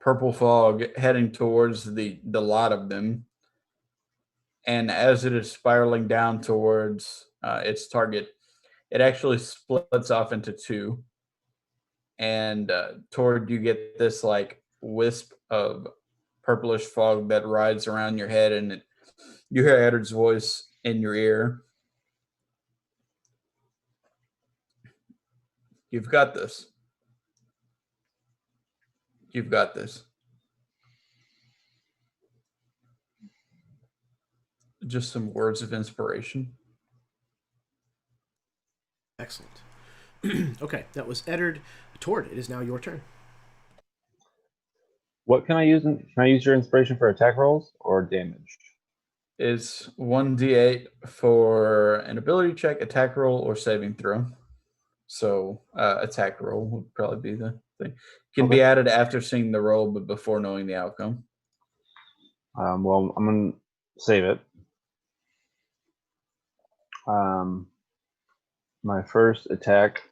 purple fog heading towards the lot of them. And as it is spiraling down towards its target, it actually splits off into two. And toward you get this like wisp of purplish fog that rides around your head, and you hear Eddard's voice in your ear. You've got this. You've got this. Just some words of inspiration. Excellent. Okay, that was Eddard. Tord, it is now your turn. What can I use? Can I use your inspiration for attack rolls or damage? It's 1d8 for an ability check, attack roll, or saving throw. So attack roll would probably be the thing. Can be added after seeing the roll, but before knowing the outcome. Well, I'm going to save it. My first attack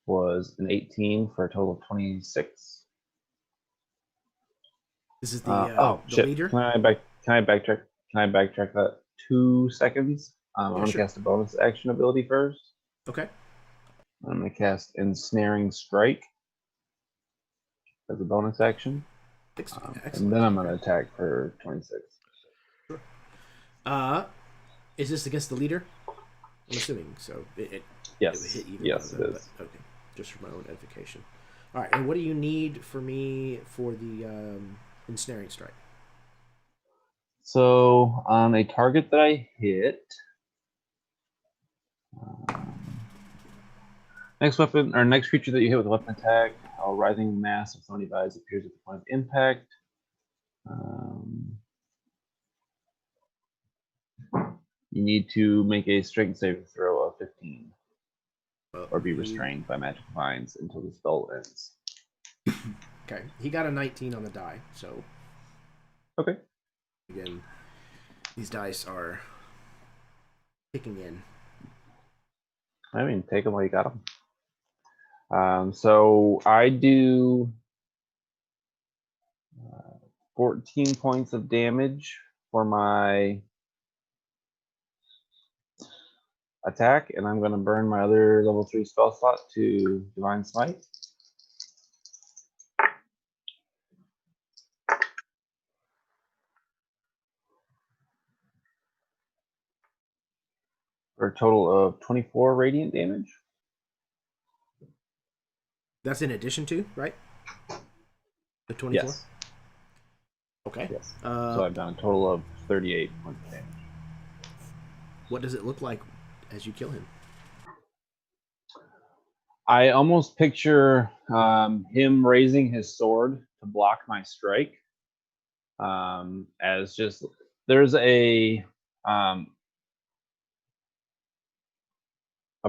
was an 18 for a total of 26. This is the shit. leader. Can I backtrack? Can I backtrack that 2 seconds? I'm going to cast a bonus action ability first. Okay. I'm going to cast Ensnaring Strike as a bonus action. And then I'm going to attack for 26. Sure. Is this against the leader? I'm assuming so. Yes. It would hit either yes, one of them, it is. But, okay, just for my own edification. All right, and what do you need for me for the ensnaring strike? So on a target that I hit, next weapon or next creature that you hit with a weapon attack, a rising mass of 75 appears at the point of impact. You need to make a strength saving throw of 15, or be restrained by magic vines until the spell ends. Okay, he got a 19 on the die, so. Okay. Again, these dice are kicking in. I mean, take them while you got them. So I do 14 points of damage for my attack, and I'm going to burn my other level 3 spell slot to Divine Smite. For a total of 24 radiant damage. That's in addition to, right? The 24? Yes. Okay. Yes. So I've done a total of 38 points of damage. What does it look like as you kill him? I almost picture him raising his sword to block my strike. As just there's a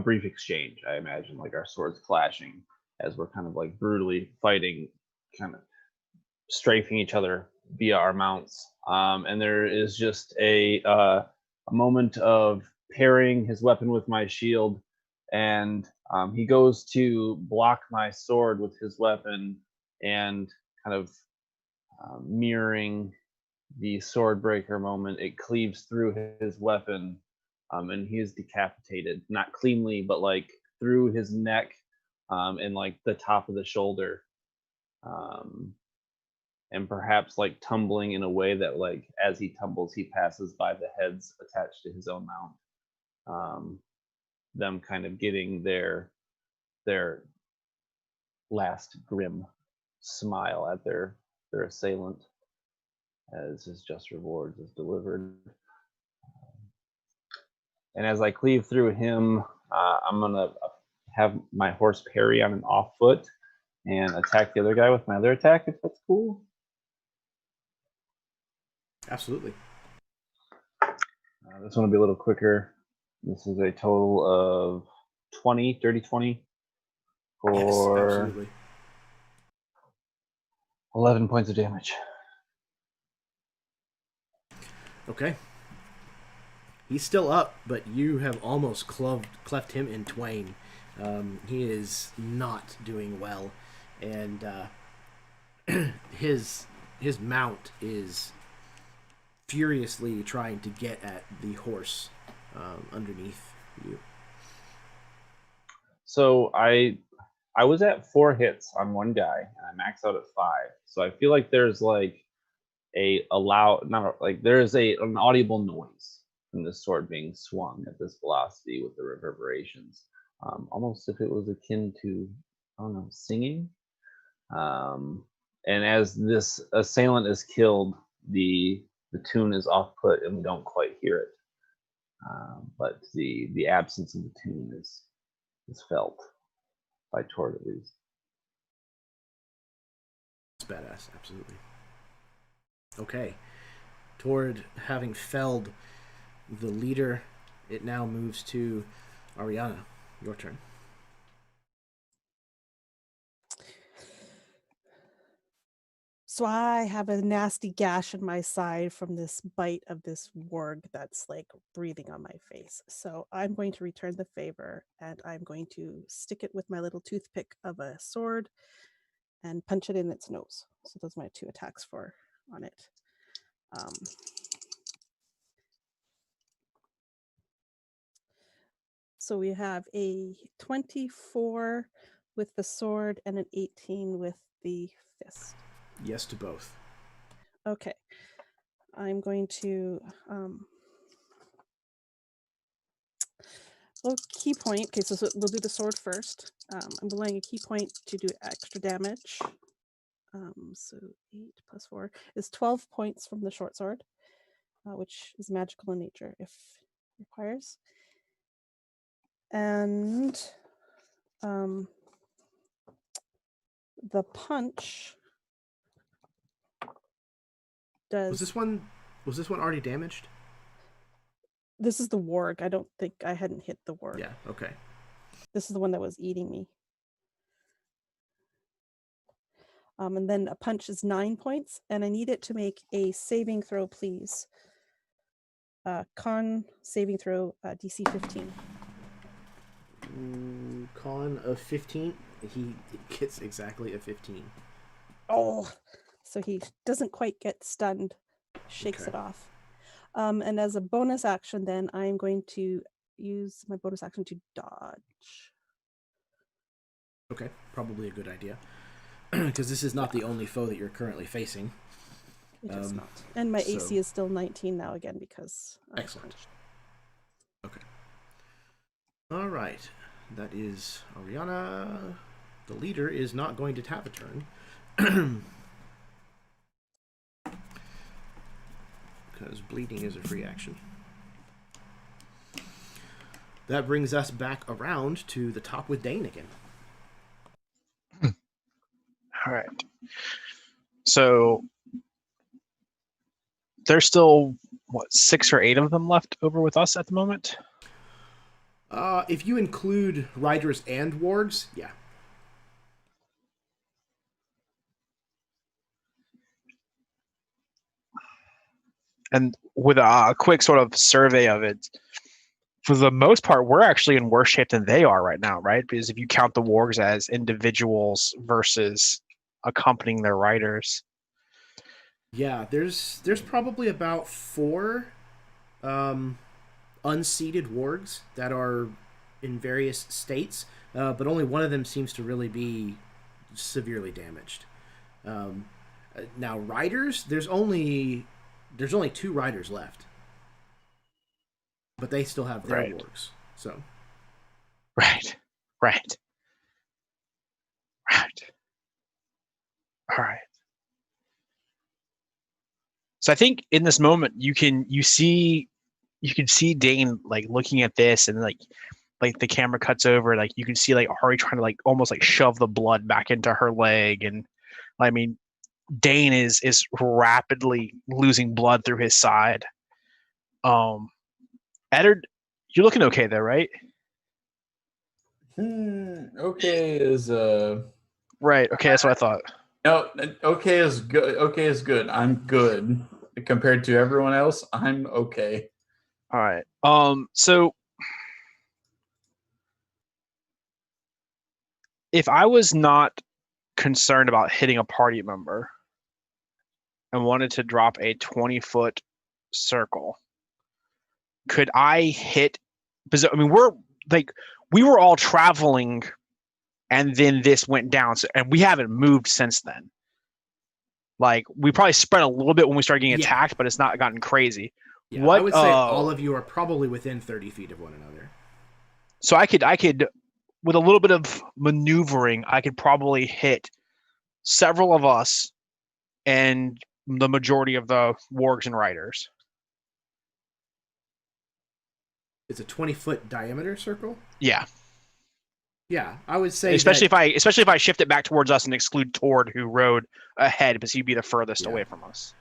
brief exchange, I imagine, like our swords clashing as we're kind of like brutally fighting, kind of strafing each other via our mounts. And there is just a moment of pairing his weapon with my shield, and he goes to block my sword with his weapon, and kind of mirroring the sword breaker moment, it cleaves through his weapon, and he is decapitated, not cleanly, but like through his neck, and like the top of the shoulder, and perhaps like tumbling in a way that, like, as he tumbles, he passes by the heads attached to his own mount, them kind of getting their last grim smile at their assailant as his just rewards is delivered. And as I cleave through him, I'm gonna have my horse parry on an off foot and attack the other guy with my other attack, if that's cool. Absolutely. This one will be a little quicker. This is a total of 20, dirty 20 for Yes, absolutely. 11 points of damage. Okay. He's still up, but you have almost cleft him in twain. He is not doing well, and his mount is furiously trying to get at the horse underneath you. So I was at 4 hits on one guy, and I maxed out at 5. So I feel like there's like there's an audible noise from this sword being swung at this velocity with the reverberations, almost if it was akin to, I don't know, singing. And as this assailant is killed, the tune is off put and we don't quite hear it. But the absence of the tune is felt by Tord at least. It's badass, absolutely. Okay. Tord having felled the leader, it now moves to Ariana. Your turn. So I have a nasty gash in my side from this bite of this warg that's like breathing on my face. So I'm going to return the favor, and I'm going to stick it with my little toothpick of a sword and punch it in its nose. So those are my 2 attacks on it. So we have a 24 with the sword and an 18 with the fist. Yes to both. Okay. I'm going to key point. Okay, so we'll do the sword first. I'm delaying a key point to do extra damage. So 8 plus 4 is 12 points from the short sword, which is magical in nature if requires. And the punch does. Was this one already damaged? This is the warg. I don't think I hadn't hit the warg. Yeah, okay. This is the one that was eating me. And then a punch is 9 points, and I need it to make a saving throw, please. Con saving throw, DC 15. Con of 15. He gets exactly a 15. Oh, so he doesn't quite get stunned. Shakes it off. And as a bonus action, then I'm going to use my bonus action to dodge. Okay, probably a good idea. Because this is not the only foe that you're currently facing. It is not. And my AC is still 19 now again because... Excellent. Okay. All right. That is Ariana. The leader is not going to tap a turn. Because bleeding is a free action. That brings us back around to the top with Dane again. All right. So there's still, 6 or 8 of them left over with us at the moment? If you include riders and wargs, yeah. And with a quick sort of survey of it, for the most part, we're actually in worse shape than they are right now, right? Because if you count the wargs as individuals versus accompanying their riders. Yeah, there's probably about 4 unseated wargs that are in various states, but only one of them seems to really be severely damaged. Now, riders, there's only 2 riders left, but they still have their wargs. So, right. Right. All right. So I think in this moment you can see Dane like looking at this, and like the camera cuts over, like you can see like Ari trying to like almost like shove the blood back into her leg, and I mean Dane is rapidly losing blood through his side. Eddard, you're looking okay there, right? Okay is Right. Okay, that's what I thought. no. Okay is good. Okay is good. I'm good compared to everyone else. I'm okay. All right. So if I was not concerned about hitting a party member and wanted to drop a 20-foot circle, could I hit? Because I mean, we were all traveling, and then this went down, and we haven't moved since then. Like we probably spread a little bit when we started getting attacked, but it's not gotten crazy. Yeah, I would say all of you are probably within 30 feet of one another. So I could, with a little bit of maneuvering, I could probably hit several of us and the majority of the wargs and riders. It's a 20-foot diameter circle? Yeah. Yeah, I would say especially if I shift it back towards us and exclude Tord, who rode ahead because he'd be the furthest away from us.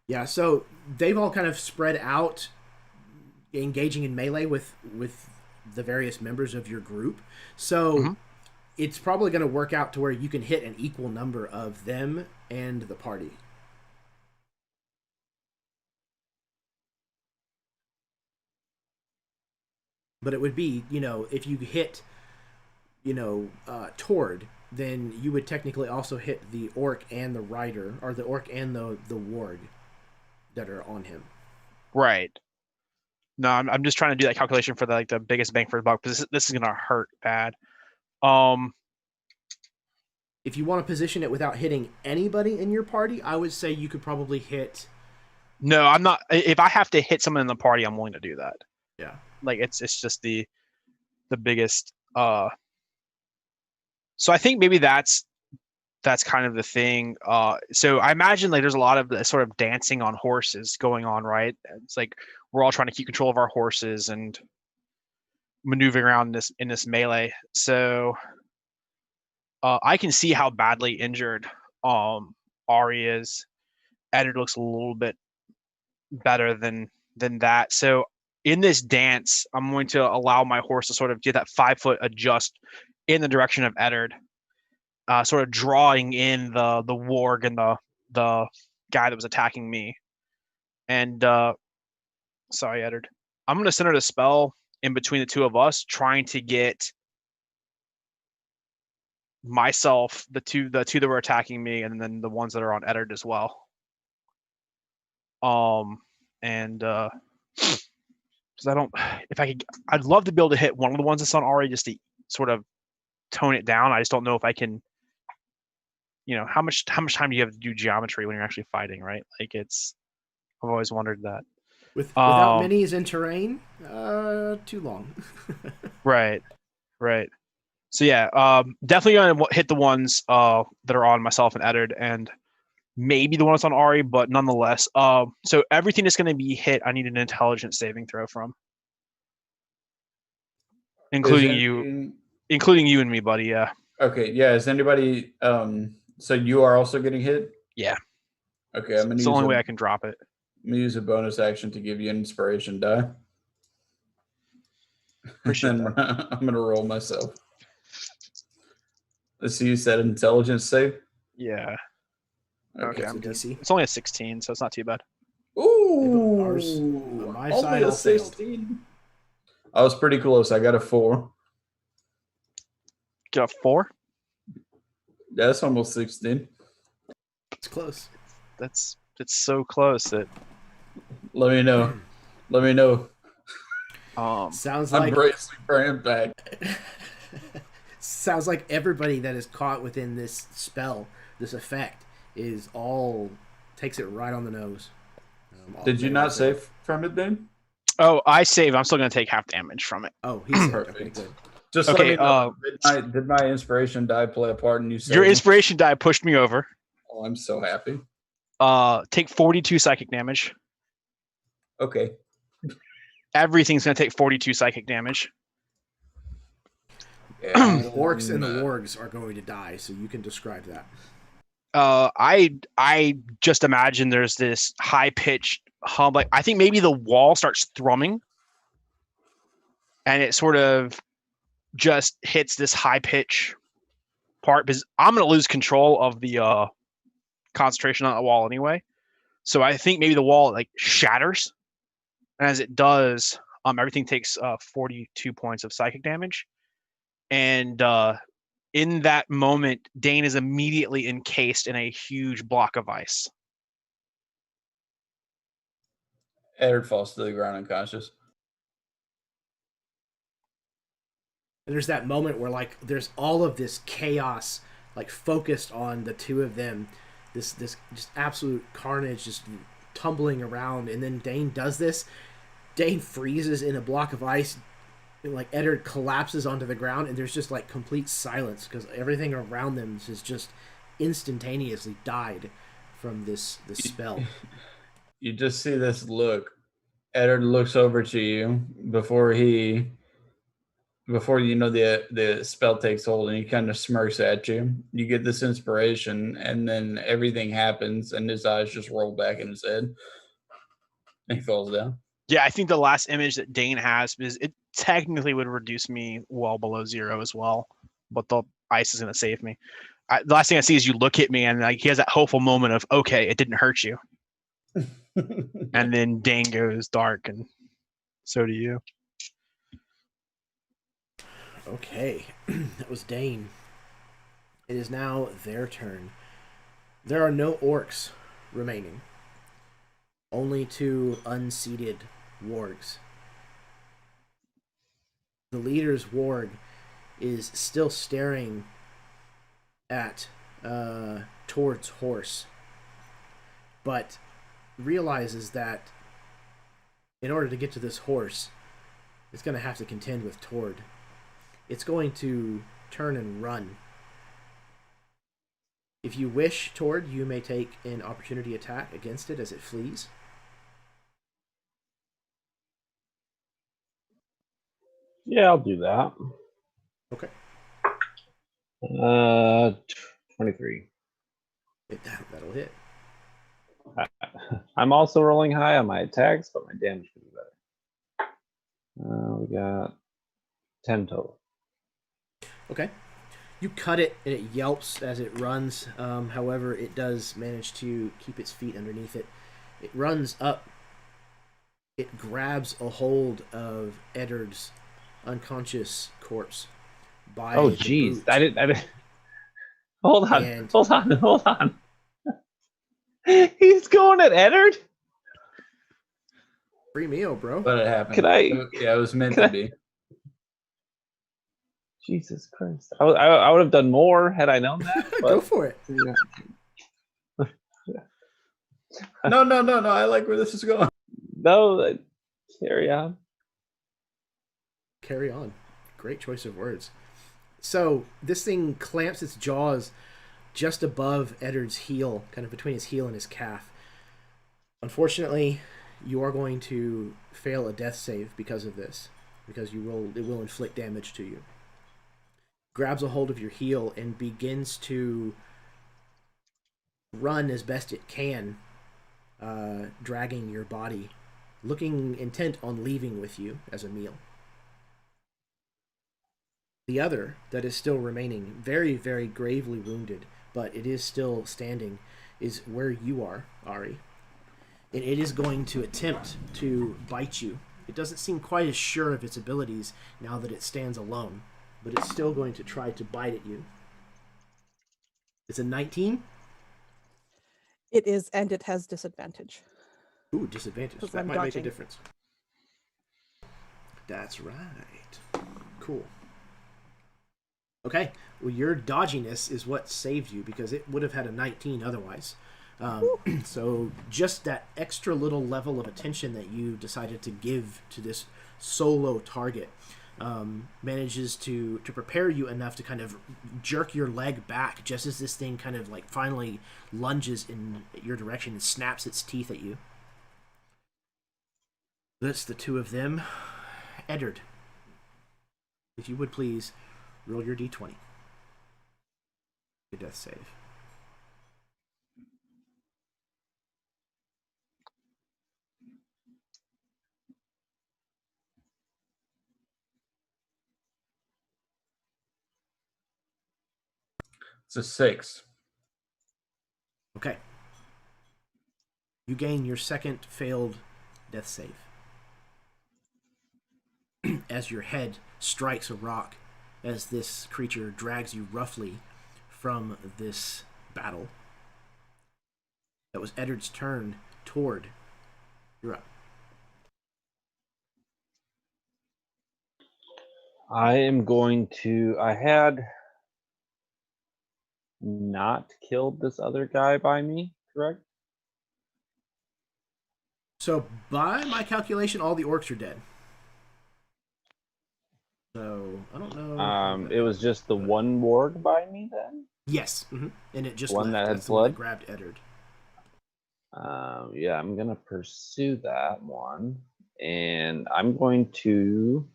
Yeah, so they've all kind of spread out, engaging in melee with the various members of your group. So it's probably going to work out to where you can hit an equal number of them and the party. But it would be, if you hit, Tord, then you would technically also hit the orc and the rider, or the orc and the warg that are on him. Right. No, I'm just trying to do that calculation for the biggest bang for the buck, because this is gonna hurt bad. If you want to position it without hitting anybody in your party, I would say you could probably hit. No, I'm not. If I have to hit someone in the party, I'm willing to do that. Yeah. Like it's just the biggest. So I think maybe that's kind of the thing. So I imagine like there's a lot of the sort of dancing on horses going on, right? It's like we're all trying to keep control of our horses and maneuvering around in this melee. So I can see how badly injured Ari is. Eddard looks a little bit better than that. So in this dance, I'm going to allow my horse to sort of get that 5-foot adjust in the direction of Eddard, sort of drawing in the warg and the guy that was attacking me. And sorry, Eddard. I'm going to center the spell in between the two of us, trying to get myself, the two that were attacking me, and then the ones that are on Eddard as well. Because I'd love to be able to hit one of the ones that's on Ari just to sort of tone it down. I just don't know if I can. How much time do you have to do geometry when you're actually fighting, right? Like I've always wondered that. Without minis in terrain, too long. Right. So yeah, definitely gonna hit the ones that are on myself and Eddard, and maybe the one that's on Ari, but nonetheless. So everything is going to be hit. I need an intelligence saving throw from, including you and me, buddy. Yeah. Okay. Yeah. Is anybody? So you are also getting hit? Yeah. Okay. I'm gonna. It's the only way I can drop it. I'm gonna use a bonus action to give you an inspiration die. Appreciate that. I'm gonna roll myself. Let's see. You said intelligence save. Yeah. Okay. I'm good. It's only a 16, so it's not too bad. Ooh, my only side a 16. I was pretty close. I got a 4. Got a 4? That's almost 16. It's close. It's so close that. Let me know. Sounds I'm like bracing for impact. Sounds like everybody that is caught within this spell, this effect, takes it right on the nose. Did you not save from it then? Oh, I saved. I'm still going to take half damage from it. Oh, he's perfect. Okay, good. Just Okay, let me know. Did my inspiration die play a part in you saving? your inspiration die pushed me over. Oh, I'm so happy. Take 42 psychic damage. Okay. Everything's going to take 42 psychic damage. The orcs and the wargs are going to die, so you can describe that. I just imagine there's this high pitched hum. Like I think maybe the wall starts thrumming, and it sort of just hits this high pitch part because I'm going to lose control of the concentration on the wall anyway. So I think maybe the wall like shatters, and as it does, everything takes 42 points of psychic damage, and in that moment, Dane is immediately encased in a huge block of ice. Eddard falls to the ground unconscious. And there's that moment where like there's all of this chaos like focused on the two of them. This just absolute carnage just tumbling around, and then Dane does this. Dane freezes in a block of ice. And, like Eddard collapses onto the ground, and there's just like complete silence because everything around them has just instantaneously died from this spell. You just see this look. Eddard looks over to you before you know the spell takes hold, and he kind of smirks at you. You get this inspiration, and then everything happens, and his eyes just roll back in his head, and he falls down. Yeah, I think the last image that Dane has is it technically would reduce me well below 0 as well, but the ice is going to save me. The last thing I see is you look at me, and like he has that hopeful moment of, okay, it didn't hurt you. And then Dane goes dark, and so do you. Okay, that was Dane. It is now their turn. There are no orcs remaining. Only 2 unseated wargs. The leader's warg is still staring at towards horse, but realizes that in order to get to this horse, it's going to have to contend with Tord. It's going to turn and run. If you wish, Tord, you may take an opportunity attack against it as it flees. Yeah, I'll do that. Okay. 23. That'll hit. I'm also rolling high on my attacks, but my damage could be better. We got 10 total. Okay. You cut it, and it yelps as it runs. However, it does manage to keep its feet underneath it. It runs up. It grabs a hold of Eddard's unconscious corpse. Oh, jeez. I didn't. Hold on. He's going at Eddard? Free meal, bro. But it happened. Yeah, it was meant to be. Jesus Christ. I would have done more had I known that. But, Go for it. Yeah. No. I like where this is going. No, carry on. Carry on. Great choice of words. So, this thing clamps its jaws just above Eddard's heel, kind of between his heel and his calf. Unfortunately, you are going to fail a death save because of this, because it will inflict damage to you. Grabs a hold of your heel and begins to run as best it can, dragging your body, looking intent on leaving with you as a meal. The other that is still remaining, very, very gravely wounded, but it is still standing, is where you are, Ari. And it is going to attempt to bite you. It doesn't seem quite as sure of its abilities now that it stands alone, but it's still going to try to bite at you. It's a 19? It is, and it has disadvantage. Ooh, disadvantage. That might make a difference. That's right. Cool. Okay, well, your dodginess is what saved you because it would have had a 19 otherwise. So just that extra little level of attention that you decided to give to this solo target manages to prepare you enough to kind of jerk your leg back just as this thing kind of like finally lunges in your direction and snaps its teeth at you. That's the two of them. Eddard, if you would please roll your d20. Your death save. It's a 6. Okay. You gain your second failed death save. As your head strikes a rock, as this creature drags you roughly from this battle. That was Eddard's turn. Toward. You're up. I am going to. I had not killed this other guy by me, correct? So, by my calculation, all the orcs are dead. So, I don't know. It was just the one warg by me then? Yes. Mm-hmm. And it just One left. that had That's the one that blood? grabbed Eddard. Yeah, I'm gonna pursue that one. And I'm going to.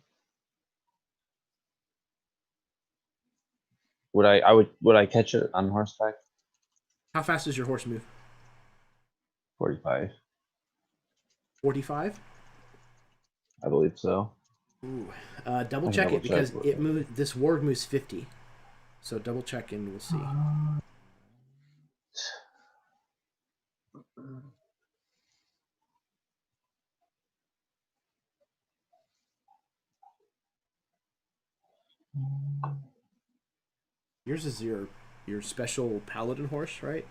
Would I catch it on horseback? How fast does your horse move? 45. 45? I believe so. Ooh. Double I can check double it because check. it moves. This warg moves 50. So double check and we'll see. Yours is your special paladin horse, right?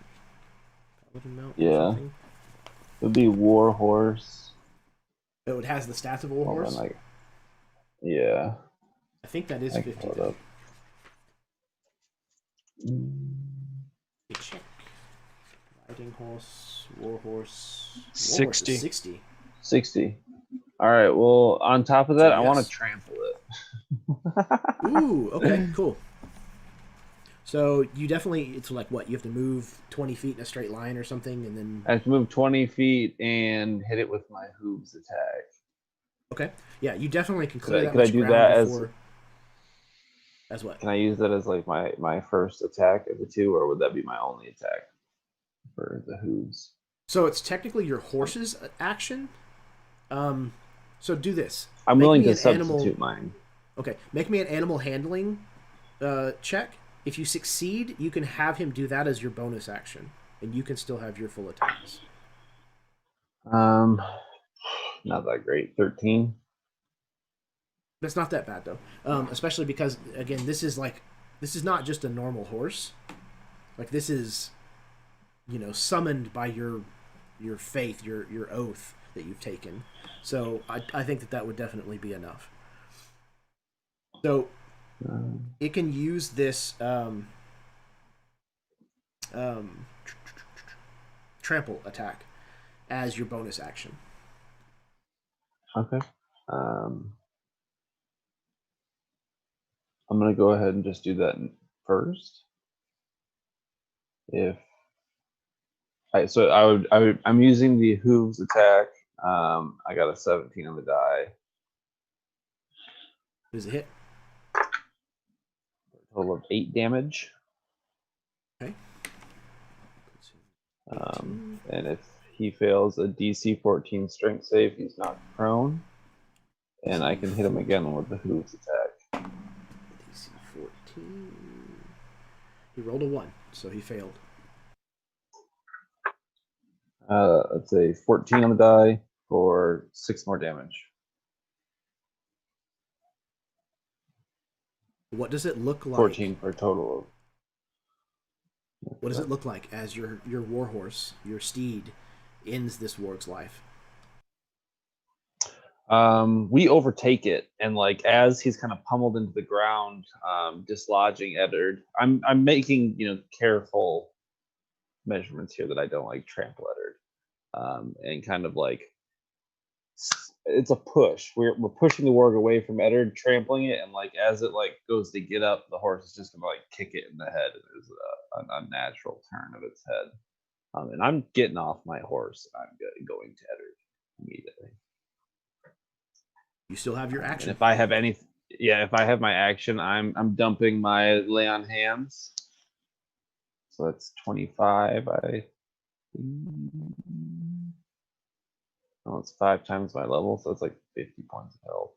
Paladin mount. Yeah. Or something? It would be war horse. Oh, it has the stats of a war horse. Yeah. I think that is I can 50. pull it Then. up. Let me check. Riding horse, war horse. 60. Horse is 60. 60. All right. Well, on top of that, So, I want yes. to trample it. Ooh. Okay. Cool. So you definitely, it's like what, you have to move 20 feet in a straight line or something, and then. I have to move 20 feet and hit it with my hooves attack. Okay. Yeah, you definitely can clear that Could I much do ground that before. As what? Can I use that as like my first attack of the two, or would that be my only attack for the hooves? So it's technically your horse's action. So do this. I'm Make willing me to an substitute mine. Okay, make me an animal handling check. If you succeed, you can have him do that as your bonus action, and you can still have your full attacks. Not that great. 13. That's not that bad though, especially because again, this is not just a normal horse. Like this is, summoned by your faith, your oath that you've taken. So I think that would definitely be enough. So it can use this trample attack as your bonus action. Okay. I'm gonna go ahead and just do that first. I'm using the hooves attack. I got a 17 on the die. Does it hit? Total of 8 damage. Okay. And if he fails a DC 14 strength save, he's knocked prone. And I can hit him again with the hooves attack. DC 14. He rolled a 1, so he failed. Let's say 14 on the die for 6 more damage. What does it look like? 14 for a total of. What does it look like as your warhorse, your steed, ends this warg's life? We overtake it, and as he's kind of pummeled into the ground, dislodging Eddard. I'm making careful measurements here that I don't trample Eddard, and kind of it's a push. We're pushing the warg away from Eddard, trampling it, and like as it like goes to get up, the horse is just gonna like kick it in the head. There's an unnatural turn of its head, and I'm getting off my horse. I'm going to Eddard immediately. You still have your action. And if I have any, if I have my action, I'm dumping my lay on hands. So that's 25. Oh, it's 5 times my level, so it's like 50 points of health.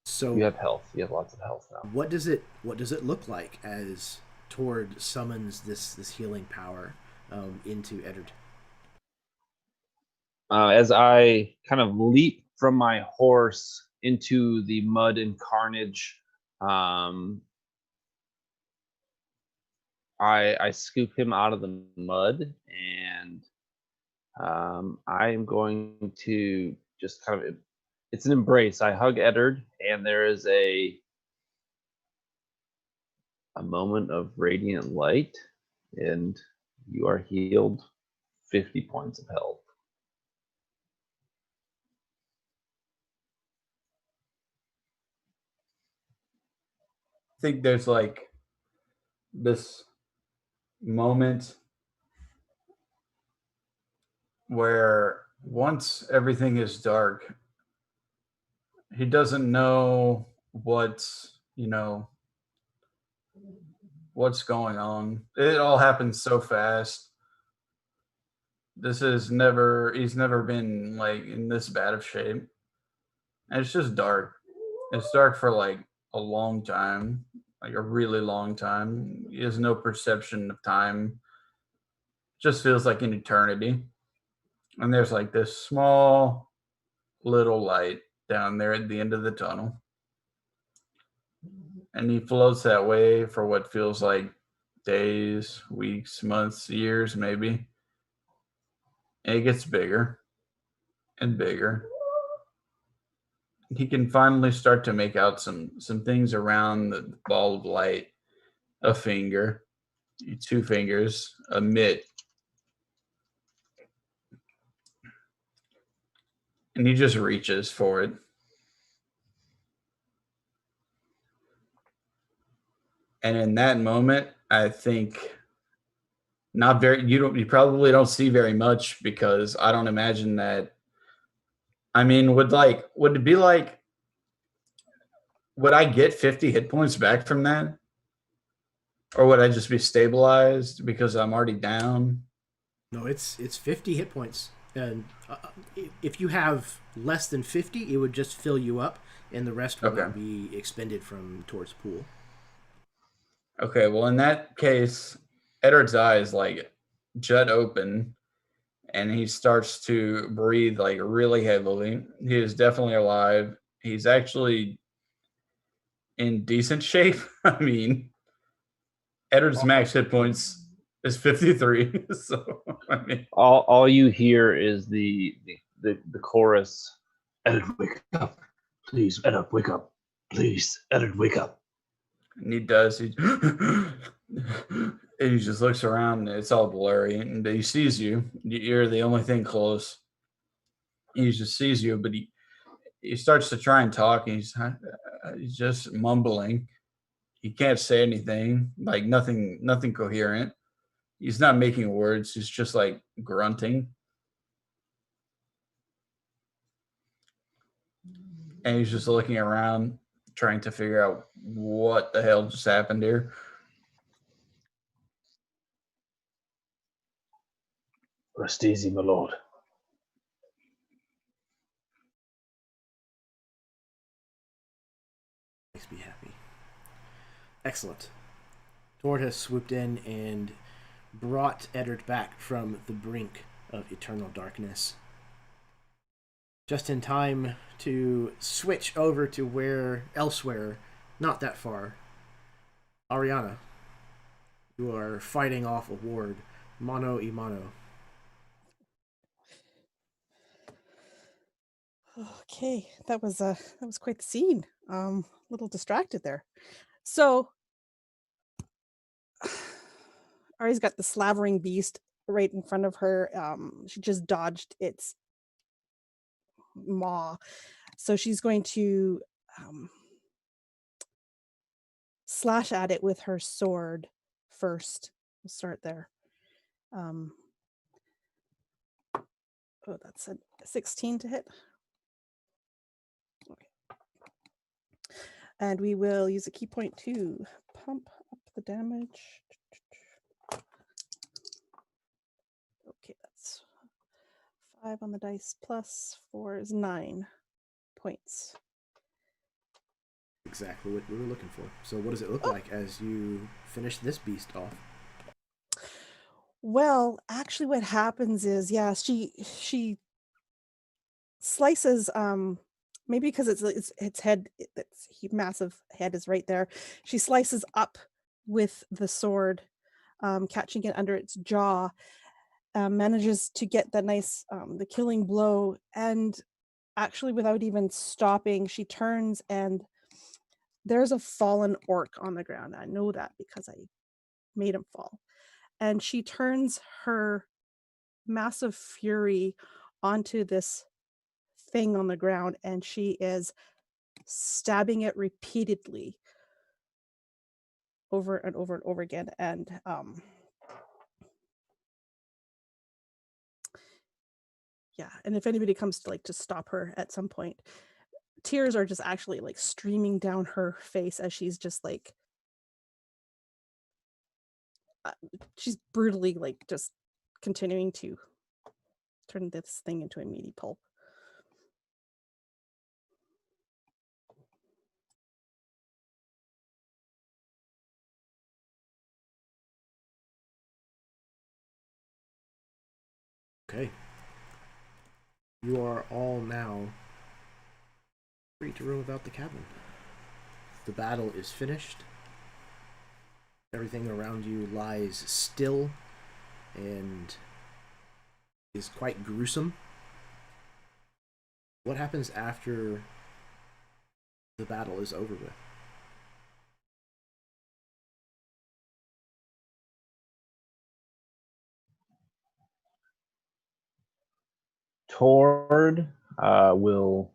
So you have health. You have lots of health now. What does it look like as Tord summons this healing power into Eddard? As I kind of leap from my horse into the mud and carnage, I scoop him out of the mud, and I am going to just kind of, it's an embrace. I hug Eddard, and there is a moment of radiant light, and you are healed 50 points of health. I think there's like this moment where once everything is dark, he doesn't know what's going on. It all happens so fast. He's never been like in this bad of shape. And it's just dark. It's dark for like a long time, like a really long time. He has no perception of time. Just feels like an eternity. And there's like this small little light down there at the end of the tunnel. And he floats that way for what feels like days, weeks, months, years, maybe. And it gets bigger and bigger. He can finally start to make out some things around the ball of light. A finger, 2 fingers, a mitt. And he just reaches for it. And in that moment, I think you probably don't see very much, because I don't imagine that. I mean, would it be like, would I get 50 hit points back from that? Or would I just be stabilized because I'm already down? No, it's 50 hit points. And if you have less than 50, it would just fill you up, and the rest would not be expended from Tord's pool. Okay, well, in that case, Eddard's eyes like jut open, and he starts to breathe like really heavily. He is definitely alive. He's actually in decent shape. I mean, Eddard's max hit points is 53. So I mean, all you hear is the chorus. Eddard, wake up, please. Eddard, wake up, please. Eddard, wake up. And he does. And he just looks around, and it's all blurry. And he sees you. You're the only thing close. He just sees you, but he starts to try and talk, and he's just mumbling. He can't say anything, like nothing coherent. He's not making words. He's just like grunting. And he's just looking around, trying to figure out what the hell just happened here. Rest easy, my lord. Makes me happy. Excellent. Tord has swooped in and brought Eddard back from the brink of eternal darkness. Just in time to switch over to where elsewhere, not that far. Ariana, you are fighting off a ward, mano a mano. Okay, that was quite the scene. A little distracted there. So Ari's got the slavering beast right in front of her. She just dodged its maw. So she's going to slash at it with her sword first. We'll start there. Oh, that's a 16 to hit. Okay. And we will use a key point to pump up the damage. Okay, that's 5 on the dice plus 4 is 9 points. Exactly what we were looking for. So what does it look like as you finish this beast off? Well, actually what happens is, yeah, she slices, maybe because its head, its massive head is right there. She slices up with the sword, catching it under its jaw, manages to get that nice, the killing blow, and actually without even stopping, she turns and there's a fallen orc on the ground. I know that because I made him fall. And she turns her massive fury onto this thing on the ground, and she is stabbing it repeatedly over and over and over again. And yeah, and if anybody comes to to stop her at some point, tears are just actually like streaming down her face as she's just like she's brutally just continuing to turn this thing into a meaty pulp. Okay. You are all now free to roam about the cabin. The battle is finished. Everything around you lies still and is quite gruesome. What happens after the battle is over with? Tord will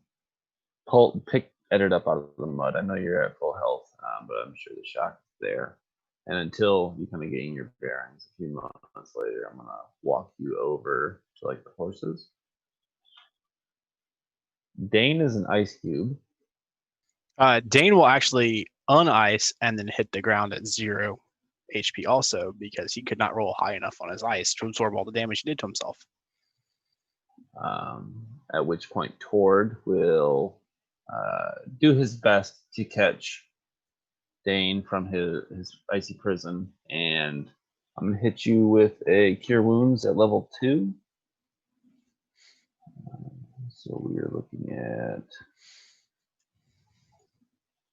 pick Edit up out of the mud. I know you're at full health, but I'm sure the shock is there. And until you kind of gain your bearings, a few months later, I'm gonna walk you over to the horses. Dane is an ice cube. Dane will actually unice and then hit the ground at 0 HP also, because he could not roll high enough on his ice to absorb all the damage he did to himself. At which point Tord will do his best to catch Dane from his icy prison, and I'm gonna hit you with a Cure Wounds at level 2. So we are looking at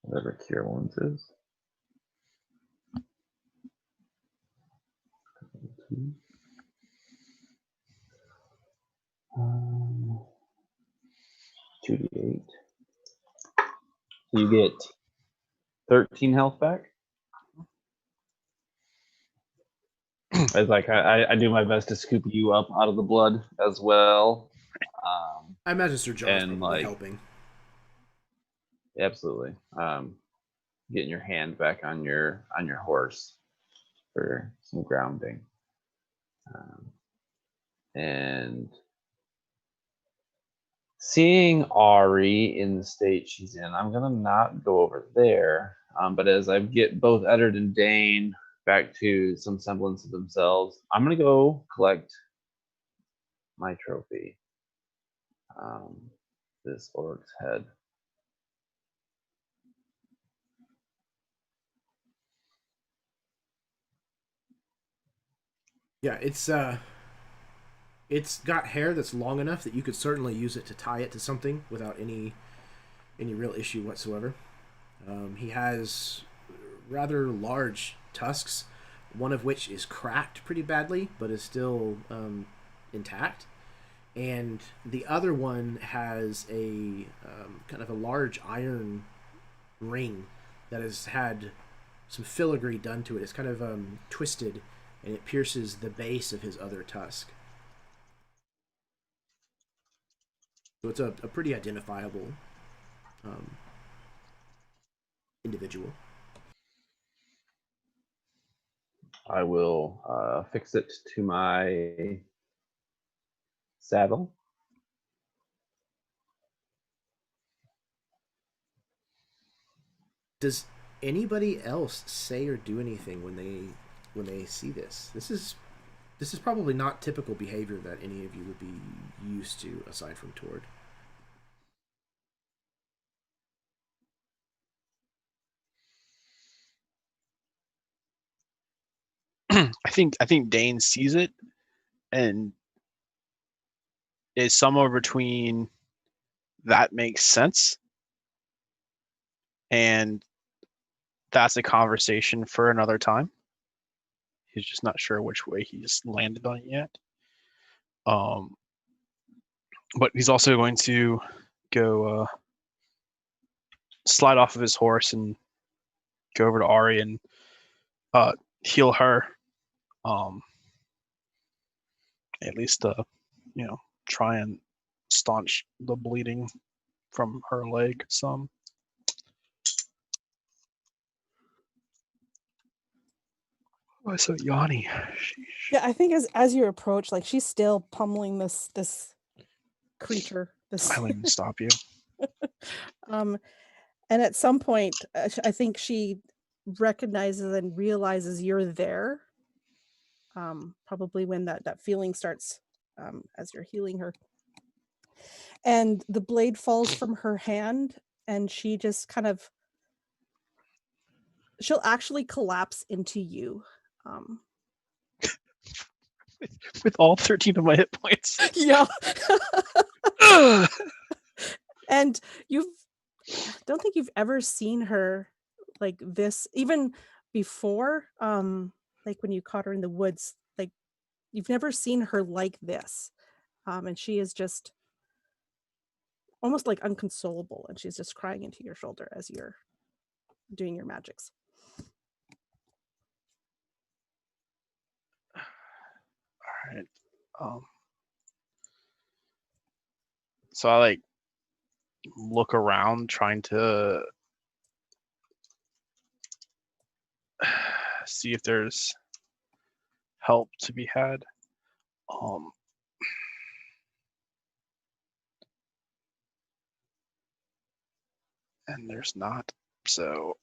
whatever Cure Wounds is. 2d8. So you get 13 health back. It's I do my best to scoop you up out of the blood as well. I imagine Sir John's probably helping. Absolutely. Getting your hand back on your horse for some grounding. And seeing Ari in the state she's in, I'm gonna not go over there. But as I get both Eddard and Dane back to some semblance of themselves, I'm gonna go collect my trophy. This orc's head. Yeah, it's got hair that's long enough that you could certainly use it to tie it to something without any real issue whatsoever. He has rather large tusks, one of which is cracked pretty badly, but is still intact. And the other one has a kind of a large iron ring that has had some filigree done to it. It's kind of twisted, and it pierces the base of his other tusk. So it's a pretty identifiable individual. I will fix it to my saddle. Does anybody else say or do anything when they see this? This is probably not typical behavior that any of you would be used to, aside from Tord. I think Dane sees it and is somewhere between that makes sense and that's a conversation for another time. He's just not sure which way he's landed on it yet. But he's also going to go slide off of his horse and go over to Ari and heal her. At least try and staunch the bleeding from her leg some. Why so yawny? Yeah, I think as you approach, like she's still pummeling this creature. I wouldn't even stop you. And at some point, I think she recognizes and realizes you're there. Probably when that feeling starts as you're healing her. And the blade falls from her hand, and she just kind of, she'll actually collapse into you. With all 13 of my hit points. Yeah. And don't think you've ever seen her like this, even before, like when you caught her in the woods, like you've never seen her like this. And she is just almost like unconsolable, and she's just crying into your shoulder as you're doing your magics. All right. So I like look around trying to see if there's help to be had. And there's not. So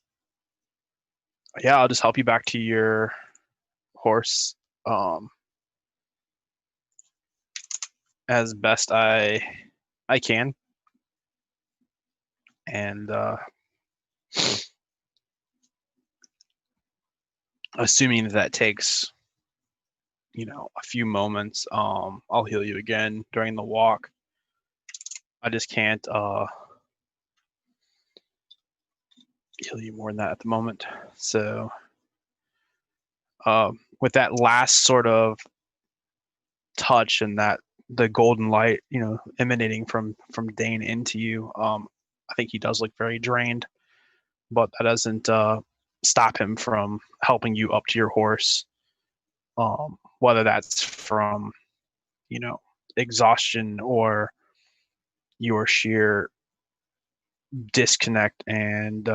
yeah, I'll just help you back to your horse as best I can. And assuming that takes a few moments, I'll heal you again during the walk. I just can't heal you more than that at the moment. So with that last sort of touch and that the golden light emanating from Dane into you, I think he does look very drained, but that doesn't stop him from helping you up to your horse, whether that's from exhaustion or your sheer disconnect and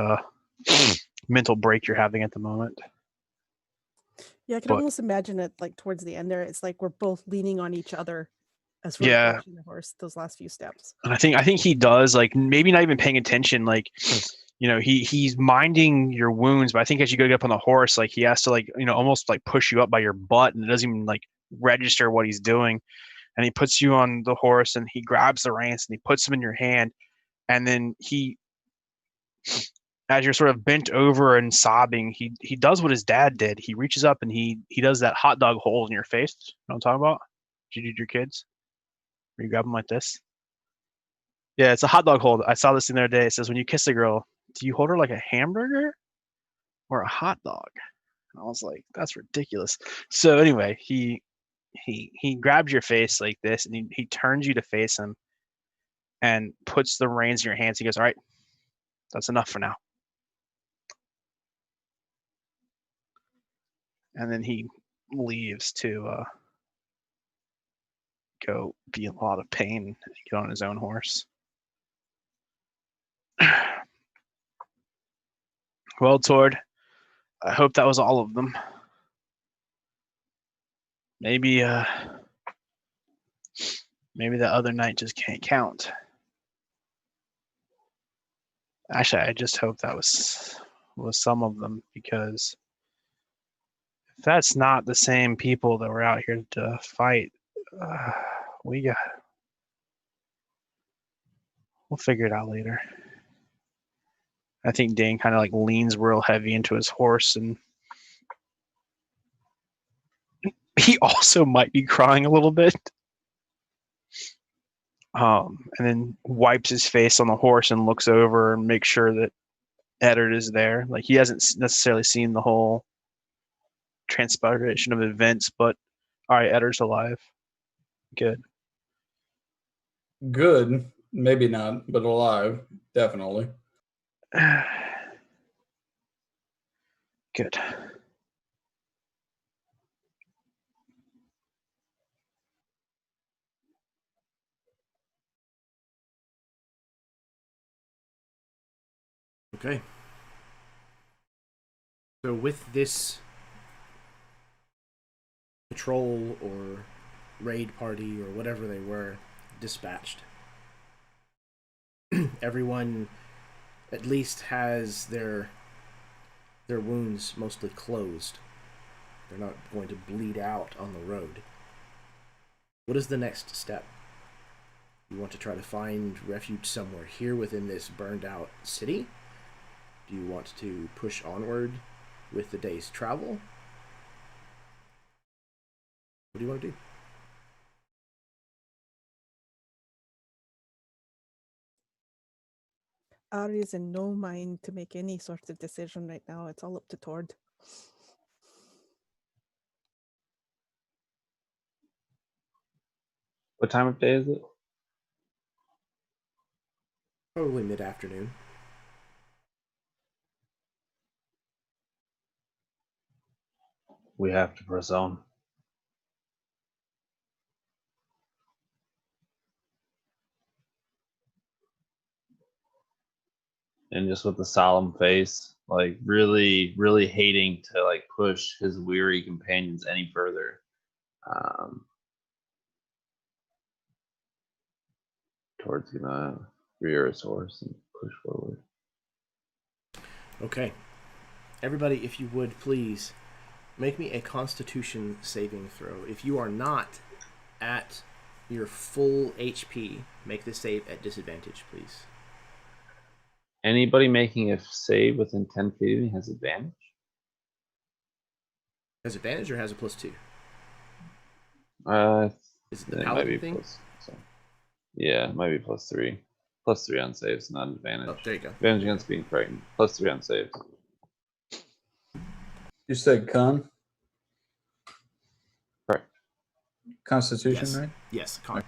mental break you're having at the moment. Yeah, I can almost imagine it like towards the end there. It's like we're both leaning on each other as we're approaching the horse those last few steps. And I think he does, like, maybe not even paying attention, like he's minding your wounds, but I think as you go get up on the horse, like he has to like almost like push you up by your butt, and it doesn't even like register what he's doing. And he puts you on the horse and he grabs the reins and he puts them in your hand, and then he, as you're sort of bent over and sobbing, he does what his dad did. He reaches up and he does that hot dog hold in your face. You know what I'm talking about? Did you do your kids? Where you grab them like this? Yeah, it's a hot dog hold. I saw this the other day. It says, when you kiss a girl, do you hold her like a hamburger or a hot dog? And I was like, that's ridiculous. So anyway, he grabs your face like this, and he turns you to face him and puts the reins in your hands. He goes, all right, that's enough for now. And then he leaves to go be in a lot of pain and get on his own horse. Well, Tord, I hope that was all of them. Maybe the other knight just can't count. Actually, I just hope that was some of them, because if that's not the same people that were out here to fight, we'll figure it out later. I think Dane kind of like leans real heavy into his horse, and he also might be crying a little bit. And then wipes his face on the horse and looks over and makes sure that Eddard is there. Like, he hasn't necessarily seen the whole transpiration of events, but all right, Eddard's alive. Good. Good, maybe not, but alive, definitely. Good. Okay. So with this patrol or raid party or whatever they were dispatched, everyone at least has their wounds mostly closed. They're not going to bleed out on the road. What is the next step? You want to try to find refuge somewhere here within this burned out city? Do you want to push onward with the day's travel? What do you want to do? Ari is in no mind to make any sort of decision right now. It's all up to Tord. What time of day is it? Probably mid-afternoon. We have to press on. And just with a solemn face, like really, really hating to like push his weary companions any further. Towards gonna rear his horse and push forward. Okay. Everybody, if you would, please make me a Constitution saving throw. If you are not at your full HP, make the save at disadvantage, please. Anybody making a save within 10 feet of me has advantage? Has advantage or has a +2? Is it the it might paladin be thing? Yeah, it might be +3. +3 on saves, not advantage. Oh, there you go. Advantage against being frightened. +3 on saves. You said con? Correct. Constitution, Yes. right? Yes, con.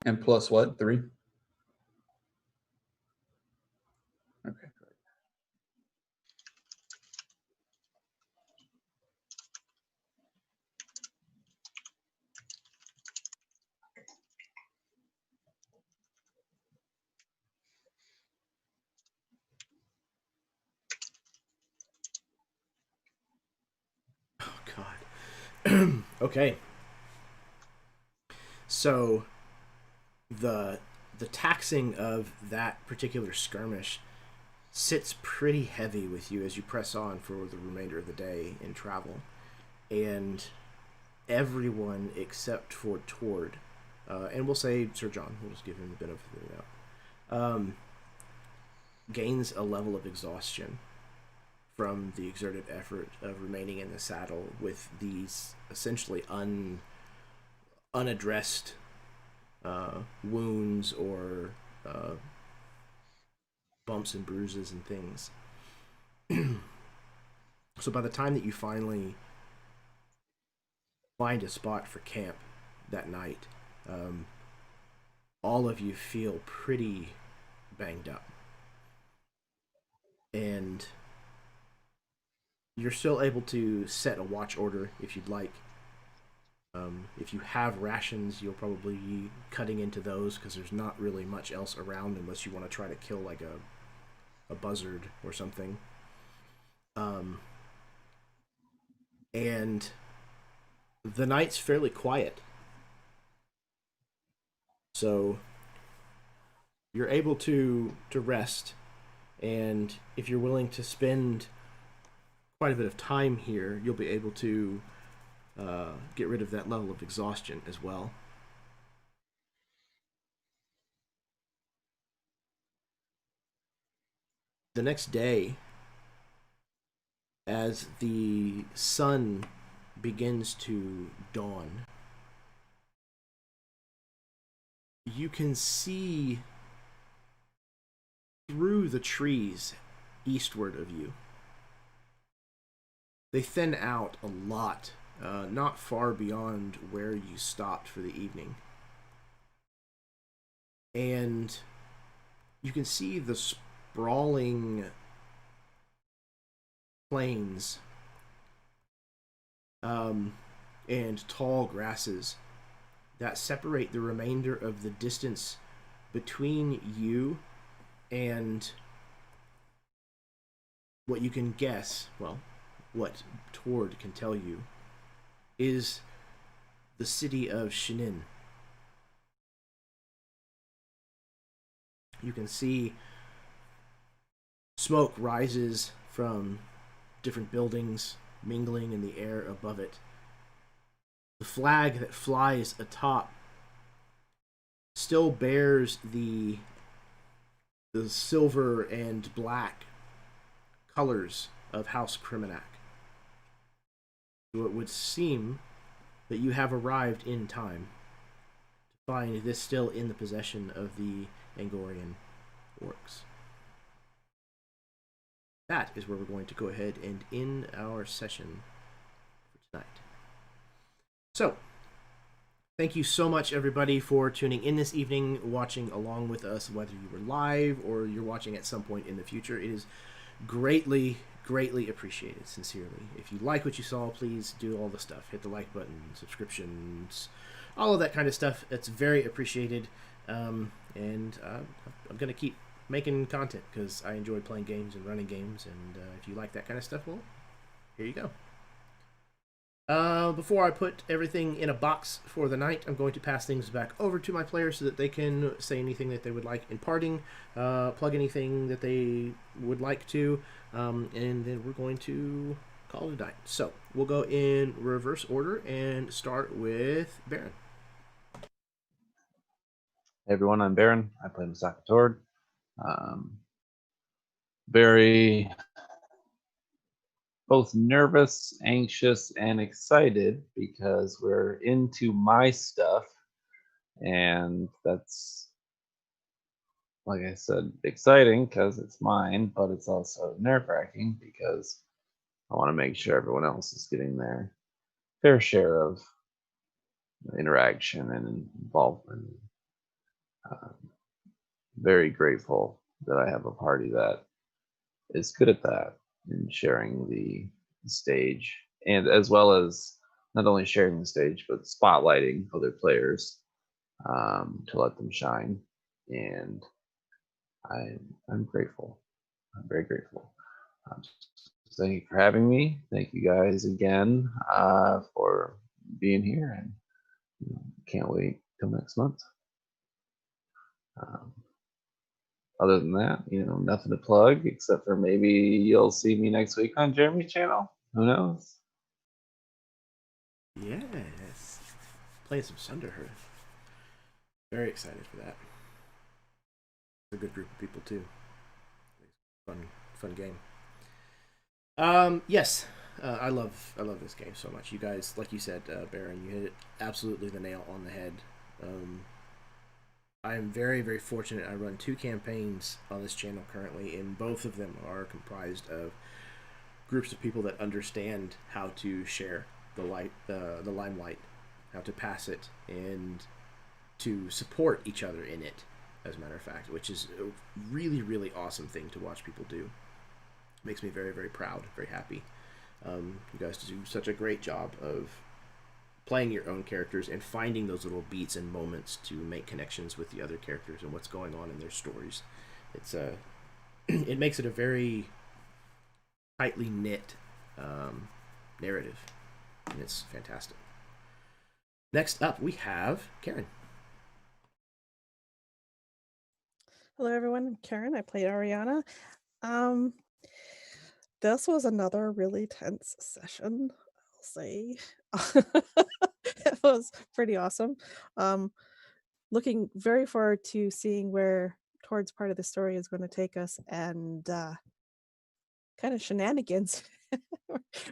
And plus what? 3? Okay. Oh, God. Okay. So, the taxing of that particular skirmish sits pretty heavy with you as you press on for the remainder of the day in travel. And everyone except for Tord, and we'll say Sir John, we'll just give him the benefit of the doubt, gains a level of exhaustion from the exerted effort of remaining in the saddle with these essentially unaddressed wounds or bumps and bruises and things. So by the time that you finally find a spot for camp that night, all of you feel pretty banged up. and you're still able to set a watch order if you'd like. If you have rations, you'll probably be cutting into those because there's not really much else around unless you want to try to kill like a buzzard or something. And the night's fairly quiet. So you're able to rest, and if you're willing to spend quite a bit of time here, you'll be able to get rid of that level of exhaustion as well. The next day, as the sun begins to dawn, you can see through the trees eastward of you. They thin out a lot, not far beyond where you stopped for the evening. And you can see the sprawling plains and tall grasses that separate the remainder of the distance between you and what you can guess, well, what Tord can tell you, is the city of Shinin. You can see smoke rises from different buildings, mingling in the air above it. The flag that flies atop still bears the silver and black colors of House Criminac. So it would seem that you have arrived in time to find this still in the possession of the Angorian orcs. That is where we're going to go ahead and end our session for tonight. So, thank you so much, everybody, for tuning in this evening, watching along with us, whether you were live or you're watching at some point in the future. It is greatly, greatly appreciated, sincerely. If you like what you saw, please do all the stuff. Hit the like button, subscriptions, all of that kind of stuff. It's very appreciated. And I'm going to keep making content because I enjoy playing games and running games. And if you like that kind of stuff, well, here you go. Before I put everything in a box for the night, I'm going to pass things back over to my players so that they can say anything that they would like in parting, plug anything that they would like to, and then we're going to call it a night. So we'll go in reverse order and start with Baron. Hey everyone, I'm Baron. I play Masaka Tord. Very both nervous, anxious, and excited because we're into my stuff, and that's, like I said, exciting because it's mine, but it's also nerve-wracking because I want to make sure everyone else is getting their fair share of interaction and involvement. Very grateful that I have a party that is good at that and sharing the stage, and as well as not only sharing the stage but spotlighting other players to let them shine. And I'm grateful. I'm very grateful. Thank you for having me. Thank you guys again for being here, and can't wait till next month. Other than that, nothing to plug except for maybe you'll see me next week on Jeremy's channel. Who knows? Yes. Playing some Sunderhearth. Very excited for that. It's a good group of people too. Fun game. Yes. I love this game so much. You guys, like you said, Baron, you hit it absolutely the nail on the head. I am very, very fortunate. I run 2 campaigns on this channel currently, and both of them are comprised of groups of people that understand how to share the limelight, how to pass it, and to support each other in it, as a matter of fact, which is a really, really awesome thing to watch people do. makes me very, very proud, very happy. You guys do such a great job of playing your own characters and finding those little beats and moments to make connections with the other characters and what's going on in their stories. It's it makes it a very tightly knit narrative, and it's fantastic. Next up, we have Karen. Hello, everyone. I'm Karen. I played Ariana. This was another really tense session, I'll say. It was pretty awesome. Looking very forward to seeing where towards part of the story is going to take us, and kind of shenanigans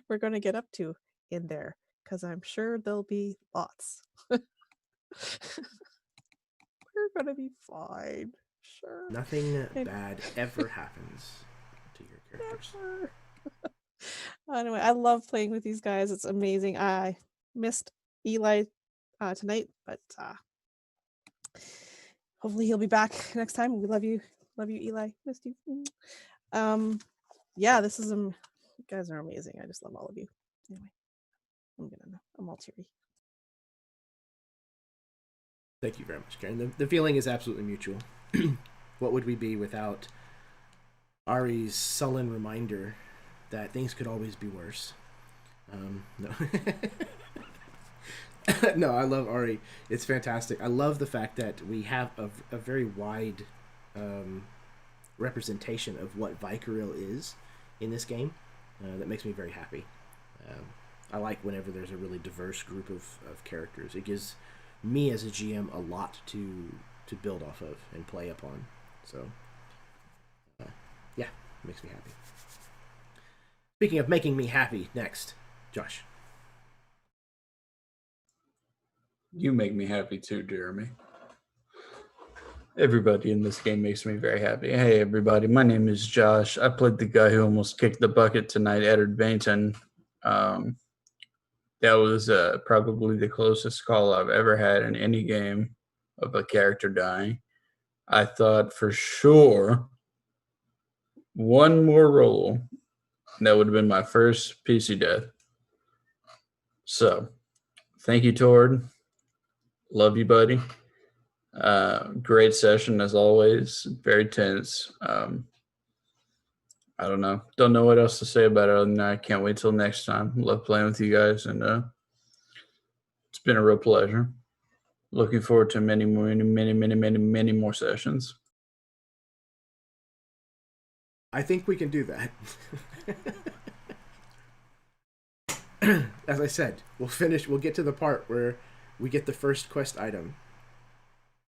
we're going to get up to in there, because I'm sure there'll be lots. We're going to be fine. Sure. Nothing bad ever happens to your characters. Never. Anyway, I love playing with these guys. It's amazing. I missed Eli tonight, but hopefully he'll be back next time. We love you, Eli. Missed you. Yeah, this is you guys are amazing. I just love all of you. Anyway, I'm all teary. Thank you very much, Karen. The feeling is absolutely mutual. What would we be without Ari's sullen reminder that things could always be worse? No. No, I love Ari. It's fantastic. I love the fact that we have a very wide representation of what Vykaril is in this game. That makes me very happy. I like whenever there's a really diverse group of characters. It gives me as a GM a lot to build off of and play upon. So, yeah, it makes me happy. Speaking of making me happy, next, Josh. You make me happy too, Jeremy. Everybody in this game makes me very happy. Hey, everybody. My name is Josh. I played the guy who almost kicked the bucket tonight, Eddard Bainton. That was probably the closest call I've ever had in any game of a character dying. I thought for sure one more roll, that would have been my first PC death. So, thank you, Tord. Love you, buddy. Great session as always. Very tense. I don't know. Don't know what else to say about it other than that. I can't wait till next time. Love playing with you guys, and it's been a real pleasure. Looking forward to many more sessions. I think we can do that. As I said, we'll get to the part where we get the first quest item.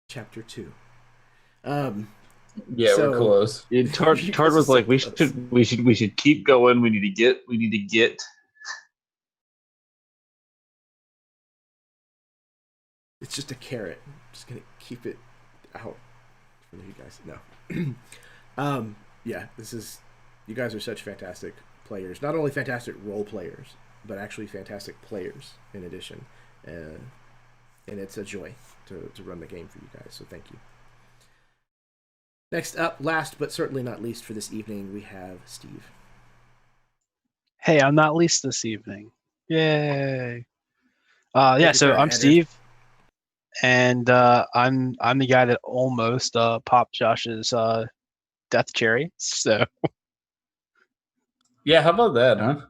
Chapter 2. Yeah, we're close. Tord was like, we should keep going. We need to get. It's just a carrot. I'm just gonna keep it out for you guys. No. Yeah, you guys are such fantastic players. Not only fantastic role players, but actually fantastic players in addition. And it's a joy to run the game for you guys, so thank you. Next up, last but certainly not least for this evening, we have Steve. Hey, I'm not least this evening. Yay. Yeah, so I'm Steve. And I'm the guy that almost popped Josh's death cherry. So yeah, how about that, huh?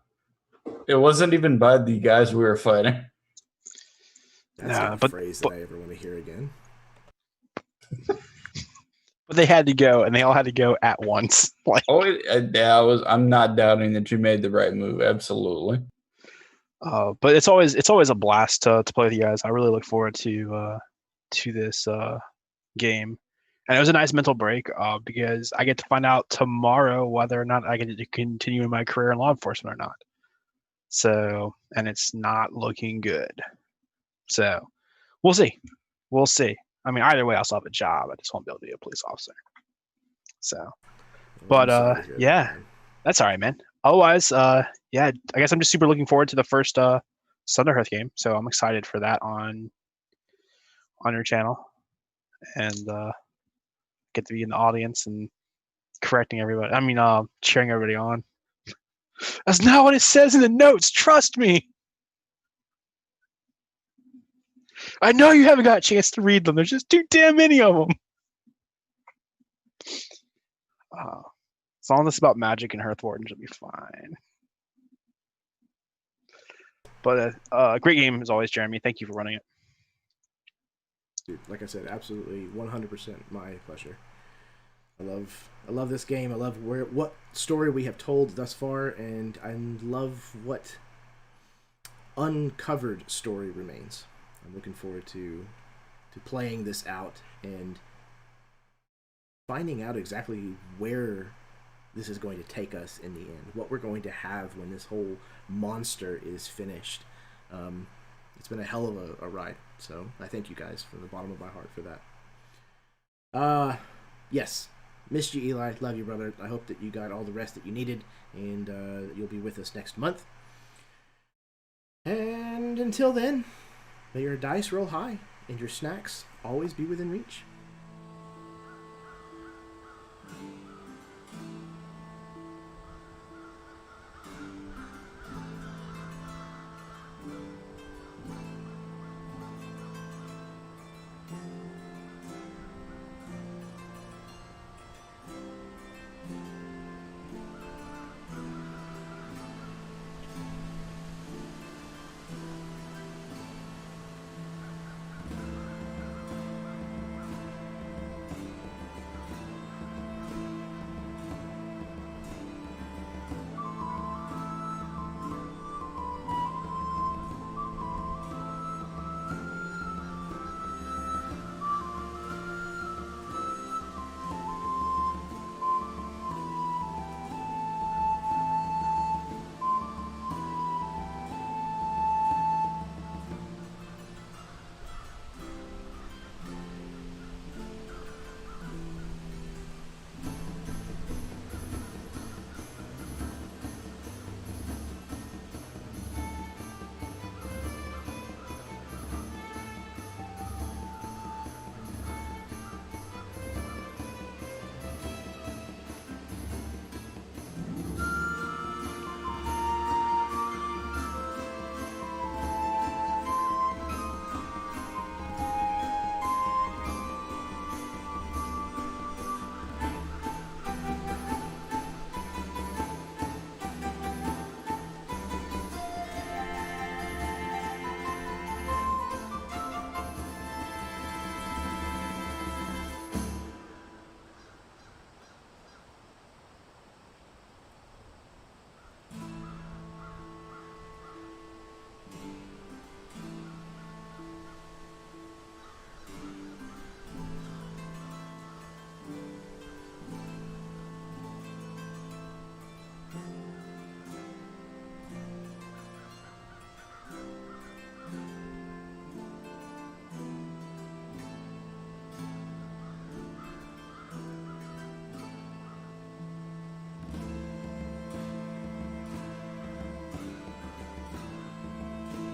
It wasn't even by the guys we were fighting. That's not a phrase that I ever want to hear again. But they had to go, and they all had to go at once. Like, I'm not doubting that you made the right move. Absolutely. But it's always a blast to play with you guys. I really look forward to this game, and it was a nice mental break because I get to find out tomorrow whether or not I get to continue in my career in law enforcement or not. So, and it's not looking good. So, we'll see. I mean, either way, I'll still have a job. I just won't be able to be a police officer. So, but yeah, that's all right, man. Otherwise, yeah, I guess I'm just super looking forward to the first Thunderhearth game. So I'm excited for that on your channel, and get to be in the audience and correcting everybody. I mean, cheering everybody on. That's not what it says in the notes. Trust me. I know you haven't got a chance to read them. There's just too damn many of them. As long as it's about magic and Hearthwarden, should be fine. But great game as always, Jeremy. Thank you for running it. Dude, like I said, absolutely 100% my pleasure. I love this game. I love what story we have told thus far, and I love what uncovered story remains. I'm looking forward to playing this out and finding out exactly where this is going to take us in the end, what we're going to have when this whole monster is finished. It's been a hell of a ride, so I thank you guys from the bottom of my heart for that. Yes, missed you, Eli. Love you, brother. I hope that you got all the rest that you needed, and that you'll be with us next month. And until then, may your dice roll high and your snacks always be within reach.